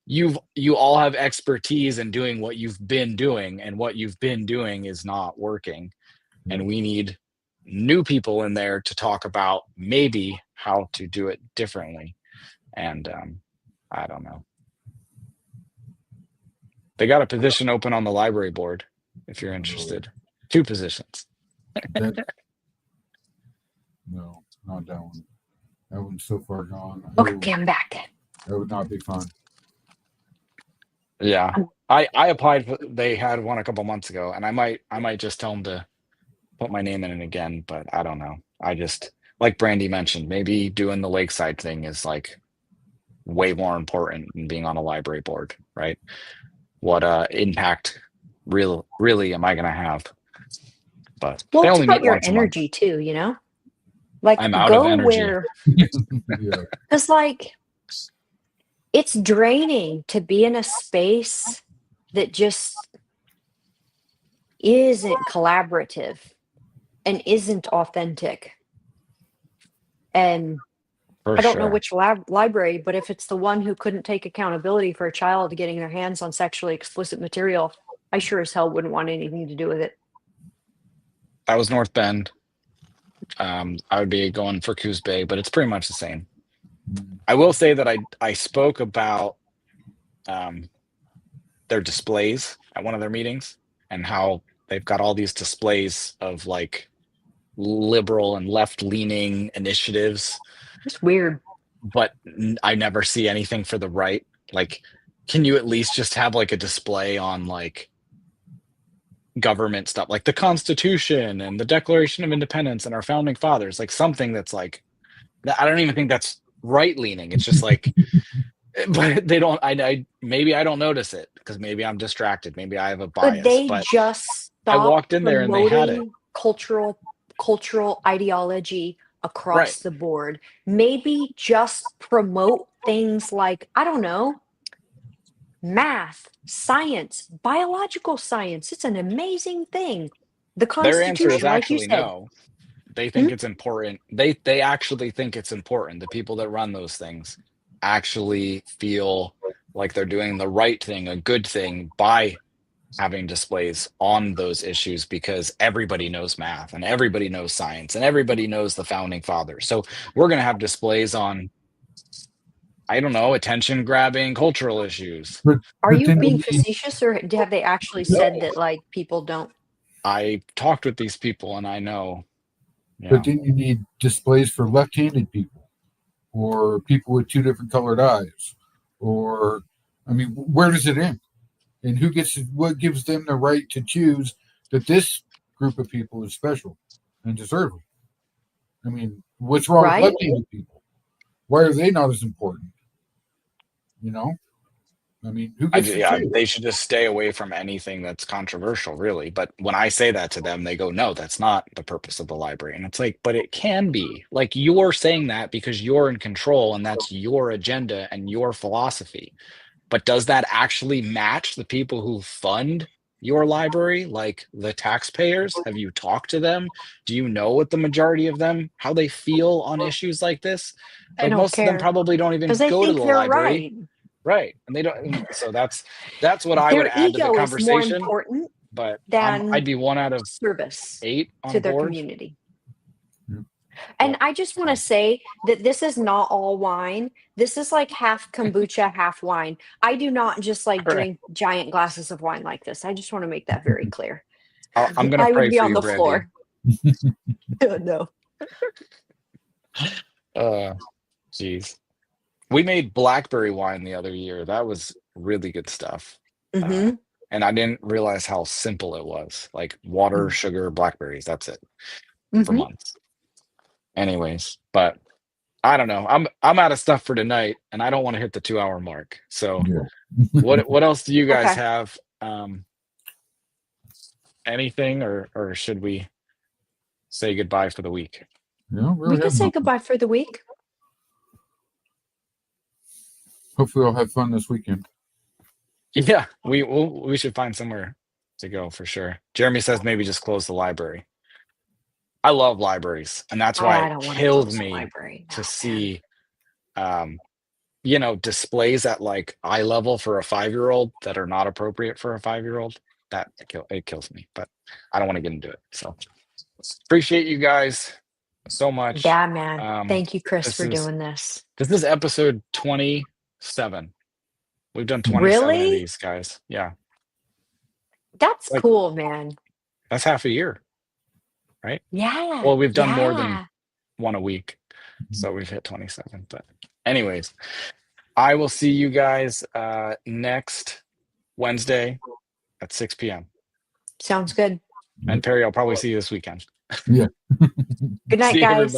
Speaker 1: you all have expertise in doing what you've been doing, and what you've been doing is not working, and we need new people in there to talk about maybe how to do it differently. And I don't know. They got a position open on the library board if you're interested. 2 positions.
Speaker 3: No, not that one. That one's so far gone.
Speaker 2: Okay, I'm back.
Speaker 3: That would not be fun.
Speaker 1: Yeah. I applied for, they had one a couple months ago, and I might just tell them to put my name in it again, but I don't know. I just, like Brandy mentioned, maybe doing the Lakeside thing is like way more important than being on a library board, right? What impact really am I gonna have? But
Speaker 2: Well,
Speaker 1: they
Speaker 2: it's
Speaker 1: only meet
Speaker 2: about your
Speaker 1: once a month.
Speaker 2: energy too, you know? Like
Speaker 1: I'm out of
Speaker 2: go
Speaker 1: energy.
Speaker 2: where
Speaker 3: Yeah.
Speaker 2: because like it's draining to be in a space that just isn't collaborative and isn't authentic. And
Speaker 1: For
Speaker 2: I don't know
Speaker 1: sure.
Speaker 2: which library, but if it's the one who couldn't take accountability for a child getting their hands on sexually explicit material, I sure as hell wouldn't want anything to do with it.
Speaker 1: That was North Bend. I would be going for Coos Bay, but it's pretty much the same. I will say that I spoke about their displays at one of their meetings, and how they've got all these displays of like liberal and left-leaning initiatives,
Speaker 2: It's weird.
Speaker 1: but I never see anything for the right. Like, can you at least just have like a display on like government stuff, like the Constitution and the Declaration of Independence and our founding fathers, like something that's like, I don't even think that's right-leaning. It's just like, but they don't. I maybe I don't notice it because maybe I'm distracted. Maybe I have a bias.
Speaker 2: Could they
Speaker 1: but
Speaker 2: just
Speaker 1: I
Speaker 2: stop
Speaker 1: walked in there and they had it.
Speaker 2: promoting cultural ideology across
Speaker 1: Right.
Speaker 2: the board? Maybe just promote things like, I don't know, math, science, biological science. It's an amazing thing. The
Speaker 1: Their answer is
Speaker 2: Constitution, like you
Speaker 1: actually
Speaker 2: said.
Speaker 1: no. They think it's important. They actually think it's important. The people that run those things actually feel like they're doing the right thing, a good thing, by having displays on those issues, because everybody knows math and everybody knows science and everybody knows the founding fathers. So we're going to have displays on, I don't know, attention grabbing cultural issues.
Speaker 2: Are
Speaker 3: But
Speaker 2: you
Speaker 3: then
Speaker 2: being
Speaker 3: you need-
Speaker 2: facetious, or have they actually said that like people don't?
Speaker 1: I talked with these people and I know. Yeah.
Speaker 3: But then you need displays for left-handed people, or people with 2 different colored eyes, or I mean, where does it end? And what gives them the right to choose that this group of people is special and deserving? I mean, what's wrong
Speaker 2: Right?
Speaker 3: with left-handed people? Why are they not as important? You know, I mean, who gets to choose?
Speaker 1: They should just stay away from anything that's controversial, really. But when I say that to them, they go, no, that's not the purpose of the library. And it's like, but it can be. Like, you're saying that because you're in control and that's your agenda and your philosophy. But does that actually match the people who fund your library, like the taxpayers? Have you talked to them? Do you know what the majority of them, how they feel on issues like this?
Speaker 2: They
Speaker 1: Like,
Speaker 2: don't
Speaker 1: most of them
Speaker 2: care
Speaker 1: probably don't even
Speaker 2: because they
Speaker 1: go to
Speaker 2: think
Speaker 1: the
Speaker 2: they're
Speaker 1: library.
Speaker 2: right.
Speaker 1: Right. And they don't. So that's what I would
Speaker 2: Their
Speaker 1: add to the
Speaker 2: ego is more
Speaker 1: conversation.
Speaker 2: important
Speaker 1: But
Speaker 2: than
Speaker 1: I'd be 1 out of
Speaker 2: service
Speaker 1: 8 on
Speaker 2: to their
Speaker 1: board.
Speaker 2: community.
Speaker 3: Yeah.
Speaker 2: And I just want to say that this is not all wine. This is like half kombucha, half wine. I do not just like
Speaker 1: Right.
Speaker 2: drink giant glasses of wine like this. I just want to make that very clear.
Speaker 1: I'm going to
Speaker 2: I
Speaker 1: pray
Speaker 2: would be
Speaker 1: for
Speaker 2: on
Speaker 1: you,
Speaker 2: the
Speaker 1: Brandy.
Speaker 2: floor. No.
Speaker 1: Geez. We made blackberry wine the other year. That was really good stuff.
Speaker 2: Mhm.
Speaker 1: And I didn't realize how simple it was. Like water, sugar, blackberries. That's it for
Speaker 2: Mhm.
Speaker 1: months. Anyways, but I don't know. I'm out of stuff for tonight, and I don't want to hit the 2-hour mark. So
Speaker 3: Yeah.
Speaker 1: what else do you guys
Speaker 2: Okay.
Speaker 1: have? Anything, or should we say goodbye for the week?
Speaker 2: We can say goodbye for the week.
Speaker 3: Hopefully, I'll have fun this weekend.
Speaker 1: Yeah, we should find somewhere to go for sure. Jeremy says maybe just close the library. I love libraries, and that's why
Speaker 2: I
Speaker 1: it
Speaker 2: don't want to
Speaker 1: killed
Speaker 2: close the
Speaker 1: me
Speaker 2: library.
Speaker 1: to
Speaker 2: No,
Speaker 1: see, displays at like eye level for a 5-year-old that are not appropriate for a 5-year-old. It kills me, but I don't want to get into it. So appreciate you guys so much.
Speaker 2: Yeah, man. Thank you, Chris,
Speaker 1: this
Speaker 2: for
Speaker 1: is-
Speaker 2: doing this.
Speaker 1: This is episode 27. We've done 27
Speaker 2: Really?
Speaker 1: of these, guys. Yeah,
Speaker 2: That's
Speaker 1: like-
Speaker 2: cool, man.
Speaker 1: that's half a year, right?
Speaker 2: Yeah.
Speaker 1: Well, we've done more than
Speaker 2: yeah.
Speaker 1: one a week, so we've hit 27. But anyways, I will see you guys next Wednesday at 6 p.m.
Speaker 2: Sounds good.
Speaker 1: And Perry, I'll probably see you this weekend.
Speaker 3: Yeah.
Speaker 2: Good night,
Speaker 1: See you,
Speaker 2: guys.
Speaker 1: everybody.